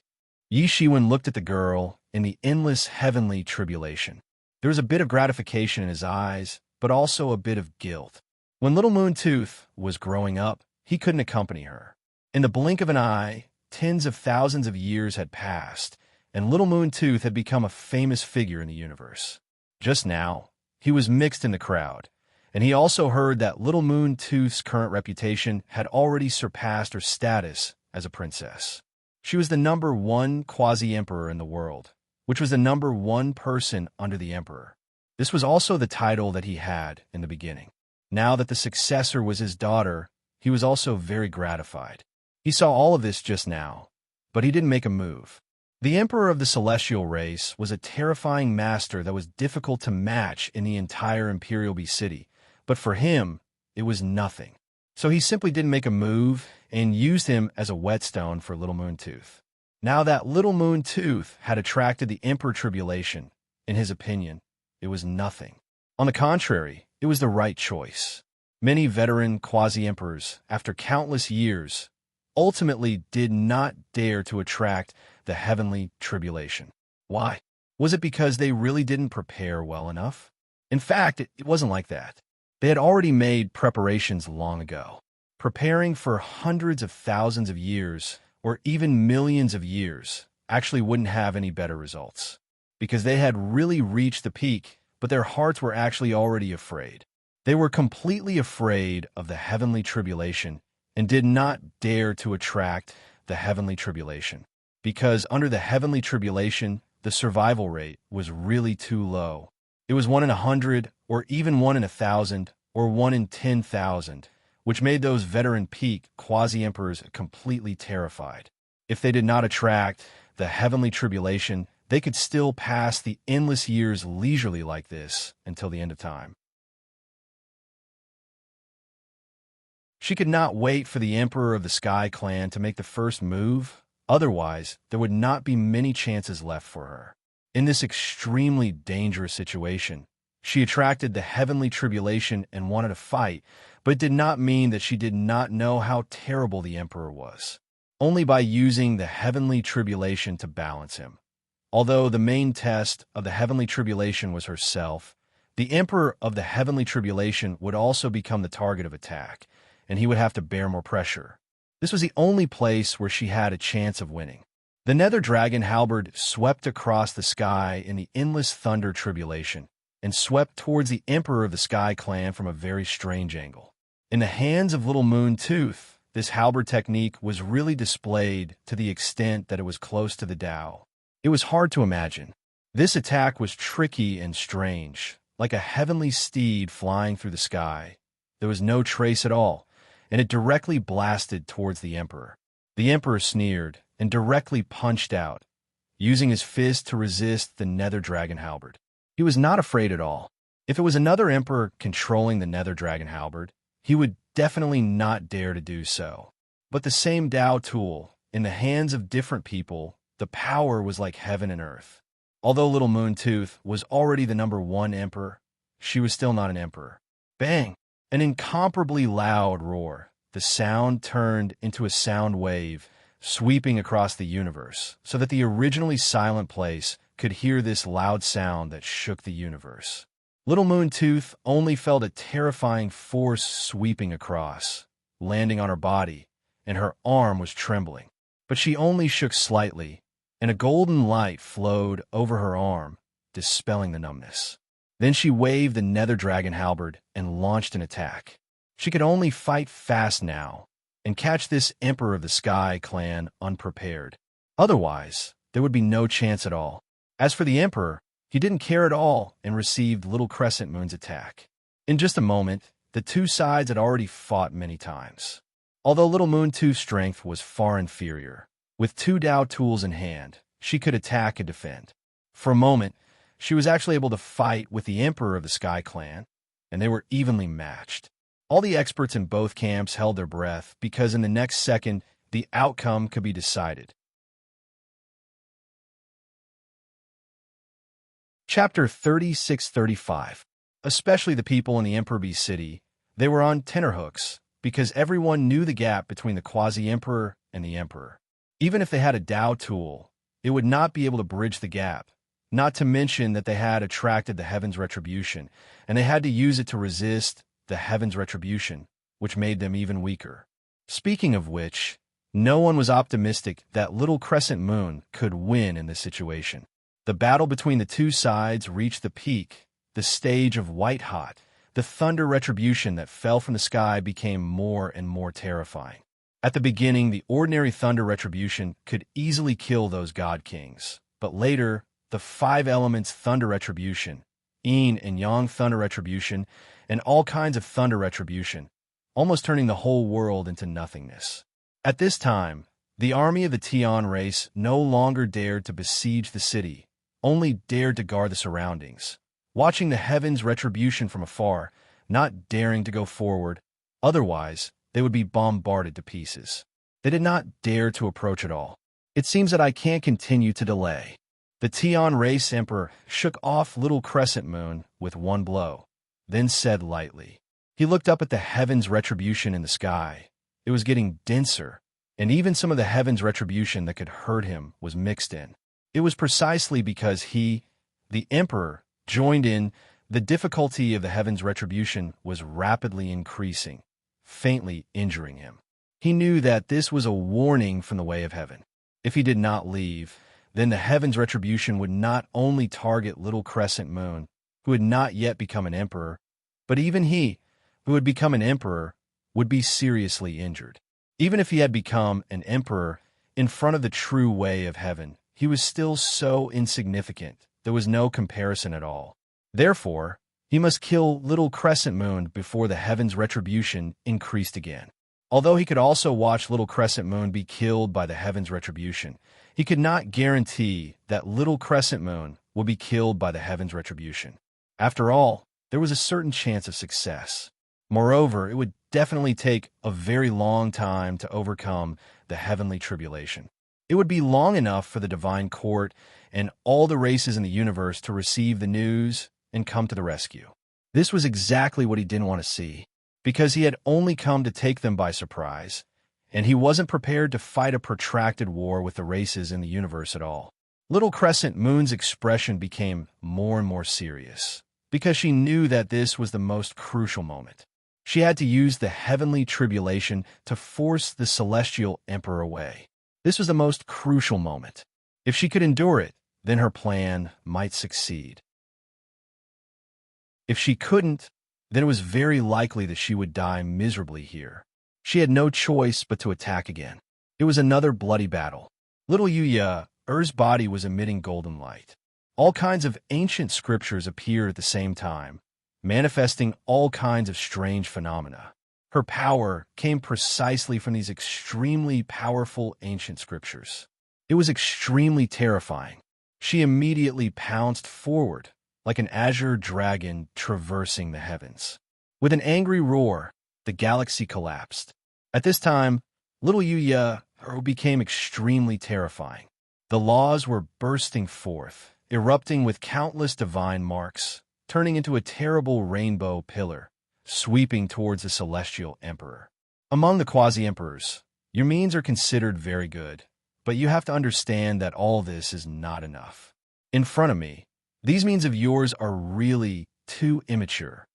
Yi Shiwen looked at the girl in the endless heavenly tribulation. There was a bit of gratification in his eyes, but also a bit of guilt. When Little Moon Tooth was growing up, he couldn't accompany her. In the blink of an eye, tens of thousands of years had passed, and Little Moon Tooth had become a famous figure in the universe. Just now, he was mixed in the crowd, and he also heard that Little Moon Tooth's current reputation had already surpassed her status as a princess. She was the #1 quasi-emperor in the world, which was the #1 person under the emperor. This was also the title that he had in the beginning. Now that the successor was his daughter, he was also very gratified. He saw all of this just now, but he didn't make a move. The emperor of the celestial race was a terrifying master that was difficult to match in the entire Imperial B City, but for him, it was nothing. So he simply didn't make a move and used him as a whetstone for Little Moon Tooth. Now that Little Moon Tooth had attracted the Emperor Tribulation, in his opinion, it was nothing. On the contrary, it was the right choice. Many veteran quasi-emperors, after countless years, ultimately did not dare to attract the heavenly tribulation. Why? Was it because they really didn't prepare well enough? In fact, it wasn't like that. They had already made preparations long ago. Preparing for hundreds of thousands of years, or even millions of years, actually wouldn't have any better results. Because they had really reached the peak, but their hearts were actually already afraid. They were completely afraid of the heavenly tribulation and did not dare to attract the heavenly tribulation. Because under the heavenly tribulation, the survival rate was really too low. It was 1 in 100, or even 1 in 1,000, or 1 in 10,000, which made those veteran peak quasi-emperors completely terrified. If they did not attract the heavenly tribulation, they could still pass the endless years leisurely like this until the end of time. She could not wait for the Emperor of the Sky Clan to make the first move, otherwise there would not be many chances left for her. In this extremely dangerous situation, she attracted the heavenly tribulation and wanted to fight, but it did not mean that she did not know how terrible the Emperor was. Only by using the heavenly tribulation to balance him. Although the main test of the heavenly tribulation was herself, the Emperor of the heavenly tribulation would also become the target of attack, and he would have to bear more pressure. This was the only place where she had a chance of winning. The Nether Dragon halberd swept across the sky in the endless thunder tribulation, and swept towards the Emperor of the Sky Clan from a very strange angle. In the hands of Little Moon Tooth, this halberd technique was really displayed to the extent that it was close to the Tao. It was hard to imagine. This attack was tricky and strange, like a heavenly steed flying through the sky. There was no trace at all, and it directly blasted towards the Emperor. The Emperor sneered and directly punched out, using his fist to resist the nether dragon halberd. He was not afraid at all. If it was another emperor controlling the nether dragon halberd, he would definitely not dare to do so. But the same Tao tool, in the hands of different people, the power was like heaven and earth. Although Little Moon Tooth was already the #1 emperor, she was still not an emperor. Bang! An incomparably loud roar. The sound turned into a sound wave, sweeping across the universe, so that the originally silent place could hear this loud sound that shook the universe. Little Moon Tooth only felt a terrifying force sweeping across, landing on her body, and her arm was trembling. But she only shook slightly, and a golden light flowed over her arm, dispelling the numbness. Then she waved the nether dragon halberd and launched an attack. She could only fight fast now, and catch this Emperor of the Sky clan unprepared. Otherwise, there would be no chance at all. As for the Emperor, he didn't care at all and received Little Crescent Moon's attack. In just a moment, the two sides had already fought many times. Although Little Moon Tooth's strength was far inferior, with 2 Tao tools in hand, she could attack and defend. For a moment, she was actually able to fight with the Emperor of the Sky Clan, and they were evenly matched. All the experts in both camps held their breath because in the next second, the outcome could be decided. Chapter 36-35. Especially the people in the Emperor Bee City, they were on tenterhooks because everyone knew the gap between the quasi-emperor and the emperor. Even if they had a Tao tool, it would not be able to bridge the gap, not to mention that they had attracted the heaven's retribution, and they had to use it to resist the heaven's retribution, which made them even weaker. Speaking of which, no one was optimistic that Little Crescent Moon could win in this situation. The battle between the two sides reached the peak, the stage of white hot. The thunder retribution that fell from the sky became more and more terrifying. At the beginning, the ordinary thunder retribution could easily kill those god kings, but later, the 5 elements thunder retribution, yin and yang thunder retribution, and all kinds of thunder retribution, almost turning the whole world into nothingness. At this time, the army of the Tian race no longer dared to besiege the city, only dared to guard the surroundings, watching the heavens' retribution from afar, not daring to go forward, otherwise they would be bombarded to pieces. They did not dare to approach at all. It seems that I can't continue to delay. The Tian race emperor shook off Little Crescent Moon with one blow, then said lightly. He looked up at the heaven's retribution in the sky. It was getting denser, and even some of the heaven's retribution that could hurt him was mixed in. It was precisely because he, the emperor, joined in. The difficulty of the heaven's retribution was rapidly increasing, faintly injuring him. He knew that this was a warning from the way of heaven. If he did not leave, then the heaven's retribution would not only target Little Crescent Moon, who had not yet become an emperor, but even he, who had become an emperor, would be seriously injured. Even if he had become an emperor in front of the true way of heaven, he was still so insignificant, there was no comparison at all. Therefore, he must kill Little Crescent Moon before the heaven's retribution increased again. Although he could also watch Little Crescent Moon be killed by the heaven's retribution, he could not guarantee that Little Crescent Moon would be killed by the heaven's retribution. After all, there was a certain chance of success. Moreover, it would definitely take a very long time to overcome the heavenly tribulation. It would be long enough for the divine court and all the races in the universe to receive the news and come to the rescue. This was exactly what he didn't want to see, because he had only come to take them by surprise, and he wasn't prepared to fight a protracted war with the races in the universe at all. Little Crescent Moon's expression became more and more serious, because she knew that this was the most crucial moment. She had to use the heavenly tribulation to force the celestial emperor away. This was the most crucial moment. If she could endure it, then her plan might succeed. If she couldn't, then it was very likely that she would die miserably here. She had no choice but to attack again. It was another bloody battle. Little Yuya, Er's body was emitting golden light. All kinds of ancient scriptures appeared at the same time, manifesting all kinds of strange phenomena. Her power came precisely from these extremely powerful ancient scriptures. It was extremely terrifying. She immediately pounced forward, like an azure dragon traversing the heavens. With an angry roar, the galaxy collapsed. At this time, little Yuya became extremely terrifying. The laws were bursting forth, erupting with countless divine marks, turning into a terrible rainbow pillar, sweeping towards the celestial emperor. Among the quasi-emperors, your means are considered very good, but you have to understand that all this is not enough. In front of me, these means of yours are really too immature.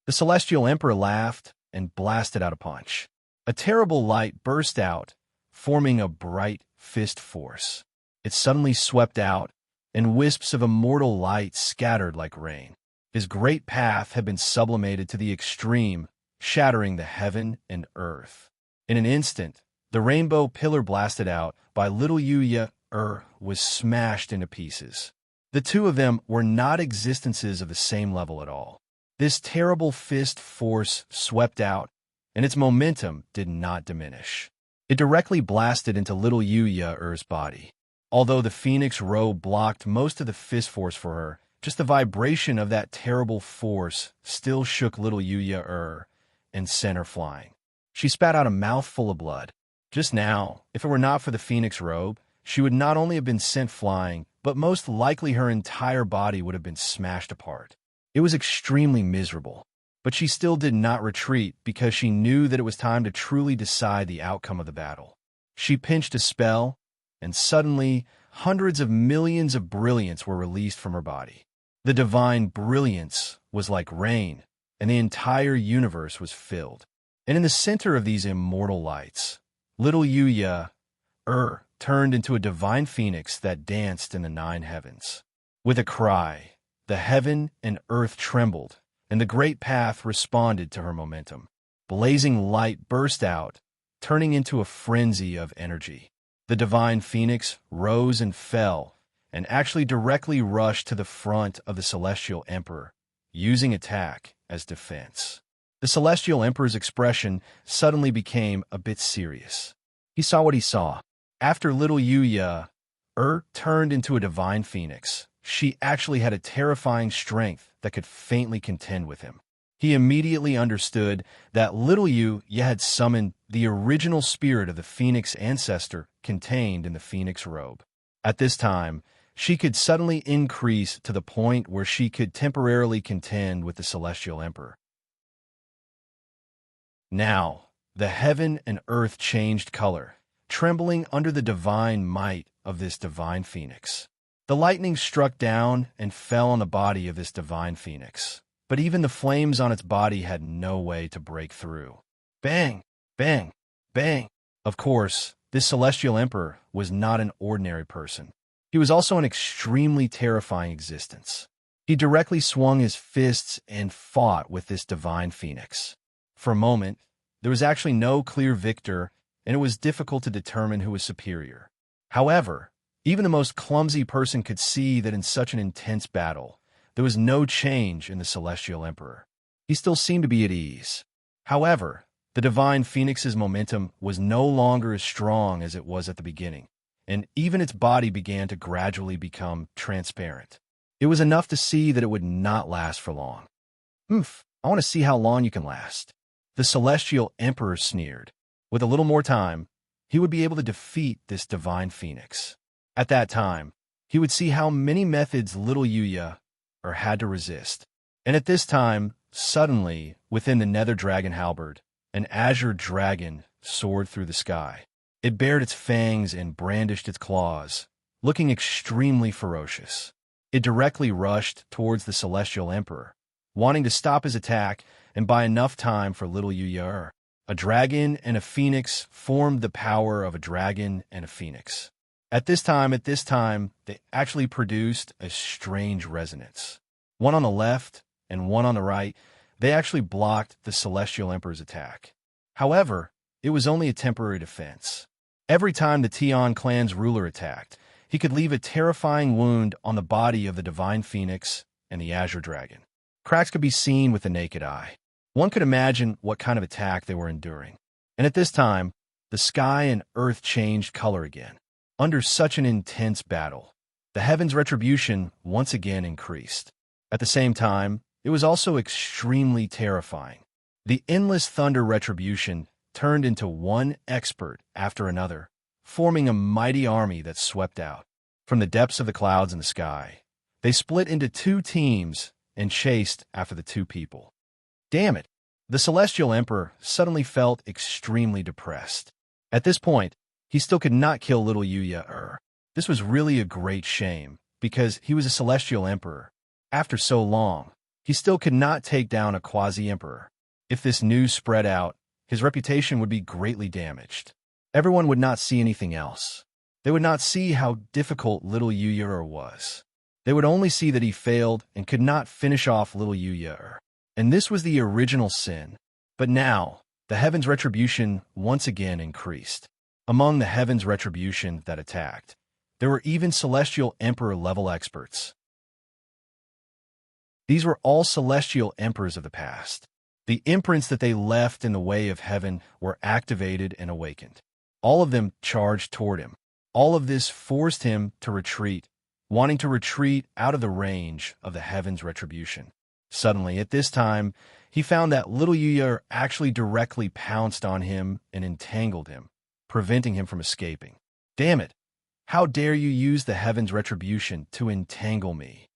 The celestial emperor laughed and blasted out a punch. A terrible light burst out, forming a bright fist force. It suddenly swept out, and wisps of immortal light scattered like rain. His great path had been sublimated to the extreme, shattering the heaven and earth. In an instant, the rainbow pillar blasted out by little Yuya was smashed into pieces. The two of them were not existences of the same level at all. This terrible fist force swept out, and its momentum did not diminish. It directly blasted into little Yuya's body. Although the phoenix robe blocked most of the fist force for her, just the vibration of that terrible force still shook little Yuya and sent her flying. She spat out a mouthful of blood. Just now, if it were not for the phoenix robe, she would not only have been sent flying, but most likely her entire body would have been smashed apart. It was extremely miserable, but she still did not retreat because she knew that it was time to truly decide the outcome of the battle. She pinched a spell, and suddenly, hundreds of millions of brilliance were released from her body. The divine brilliance was like rain, and the entire universe was filled. And in the center of these immortal lights, little Yuya turned into a divine phoenix that danced in the 9 heavens. With a cry, the heaven and earth trembled, and the great path responded to her momentum. Blazing light burst out, turning into a frenzy of energy. The divine phoenix rose and fell, and actually directly rushed to the front of the celestial emperor, using attack as defense. The celestial emperor's expression suddenly became a bit serious. He saw what he saw. After little Yuya turned into a divine phoenix, she actually had a terrifying strength that could faintly contend with him. He immediately understood that little Yuya had summoned the original spirit of the phoenix ancestor contained in the phoenix robe. At this time, she could suddenly increase to the point where she could temporarily contend with the celestial emperor. Now, the heaven and earth changed color, trembling under the divine might of this divine phoenix. The lightning struck down and fell on the body of this divine phoenix, but even the flames on its body had no way to break through. Bang! Bang! Bang! Of course, this celestial emperor was not an ordinary person. He was also an extremely terrifying existence. He directly swung his fists and fought with this divine phoenix. For a moment, there was actually no clear victor, and it was difficult to determine who was superior. However, even the most clumsy person could see that in such an intense battle, there was no change in the celestial emperor. He still seemed to be at ease. However, the divine phoenix's momentum was no longer as strong as it was at the beginning, and even its body began to gradually become transparent. It was enough to see that it would not last for long. I want to see how long you can last. The celestial emperor sneered. With a little more time, he would be able to defeat this divine phoenix. At that time, he would see how many methods little Yuya had to resist. And at this time, suddenly, within the nether dragon halberd, an azure dragon soared through the sky. It bared its fangs and brandished its claws, looking extremely ferocious. It directly rushed towards the celestial emperor, wanting to stop his attack and buy enough time for little Yuya. A dragon and a phoenix formed the power of a dragon and a phoenix. At this time, they actually produced a strange resonance. One on the left and one on the right, they actually blocked the celestial emperor's attack. However, it was only a temporary defense. Every time the Tian clan's ruler attacked, he could leave a terrifying wound on the body of the divine phoenix and the azure dragon. Cracks could be seen with the naked eye. One could imagine what kind of attack they were enduring. And at this time, the sky and earth changed color again. Under such an intense battle, the heaven's retribution once again increased. At the same time, it was also extremely terrifying. The endless thunder retribution turned into one expert after another, forming a mighty army that swept out. From the depths of the clouds in the sky, they split into two teams and chased after the two people. Damn it! The Celestial Emperor suddenly felt extremely depressed. At this point, he still could not kill little Yuya. This was really a great shame, because he was a Celestial Emperor. After so long, he still could not take down a quasi-emperor. If this news spread out, his reputation would be greatly damaged. Everyone would not see anything else. They would not see how difficult little Yuya was. They would only see that he failed and could not finish off little Yuya. And this was the original sin. But now, the heaven's retribution once again increased. Among the heaven's retribution that attacked, there were even Celestial Emperor-level experts. These were all Celestial Emperors of the past. The imprints that they left in the way of heaven were activated and awakened. All of them charged toward him. All of this forced him to retreat, wanting to retreat out of the range of the heaven's retribution. Suddenly, at this time, he found that little Yuya actually directly pounced on him and entangled him, preventing him from escaping. Damn it! How dare you use the heaven's retribution to entangle me?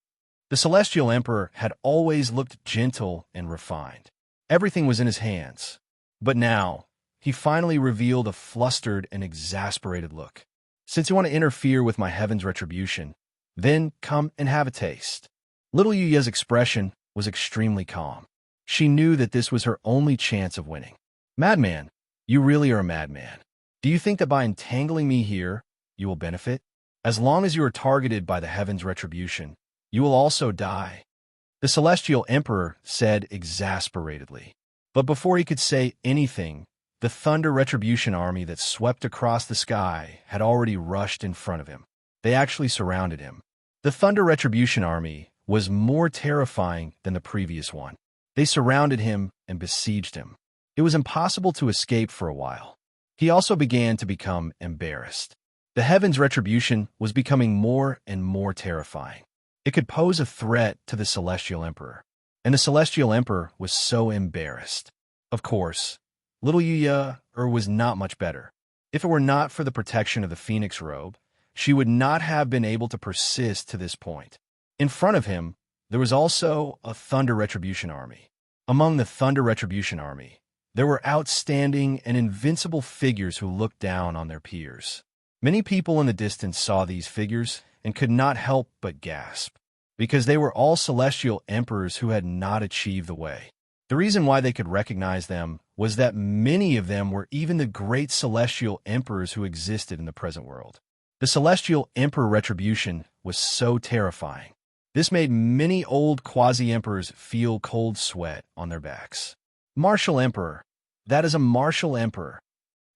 The Celestial Emperor had always looked gentle and refined. Everything was in his hands. But now, he finally revealed a flustered and exasperated look. Since you want to interfere with my heaven's retribution, then come and have a taste. Little Yuya's expression was extremely calm. She knew that this was her only chance of winning. Madman, you really are a madman. Do you think that by entangling me here, you will benefit? As long as you are targeted by the heaven's retribution, you will also die. The Celestial Emperor said exasperatedly. But before he could say anything, the Thunder Retribution army that swept across the sky had already rushed in front of him. They actually surrounded him. The Thunder Retribution army was more terrifying than the previous one. They surrounded him and besieged him. It was impossible to escape for a while. He also began to become embarrassed. The heaven's retribution was becoming more and more terrifying. It could pose a threat to the Celestial Emperor, and the Celestial Emperor was so embarrassed. Of course, little Yuya was not much better. If it were not for the protection of the Phoenix Robe, she would not have been able to persist to this point. In front of him, there was also a Thunder Retribution army. Among the Thunder Retribution army, there were outstanding and invincible figures who looked down on their peers. Many people in the distance saw these figures and could not help but gasp, because they were all Celestial Emperors who had not achieved the way. The reason why they could recognize them was that many of them were even the great Celestial Emperors who existed in the present world. The Celestial Emperor Retribution was so terrifying. This made many old quasi-emperors feel cold sweat on their backs. Martial Emperor. That is a martial emperor.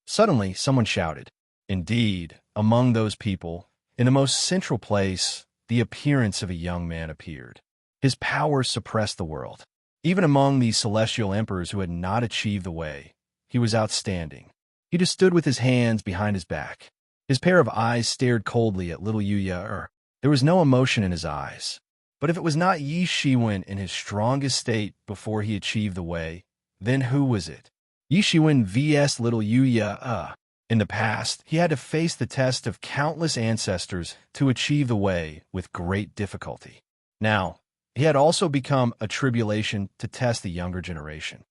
Suddenly, someone shouted. Indeed, among those people, in the most central place, the appearance of a young man appeared. His power suppressed the world. Even among these celestial emperors who had not achieved the way, he was outstanding. He just stood with his hands behind his back. His pair of eyes stared coldly at little Yuya. There was no emotion in his eyes. But if it was not Yi Shiwen in his strongest state before he achieved the way, then who was it? Yi Shiwen vs. little Yuya. In the past, he had to face the test of countless ancestors to achieve the way with great difficulty. Now, he had also become a tribulation to test the younger generation.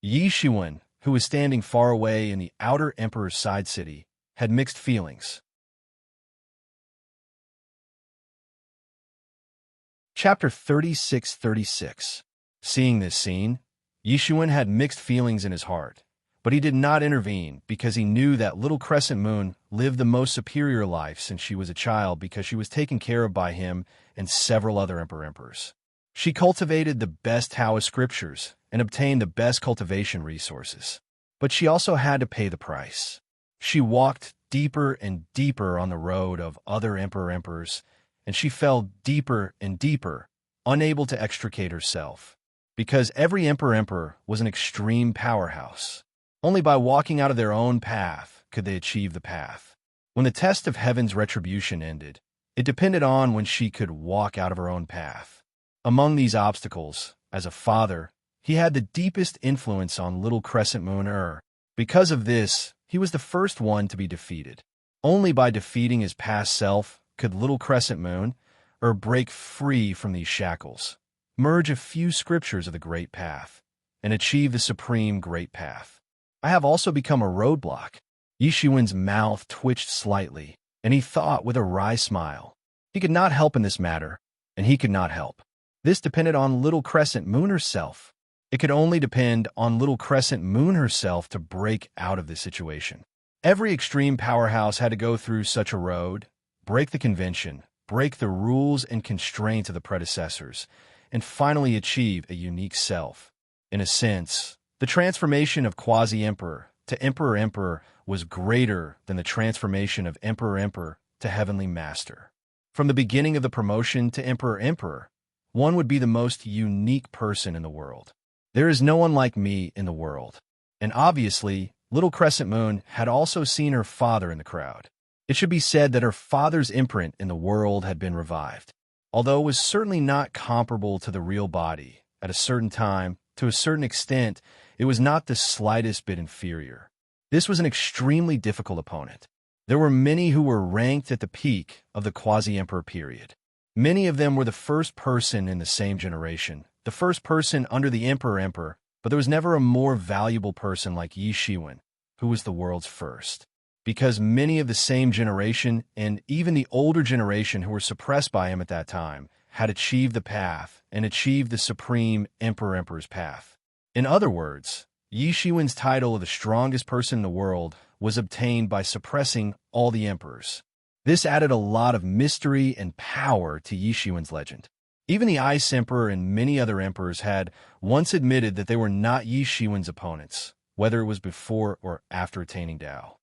Yi Shiwen, who was standing far away in the outer emperor's side city, had mixed feelings. Chapter 36:36. Seeing this scene, Yi Shiwen had mixed feelings in his heart. But he did not intervene because he knew that little Crescent Moon lived the most superior life since she was a child because she was taken care of by him and several other emperors. She cultivated the best Taoist scriptures and obtained the best cultivation resources. But she also had to pay the price. She walked deeper and deeper on the road of other emperors, and she fell deeper and deeper, unable to extricate herself. Because every emperor was an extreme powerhouse. Only by walking out of their own path could they achieve the path. When the test of heaven's retribution ended, it depended on when she could walk out of her own path. Among these obstacles, as a father, he had the deepest influence on little crescent moon Because of this, he was the first one to be defeated. Only by defeating his past self could little crescent moon break free from these shackles, merge a few scriptures of the great path, and achieve the supreme great path. I have also become a roadblock. Yishuan's mouth twitched slightly, and he thought with a wry smile. He could not help in this matter, and he could not help. This depended on little crescent moon herself. It could only depend on little crescent moon herself to break out of this situation. Every extreme powerhouse had to go through such a road, break the convention, break the rules and constraints of the predecessors, and finally achieve a unique self. In a sense, the transformation of quasi-emperor to emperor-emperor was greater than the transformation of emperor-emperor to heavenly master. From the beginning of the promotion to emperor-emperor, one would be the most unique person in the world. There is no one like me in the world. And obviously, little crescent moon had also seen her father in the crowd. It should be said that her father's imprint in the world had been revived. Although it was certainly not comparable to the real body, at a certain time, to a certain extent, it was not the slightest bit inferior. This was an extremely difficult opponent. There were many who were ranked at the peak of the quasi-emperor period. Many of them were the first person in the same generation, the first person under the emperor-emperor, but there was never a more valuable person like Yi Shiwen, who was the world's first. Because many of the same generation, and even the older generation who were suppressed by him at that time, had achieved the path and achieved the supreme emperor-emperor's path. In other words, Yi Shiwen's title of the strongest person in the world was obtained by suppressing all the emperors. This added a lot of mystery and power to Yi Shiwen's legend. Even the Ice Emperor and many other emperors had once admitted that they were not Yi Shiwen's opponents, whether it was before or after attaining Tao.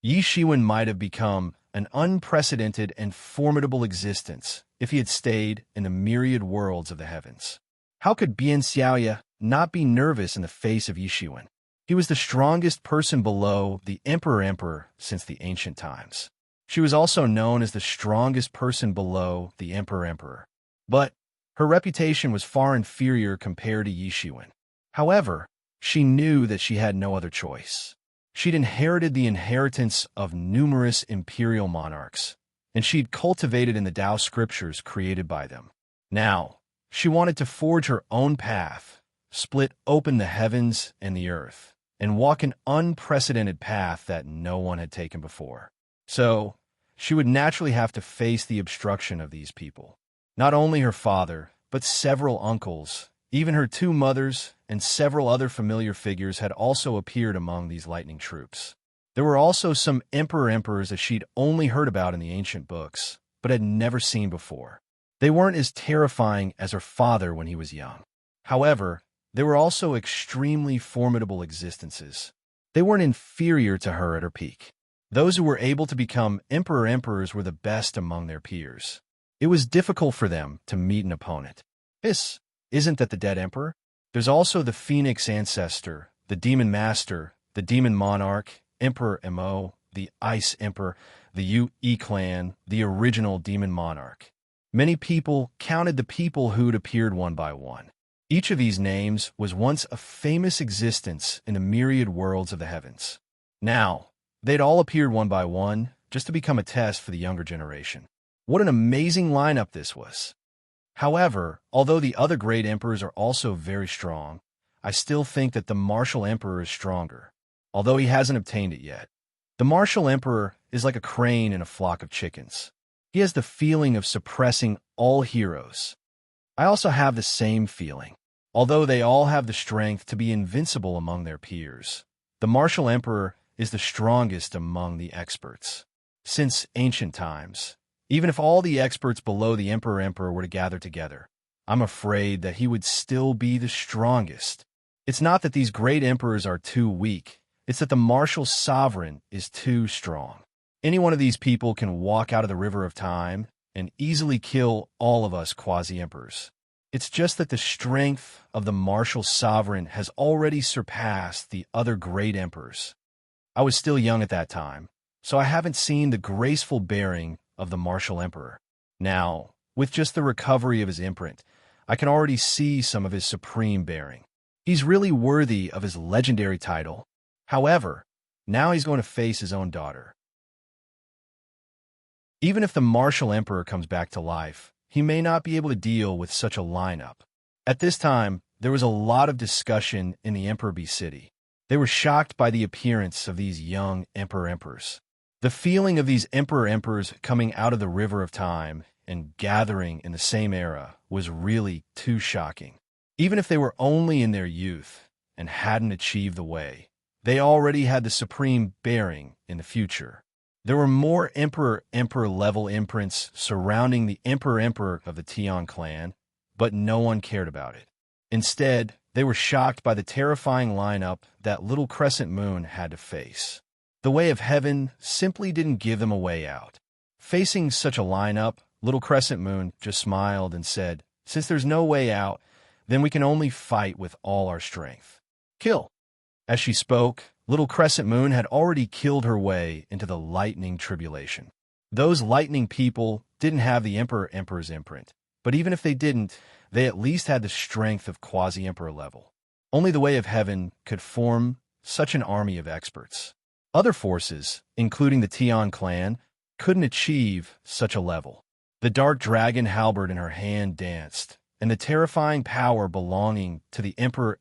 Yi Shiwen might have become an unprecedented and formidable existence if he had stayed in the myriad worlds of the heavens. How could Bian Xiaoya not be nervous in the face of Yi Shiwen? He was the strongest person below the emperor-emperor since the ancient times. She was also known as the strongest person below the emperor-emperor. But her reputation was far inferior compared to Yi Shiwen. However, she knew that she had no other choice. She'd inherited the inheritance of numerous imperial monarchs, and she'd cultivated in the Tao scriptures created by them. Now, she wanted to forge her own path, split open the heavens and the earth, and walk an unprecedented path that no one had taken before. So, she would naturally have to face the obstruction of these people. Not only her father, but several uncles, even her two mothers, and several other familiar figures had also appeared among these lightning troops. There were also some emperor-emperors that she'd only heard about in the ancient books, but had never seen before. They weren't as terrifying as her father when he was young. However, they were also extremely formidable existences. They weren't inferior to her at her peak. Those who were able to become emperor-emperors were the best among their peers. It was difficult for them to meet an opponent. This isn't that the dead emperor? There's also the Phoenix Ancestor, the Demon Master, the Demon Monarch, Emperor Mo, the Ice Emperor, the Yu-E Clan, the original Demon Monarch. Many people counted the people who'd appeared one by one. Each of these names was once a famous existence in the myriad worlds of the heavens. Now, they'd all appeared one by one, just to become a test for the younger generation. What an amazing lineup this was. However, although the other great emperors are also very strong, I still think that the martial emperor is stronger, although he hasn't obtained it yet. The martial emperor is like a crane in a flock of chickens. He has the feeling of suppressing all heroes. I also have the same feeling. Although they all have the strength to be invincible among their peers, the martial emperor is the strongest among the experts. Since ancient times, even if all the experts below the emperor-emperor were to gather together, I'm afraid that he would still be the strongest. It's not that these great emperors are too weak, it's that the martial sovereign is too strong. Any one of these people can walk out of the river of time and easily kill all of us quasi-emperors. It's just that the strength of the martial sovereign has already surpassed the other great emperors. I was still young at that time, so I haven't seen the graceful bearing of the martial emperor. Now, with just the recovery of his imprint, I can already see some of his supreme bearing. He's really worthy of his legendary title. However, now he's going to face his own daughter. Even if the martial emperor comes back to life, he may not be able to deal with such a lineup. At this time, there was a lot of discussion in the Emperor Bee City. They were shocked by the appearance of these young emperors. The feeling of these emperors coming out of the river of time and gathering in the same era was really too shocking. Even if they were only in their youth and hadn't achieved the way, they already had the supreme bearing in the future. There were more emperor level imprints surrounding the emperor of the Tian clan, but no one cared about it. Instead, they were shocked by the terrifying lineup that Little Crescent Moon had to face. The Way of Heaven simply didn't give them a way out. Facing such a lineup, Little Crescent Moon just smiled and said, "Since there's no way out, then we can only fight with all our strength. Kill." As she spoke, Little Crescent Moon had already killed her way into the lightning tribulation. Those lightning people didn't have the emperor's imprint, but even if they didn't, they at least had the strength of quasi-emperor level. Only the Way of Heaven could form such an army of experts. Other forces, including the Tian clan, couldn't achieve such a level. The dark dragon halberd in her hand danced, and the terrifying power belonging to the emperor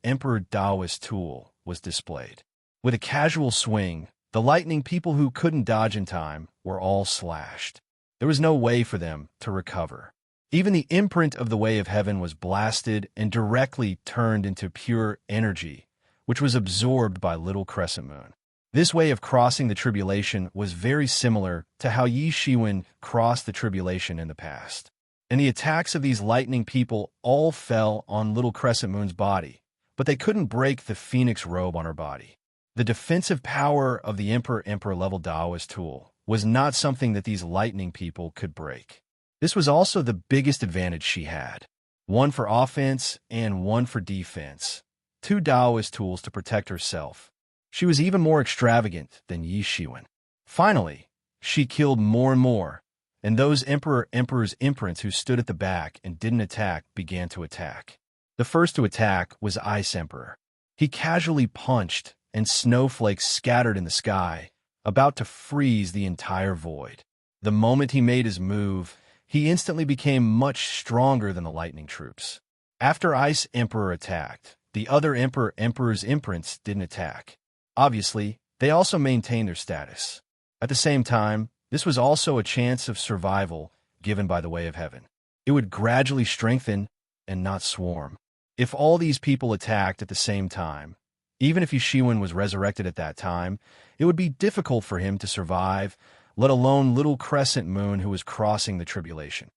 Taoist tool was displayed. With a casual swing, the lightning people who couldn't dodge in time were all slashed. There was no way for them to recover. Even the imprint of the Way of Heaven was blasted and directly turned into pure energy, which was absorbed by Little Crescent Moon. This way of crossing the tribulation was very similar to how Yi Shiwen crossed the tribulation in the past. And the attacks of these lightning people all fell on Little Crescent Moon's body, but they couldn't break the phoenix robe on her body. The defensive power of the emperor level Taoist tool was not something that these lightning people could break. This was also the biggest advantage she had. One for offense and one for defense. Two Taoist tools to protect herself. She was even more extravagant than Yi Shiwen. Finally, she killed more and more, and those emperor's imprints who stood at the back and didn't attack began to attack. The first to attack was Ice Emperor. He casually punched, and snowflakes scattered in the sky, about to freeze the entire void. The moment he made his move, he instantly became much stronger than the lightning troops. After Ice Emperor attacked, the other emperor's imprints didn't attack. Obviously, they also maintained their status. At the same time, this was also a chance of survival given by the Way of Heaven. It would gradually strengthen and not swarm. If all these people attacked at the same time, even if Yishiwen was resurrected at that time, it would be difficult for him to survive, let alone Little Crescent Moon who was crossing the tribulation.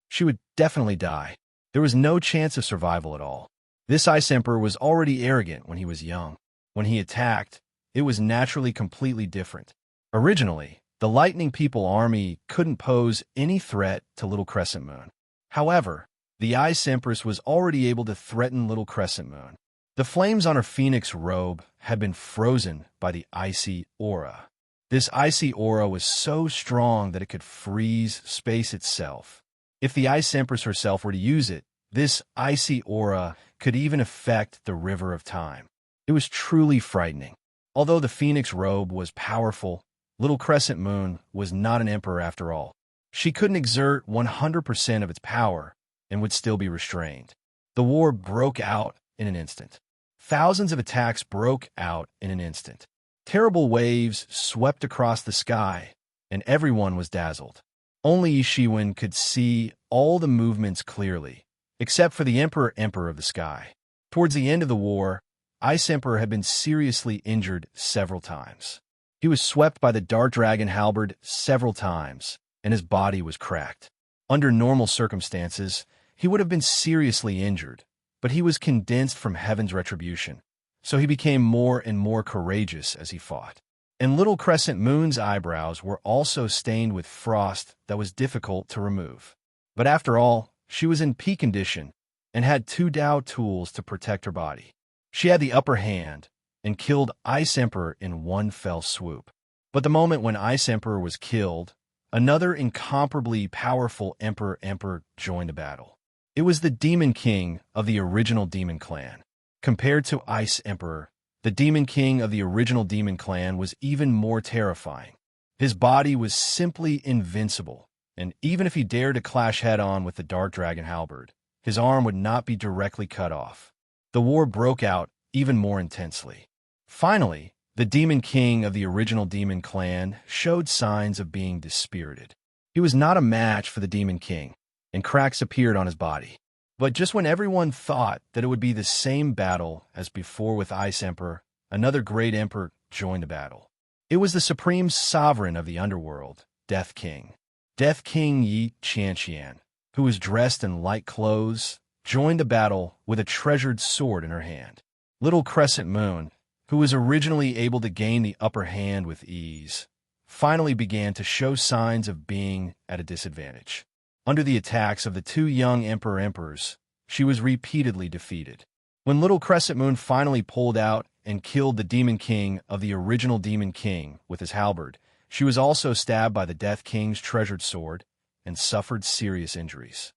She would definitely die. There was no chance of survival at all. This Ice Emperor was already arrogant when he was young. When he attacked, it was naturally completely different. Originally, the Lightning People army couldn't pose any threat to Little Crescent Moon. However, the Ice Empress was already able to threaten Little Crescent Moon. The flames on her phoenix robe had been frozen by the icy aura. This icy aura was so strong that it could freeze space itself. If the Ice Empress herself were to use it, this icy aura could even affect the river of time. It was truly frightening. Although the phoenix robe was powerful, Little Crescent Moon was not an emperor after all. She couldn't exert 100% of its power and would still be restrained. The war broke out in an instant. Thousands of attacks broke out in an instant. Terrible waves swept across the sky, and everyone was dazzled. Only Yishiwen could see all the movements clearly, except for the emperor of the sky. Towards the end of the war, Ice Emperor had been seriously injured several times. He was swept by the Dark Dragon halberd several times, and his body was cracked. Under normal circumstances, he would have been seriously injured, but he was condensed from heaven's retribution, so he became more and more courageous as he fought. And Little Crescent Moon's eyebrows were also stained with frost that was difficult to remove. But after all, she was in peak condition and had two Dao tools to protect her body. She had the upper hand, and killed Ice Emperor in one fell swoop. But the moment when Ice Emperor was killed, another incomparably powerful Emperor joined the battle. It was the Demon King of the original Demon Clan. Compared to Ice Emperor, the Demon King of the original Demon Clan was even more terrifying. His body was simply invincible, and even if he dared to clash head-on with the Dark Dragon halberd, his arm would not be directly cut off. The war broke out even more intensely. Finally, the Demon King of the original Demon Clan showed signs of being dispirited. He was not a match for the Demon King, and cracks appeared on his body. But just when everyone thought that it would be the same battle as before with Ice Emperor, another great emperor joined the battle. It was the supreme sovereign of the underworld, Death King. Death King Yi Qianqian, who was dressed in light clothes, joined the battle with a treasured sword in her hand. Little Crescent Moon, who was originally able to gain the upper hand with ease, finally began to show signs of being at a disadvantage. Under the attacks of the two young emperors, she was repeatedly defeated. When Little Crescent Moon finally pulled out and killed the Demon King of the original Demon King with his halberd, she was also stabbed by the Death King's treasured sword and suffered serious injuries.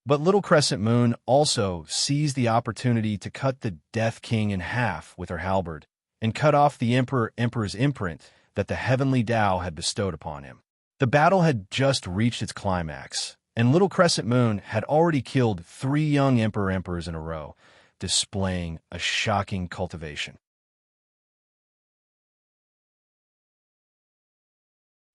But Little Crescent Moon also seized the opportunity to cut the Death King in half with her halberd and cut off the emperor's imprint that the heavenly Tao had bestowed upon him. The battle had just reached its climax, and Little Crescent Moon had already killed 3 young emperors in a row, displaying a shocking cultivation.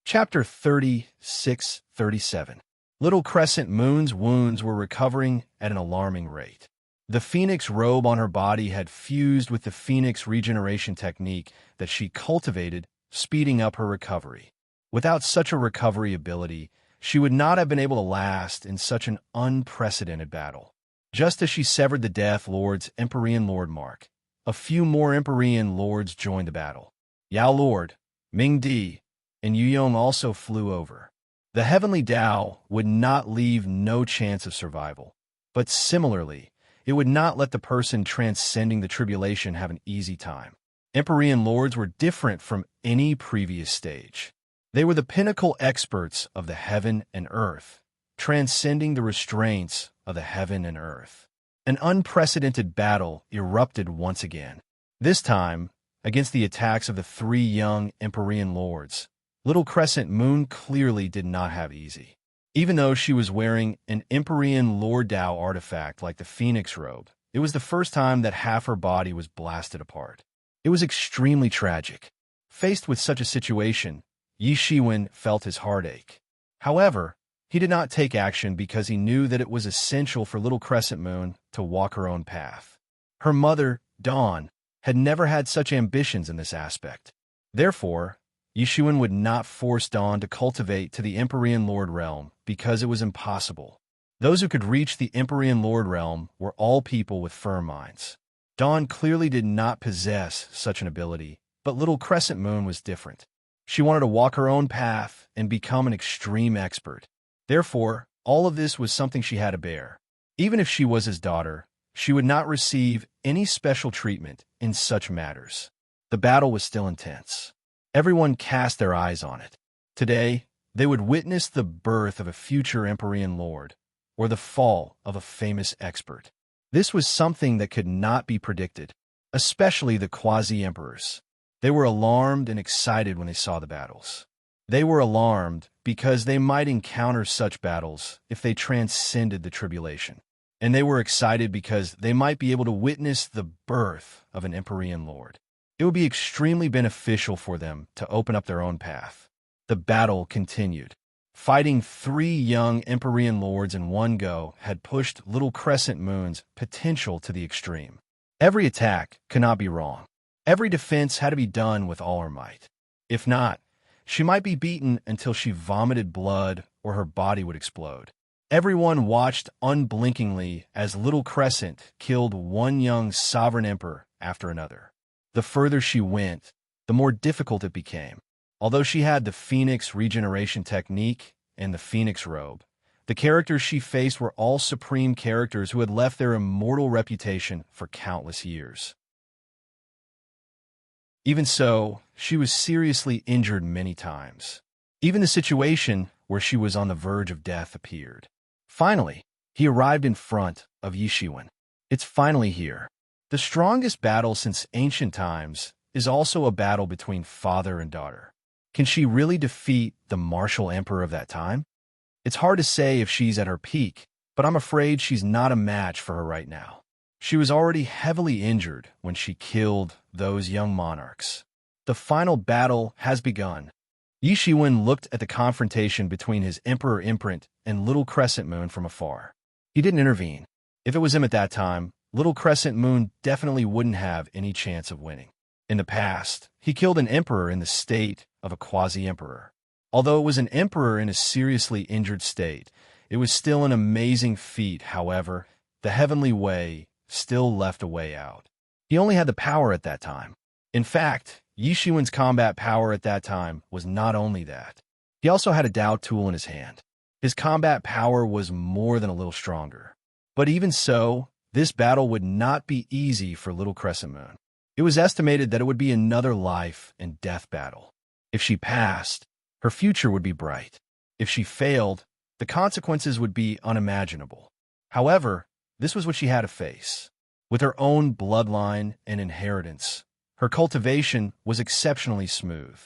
Chapter 36-37. Little Crescent Moon's wounds were recovering at an alarming rate. The phoenix robe on her body had fused with the phoenix regeneration technique that she cultivated, speeding up her recovery. Without such a recovery ability, she would not have been able to last in such an unprecedented battle. Just as she severed the Death Lord's Empyrean Lord mark, a few more Empyrean Lords joined the battle. Yao Lord, Ming Di, and Yuyong also flew over. The heavenly Tao would not leave no chance of survival, but similarly, it would not let the person transcending the tribulation have an easy time. Empyrean Lords were different from any previous stage. They were the pinnacle experts of the heaven and earth, transcending the restraints of the heaven and earth. An unprecedented battle erupted once again. This time, against the attacks of the 3 young Empyrean Lords, Little Crescent Moon clearly did not have easy. Even though she was wearing an Empyrean Lord Tao artifact like the Phoenix robe, it was the first time that half her body was blasted apart. It was extremely tragic. Faced with such a situation, Yi Shiwen felt his heartache. However, he did not take action because he knew that it was essential for Little Crescent Moon to walk her own path. Her mother, Dawn, had never had such ambitions in this aspect. Therefore, Yi Shiwen would not force Dawn to cultivate to the Empyrean Lord realm because it was impossible. Those who could reach the Empyrean Lord realm were all people with firm minds. Dawn clearly did not possess such an ability, but Little Crescent Moon was different. She wanted to walk her own path and become an extreme expert. Therefore, all of this was something she had to bear. Even if she was his daughter, she would not receive any special treatment in such matters. The battle was still intense. Everyone cast their eyes on it. Today, they would witness the birth of a future Empyrean Lord, or the fall of a famous expert. This was something that could not be predicted, especially the quasi-emperors. They were alarmed and excited when they saw the battles. They were alarmed because they might encounter such battles if they transcended the tribulation. And they were excited because they might be able to witness the birth of an Empyrean Lord. It would be extremely beneficial for them to open up their own path. The battle continued. Fighting 3 young Empyrean Lords in one go had pushed Little Crescent Moon's potential to the extreme. Every attack could not be wrong. Every defense had to be done with all her might. If not, she might be beaten until she vomited blood or her body would explode. Everyone watched unblinkingly as Little Crescent killed one young sovereign emperor after another. The further she went, the more difficult it became. Although she had the Phoenix regeneration technique and the Phoenix robe, The characters she faced were all supreme characters who had left their immortal reputation for countless years. Even so, she was seriously injured many times. Even the situation where she was on the verge of death appeared. Finally, he arrived in front of Yishiwen. It's finally here. The strongest battle since ancient times is also a battle between father and daughter. Can she really defeat the martial emperor of that time? It's hard to say if she's at her peak, but I'm afraid she's not a match for her right now. She was already heavily injured when she killed those young monarchs. The final battle has begun. Yishiwen looked at the confrontation between his emperor imprint and Little Crescent Moon from afar. He didn't intervene. If it was him at that time, Little Crescent Moon definitely wouldn't have any chance of winning. In the past, he killed an emperor in the state of a quasi-emperor. Although it was an emperor in a seriously injured state, it was still an amazing feat. However, the heavenly way still left a way out. He only had the power at that time. In fact, Yishiwen's combat power at that time was not only that. He also had a Dao tool in his hand. His combat power was more than a little stronger. But even so, this battle would not be easy for Little Crescent Moon. It was estimated that it would be another life and death battle. If she passed, her future would be bright. If she failed, the consequences would be unimaginable. However, this was what she had to face. With her own bloodline and inheritance, her cultivation was exceptionally smooth.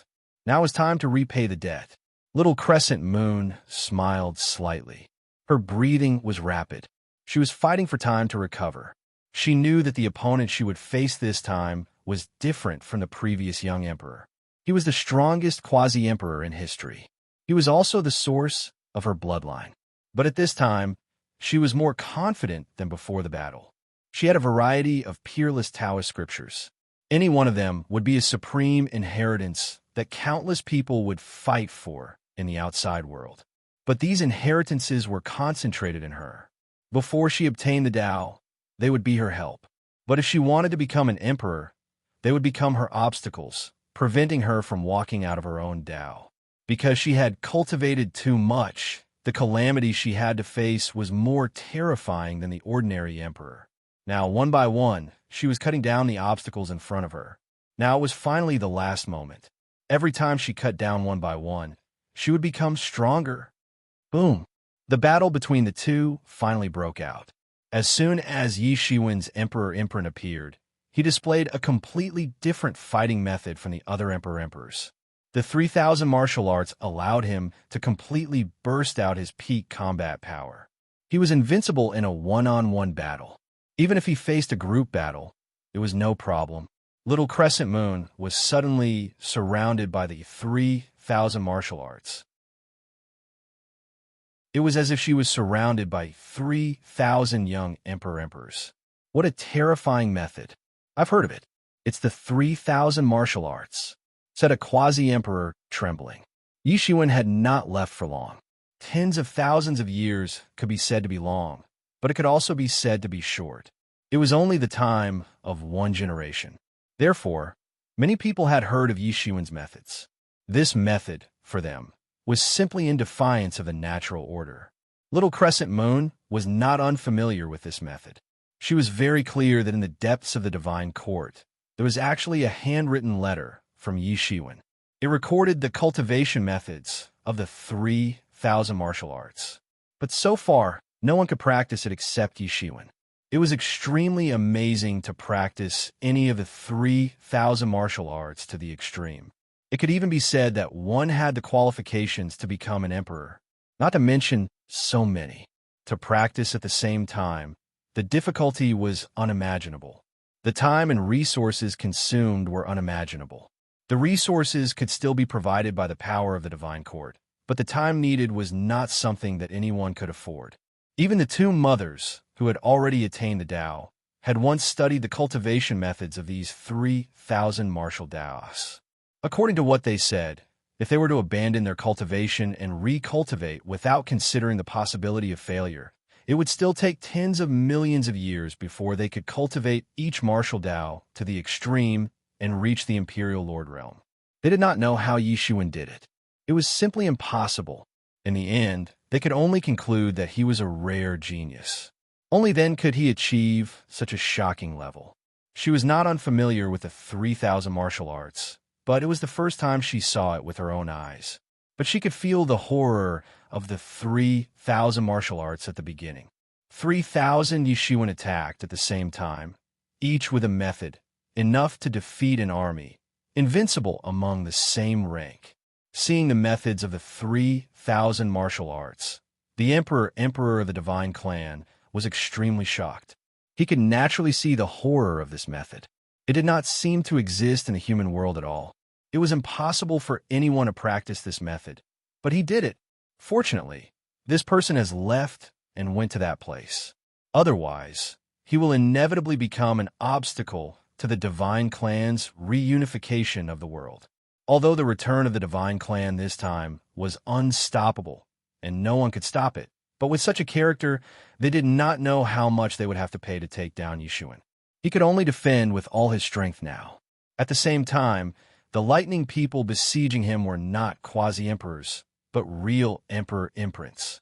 Now it was time to repay the debt. Little Crescent Moon smiled slightly. Her breathing was rapid. She was fighting for time to recover. She knew that the opponent she would face this time was different from the previous young emperor. He was the strongest quasi-emperor in history. He was also the source of her bloodline. But at this time, she was more confident than before the battle. She had a variety of peerless Taoist scriptures. Any one of them would be a supreme inheritance that countless people would fight for in the outside world. But these inheritances were concentrated in her. Before she obtained the Tao, they would be her help. But if she wanted to become an emperor, they would become her obstacles, preventing her from walking out of her own Tao. Because she had cultivated too much, the calamity she had to face was more terrifying than the ordinary emperor. Now, one by one, she was cutting down the obstacles in front of her. Now it was finally the last moment. Every time she cut down one by one, she would become stronger. Boom! The battle between the two finally broke out. As soon as Yishiwen's emperor imprint appeared, he displayed a completely different fighting method from the other emperors. The 3,000 martial arts allowed him to completely burst out his peak combat power. He was invincible in a one-on-one battle. Even if he faced a group battle, it was no problem. Little Crescent Moon was suddenly surrounded by the 3,000 martial arts. It was as if she was surrounded by 3,000 young emperors. What a terrifying method. I've heard of it. It's the 3,000 martial arts, said a quasi-emperor, trembling. Yishiwen had not left for long. Tens of thousands of years could be said to be long, but it could also be said to be short. It was only the time of one generation. Therefore, many people had heard of Yishiwen's methods. This method, for them, was simply in defiance of the natural order. Little Crescent Moon was not unfamiliar with this method. She was very clear that in the depths of the divine court, there was actually a handwritten letter from Yishiwen. It recorded the cultivation methods of the 3,000 martial arts. But so far, no one could practice it except Yishiwen. It was extremely amazing to practice any of the 3,000 martial arts to the extreme. It could even be said that one had the qualifications to become an emperor, not to mention so many. To practice at the same time, the difficulty was unimaginable. The time and resources consumed were unimaginable. The resources could still be provided by the power of the divine court, but the time needed was not something that anyone could afford. Even the two mothers, who had already attained the Tao, had once studied the cultivation methods of these 3,000 martial Taoists. According to what they said, if they were to abandon their cultivation and recultivate without considering the possibility of failure, it would still take tens of millions of years before they could cultivate each martial Tao to the extreme and reach the Imperial Lord realm. They did not know how Yishiwen did it. It was simply impossible. In the end, They could only conclude that he was a rare genius. Only then could he achieve such a shocking level. She was not unfamiliar with the 3,000 martial arts, but it was the first time she saw it with her own eyes. But she could feel the horror of the 3,000 martial arts at the beginning. 3,000 Yishuan attacked at the same time, each with a method, enough to defeat an army, invincible among the same rank. Seeing the methods of the 3,000 martial arts, the emperor of the divine clan, was extremely shocked. He could naturally see the horror of this method. It did not seem to exist in the human world at all. It was impossible for anyone to practice this method, but he did it. Fortunately, this person has left and went to that place. Otherwise, he will inevitably become an obstacle to the divine clan's reunification of the world. Although the return of the divine clan this time was unstoppable, and no one could stop it, but with such a character, they did not know how much they would have to pay to take down Yishuan. He could only defend with all his strength now. At the same time, the lightning people besieging him were not quasi-emperors, but real emperor imprints.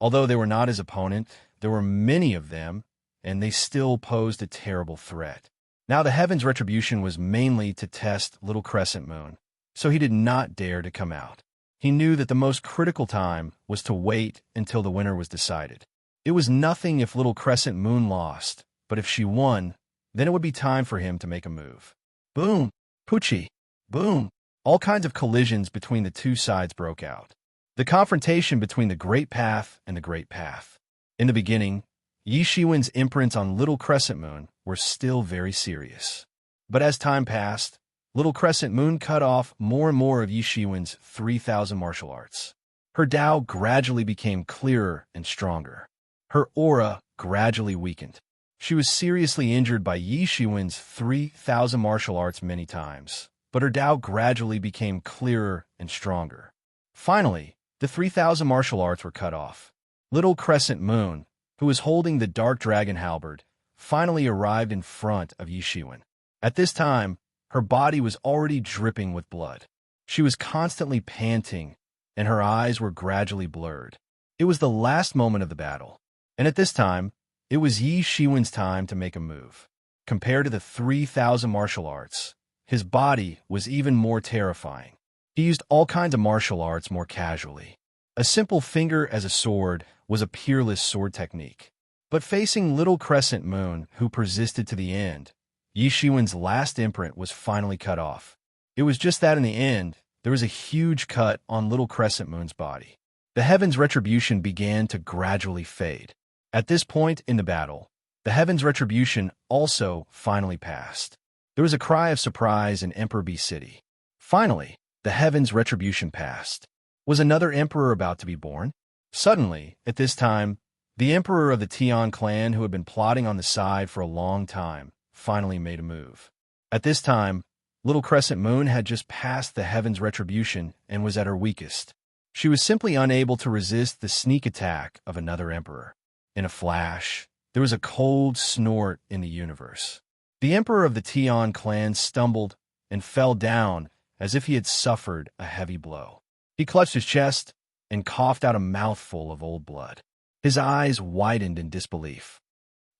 Although they were not his opponent, there were many of them, and they still posed a terrible threat. Now the heaven's retribution was mainly to test Little Crescent Moon, so he did not dare to come out. He knew that the most critical time was to wait until the winner was decided. It was nothing if Little Crescent Moon lost, but if she won, then it would be time for him to make a move. Boom! Poochie! Boom! All kinds of collisions between the two sides broke out. The confrontation between the Great Path and the Great Path. In the beginning, Yishuan's imprints on Little Crescent Moon were still very serious. But as time passed, Little Crescent Moon cut off more and more of Yishuan's 3,000 martial arts. Her Tao gradually became clearer and stronger. Her aura gradually weakened. She was seriously injured by Yishuan's 3,000 martial arts many times, but her Tao gradually became clearer and stronger. Finally, the 3,000 martial arts were cut off. Little Crescent Moon, who was holding the Dark Dragon halberd, finally arrived in front of Yishuan. At this time, her body was already dripping with blood. She was constantly panting, and her eyes were gradually blurred. It was the last moment of the battle, and at this time, it was Yishuan's time to make a move. Compared to the 3,000 martial arts, his body was even more terrifying. He used all kinds of martial arts more casually. A simple finger as a sword was a peerless sword technique. But facing Little Crescent Moon, who persisted to the end, Yishuan's last imprint was finally cut off. It was just that in the end, there was a huge cut on Little Crescent Moon's body. The heaven's retribution began to gradually fade. At this point in the battle, the heaven's retribution also finally passed. There was a cry of surprise in Emperor B City. Finally, the heaven's retribution passed. Was another emperor about to be born? Suddenly, at this time, the emperor of the Tian clan, who had been plotting on the side for a long time, finally made a move. At this time, Little Crescent Moon had just passed the heaven's retribution and was at her weakest. She was simply unable to resist the sneak attack of another emperor. In a flash, there was a cold snort in the universe. The emperor of the Tian clan stumbled and fell down as if he had suffered a heavy blow. He clutched his chest and coughed out a mouthful of old blood. His eyes widened in disbelief.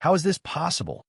How is this possible?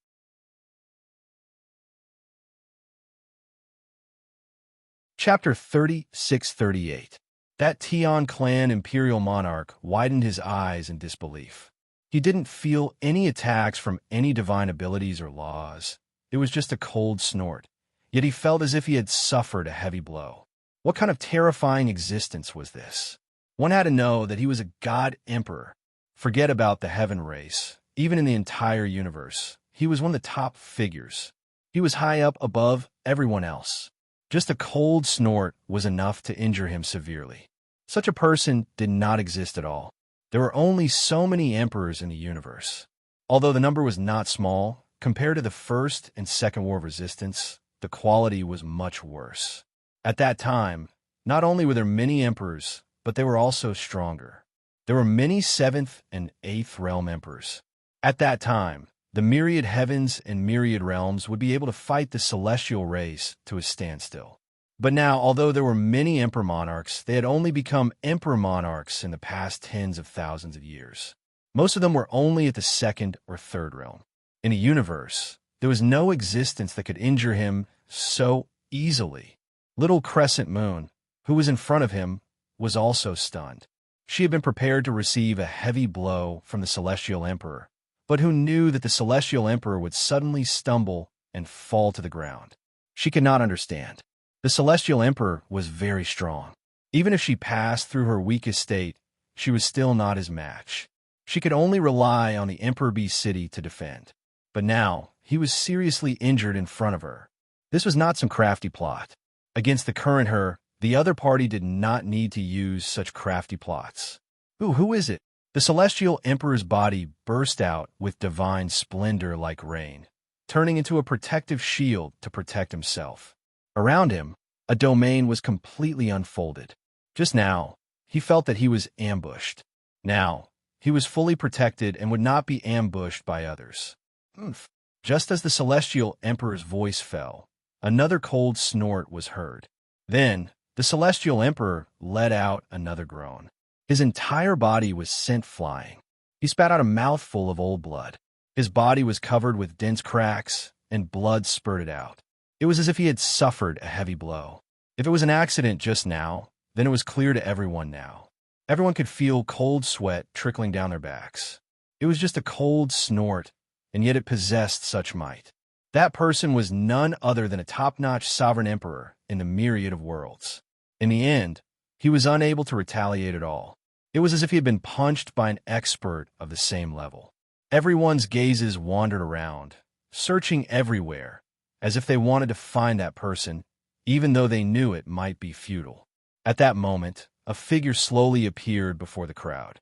Chapter 36-38. That Tian clan imperial monarch widened his eyes in disbelief. He didn't feel any attacks from any divine abilities or laws. It was just a cold snort, yet he felt as if he had suffered a heavy blow. What kind of terrifying existence was this? One had to know that he was a god emperor. Forget about the heaven race. Even in the entire universe, he was one of the top figures. He was high up above everyone else. Just a cold snort was enough to injure him severely. Such a person did not exist at all. There were only so many emperors in the universe. Although the number was not small, compared to the First and Second War of Resistance, the quality was much worse. At that time, not only were there many emperors, but they were also stronger. There were many 7th and 8th realm emperors. At that time, the myriad heavens and myriad realms would be able to fight the celestial race to a standstill. But now, although there were many emperor monarchs, they had only become emperor monarchs in the past tens of thousands of years. Most of them were only at the second or third realm. In a universe, there was no existence that could injure him so easily. Little Crescent Moon, who was in front of him, was also stunned. She had been prepared to receive a heavy blow from the Celestial Emperor, but who knew that the Celestial Emperor would suddenly stumble and fall to the ground. She could not understand. The Celestial Emperor was very strong. Even if she passed through her weakest state, she was still not his match. She could only rely on the Emperor Bee City to defend. But now, he was seriously injured in front of her. This was not some crafty plot. Against the current her, the other party did not need to use such crafty plots. Who is it? The Celestial Emperor's body burst out with divine splendor like rain, turning into a protective shield to protect himself. Around him, a domain was completely unfolded. Just now, he felt that he was ambushed. Now, he was fully protected and would not be ambushed by others. Oomph. Just as the Celestial Emperor's voice fell, another cold snort was heard. Then, the Celestial Emperor let out another groan. His entire body was sent flying. He spat out a mouthful of old blood. His body was covered with dense cracks, and blood spurted out. It was as if he had suffered a heavy blow. If it was an accident just now, then it was clear to everyone now. Everyone could feel cold sweat trickling down their backs. It was just a cold snort, and yet it possessed such might. That person was none other than a top-notch sovereign emperor in the myriad of worlds. In the end, he was unable to retaliate at all. It was as if he had been punched by an expert of the same level. Everyone's gazes wandered around, searching everywhere, as if they wanted to find that person, even though they knew it might be futile. At that moment, a figure slowly appeared before the crowd.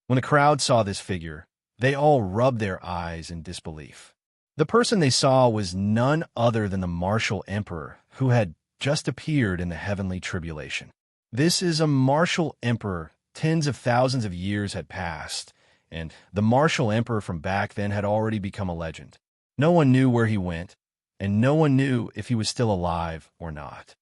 When the crowd saw this figure, they all rubbed their eyes in disbelief. The person they saw was none other than the martial emperor who had just appeared in the heavenly tribulation. This is a martial emperor. Tens of thousands of years had passed, and the martial emperor from back then had already become a legend. No one knew where he went, and no one knew if he was still alive or not.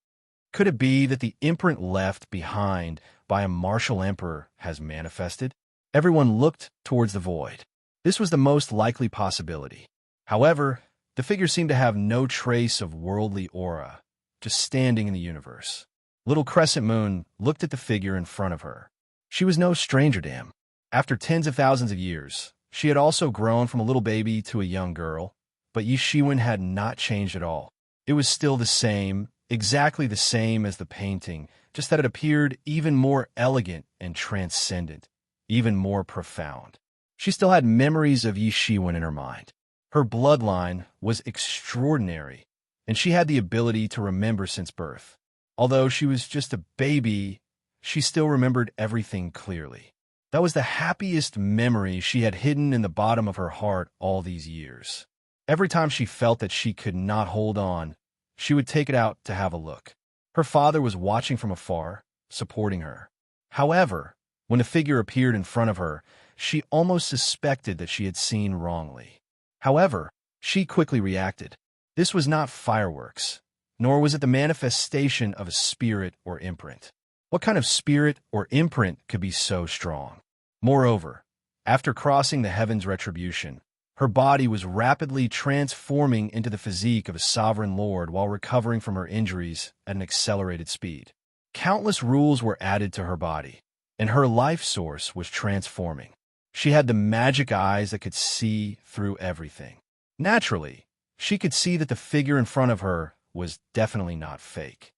Could it be that the imprint left behind by a martial emperor has manifested? Everyone looked towards the void. This was the most likely possibility. However, the figure seemed to have no trace of worldly aura, just standing in the universe. Little Crescent Moon looked at the figure in front of her. She was no stranger to him. After tens of thousands of years, she had also grown from a little baby to a young girl, but Yishiwen had not changed at all. It was still the same, exactly the same as the painting, just that it appeared even more elegant and transcendent, even more profound. She still had memories of Yishiwen in her mind. Her bloodline was extraordinary, and she had the ability to remember since birth. Although she was just a baby, she still remembered everything clearly. That was the happiest memory she had hidden in the bottom of her heart all these years. Every time she felt that she could not hold on, she would take it out to have a look. Her father was watching from afar, supporting her. However, when the figure appeared in front of her, she almost suspected that she had seen wrongly. However, she quickly reacted. This was not fireworks, nor was it the manifestation of a spirit or imprint. What kind of spirit or imprint could be so strong? Moreover, after crossing the heaven's retribution, her body was rapidly transforming into the physique of a sovereign lord while recovering from her injuries at an accelerated speed. Countless rules were added to her body, and her life source was transforming. She had the magic eyes that could see through everything. Naturally, she could see that the figure in front of her was definitely not fake.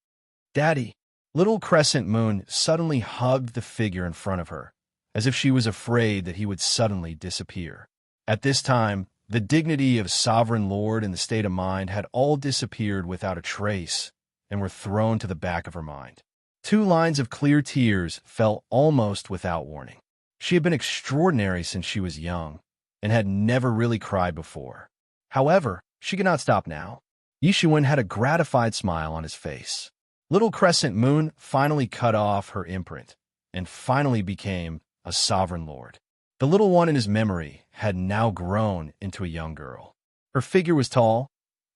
"Daddy!" Little Crescent Moon suddenly hugged the figure in front of her, as if she was afraid that he would suddenly disappear. At this time, the dignity of sovereign lord and the state of mind had all disappeared without a trace and were thrown to the back of her mind. 2 lines of clear tears fell almost without warning. She had been extraordinary since she was young and had never really cried before. However, she could not stop now. Yishiwen had a gratified smile on his face. Little Crescent Moon finally cut off her imprint and finally became a sovereign lord. The little one in his memory had now grown into a young girl. Her figure was tall,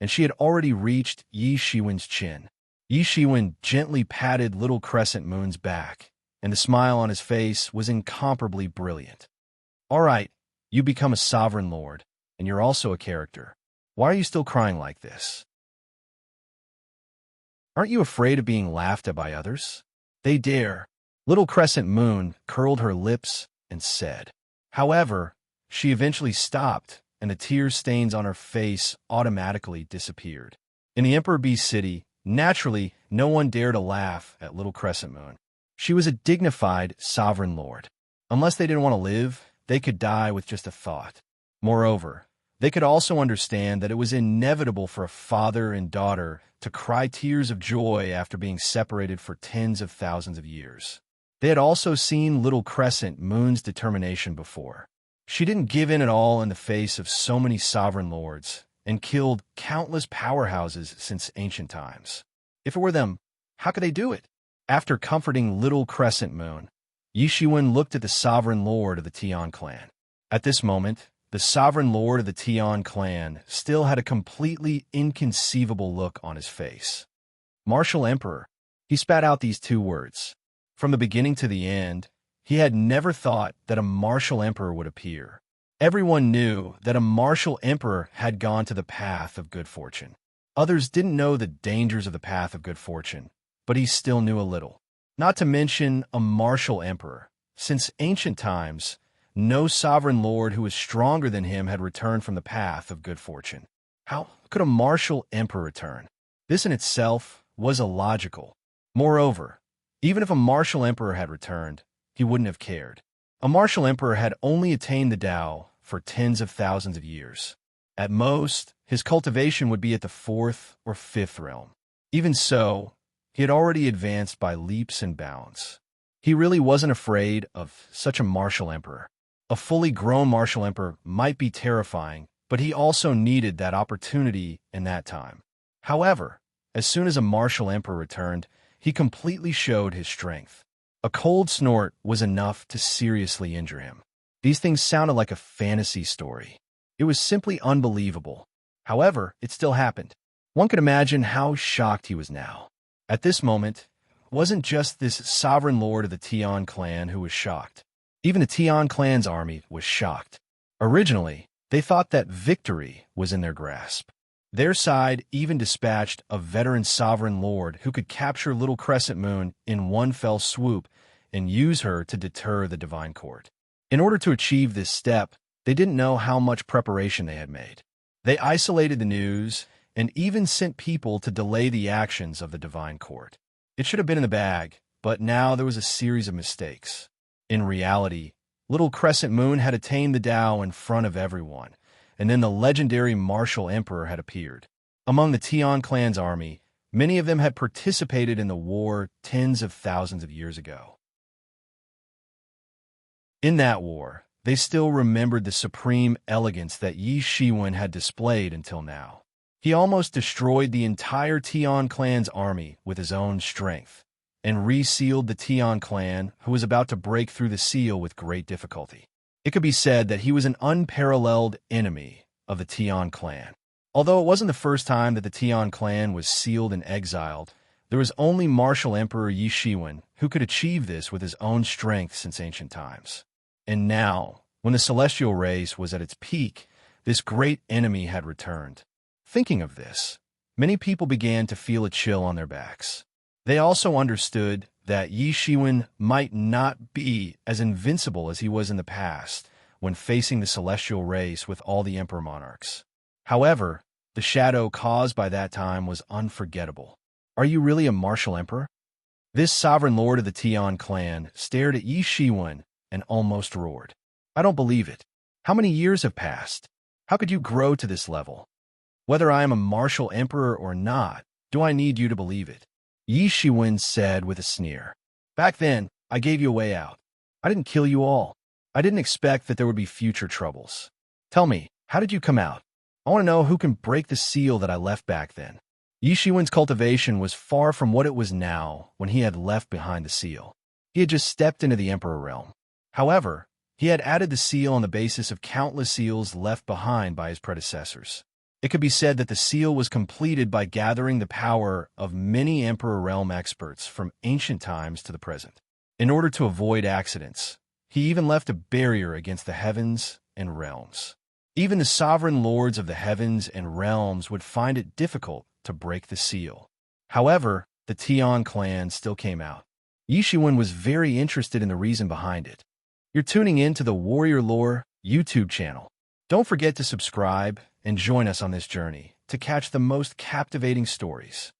and she had already reached Yi Shiwen's chin. Yi Shiwen gently patted little crescent moon's back, and the smile on his face was incomparably brilliant. "All right, you become a sovereign lord, and you're also a character. Why are you still crying like this? Aren't you afraid of being laughed at by others? They dare." Little Crescent Moon curled her lips and said. However, she eventually stopped, and the tear stains on her face automatically disappeared. In the Emperor Bee city, naturally, no one dared to laugh at Little Crescent Moon. She was a dignified sovereign lord. Unless they didn't want to live, they could die with just a thought. Moreover, they could also understand that it was inevitable for a father and daughter to cry tears of joy after being separated for tens of thousands of years. They had also seen Little Crescent Moon's determination before. She didn't give in at all in the face of so many sovereign lords, and killed countless powerhouses since ancient times. If it were them, how could they do it? After comforting Little Crescent Moon, Yi Shiwen looked at the sovereign lord of the Tian clan. At this moment, the sovereign lord of the Tian clan still had a completely inconceivable look on his face. Martial Emperor. He spat out these two words. From the beginning to the end, he had never thought that a martial emperor would appear. Everyone knew that a martial emperor had gone to the path of good fortune. Others didn't know the dangers of the path of good fortune, but he still knew a little. Not to mention a martial emperor. Since ancient times, no sovereign lord who was stronger than him had returned from the path of good fortune. How could a martial emperor return? This in itself was illogical. Moreover, even if a martial emperor had returned, he wouldn't have cared. A martial emperor had only attained the Tao for tens of thousands of years. At most, his cultivation would be at the 4th or 5th realm. Even so, he had already advanced by leaps and bounds. He really wasn't afraid of such a martial emperor. A fully grown martial emperor might be terrifying, but he also needed that opportunity in that time. However, as soon as a martial emperor returned, he completely showed his strength. A cold snort was enough to seriously injure him. These things sounded like a fantasy story. It was simply unbelievable. However, it still happened. One could imagine how shocked he was now. At this moment, it wasn't just this sovereign lord of the Tian clan who was shocked. Even the Tian clan's army was shocked. Originally, they thought that victory was in their grasp. Their side even dispatched a veteran sovereign lord who could capture Little Crescent Moon in one fell swoop and use her to deter the divine court. In order to achieve this step, they didn't know how much preparation they had made. They isolated the news and even sent people to delay the actions of the divine court. It should have been in the bag, but now there was a series of mistakes. In reality, Little Crescent Moon had attained the Tao in front of everyone, and then the legendary martial emperor had appeared. Among the Tian clan's army, many of them had participated in the war tens of thousands of years ago. In that war, they still remembered the supreme elegance that Yi Shiwen had displayed until now. He almost destroyed the entire Tian clan's army with his own strength, and resealed the Tian clan, who was about to break through the seal with great difficulty. It could be said that he was an unparalleled enemy of the Tian clan. Although it wasn't the first time that the Tian clan was sealed and exiled, there was only martial emperor Yi Shiwen who could achieve this with his own strength since ancient times. And now, when the celestial race was at its peak, this great enemy had returned. Thinking of this, many people began to feel a chill on their backs. They also understood that Yi Shiwen might not be as invincible as he was in the past when facing the celestial race with all the emperor monarchs. However, the shadow caused by that time was unforgettable. Are you really a martial emperor? This sovereign lord of the Tian clan stared at Yi Shiwen and almost roared. I don't believe it. How many years have passed? How could you grow to this level? Whether I am a martial emperor or not, do I need you to believe it? Yi Shiwen said with a sneer. Back then, I gave you a way out. I didn't kill you all. I didn't expect that there would be future troubles. Tell me, how did you come out? I want to know who can break the seal that I left back then. Yi Shiwen's cultivation was far from what it was now when he had left behind the seal. He had just stepped into the emperor realm. However, he had added the seal on the basis of countless seals left behind by his predecessors. It could be said that the seal was completed by gathering the power of many Emperor realm experts from ancient times to the present. In order to avoid accidents, he even left a barrier against the heavens and realms. Even the sovereign lords of the heavens and realms would find it difficult to break the seal. However, the Tian clan still came out. Yishuan was very interested in the reason behind it. You're tuning in to the Warrior Lore YouTube channel. Don't forget to subscribe and join us on this journey to catch the most captivating stories.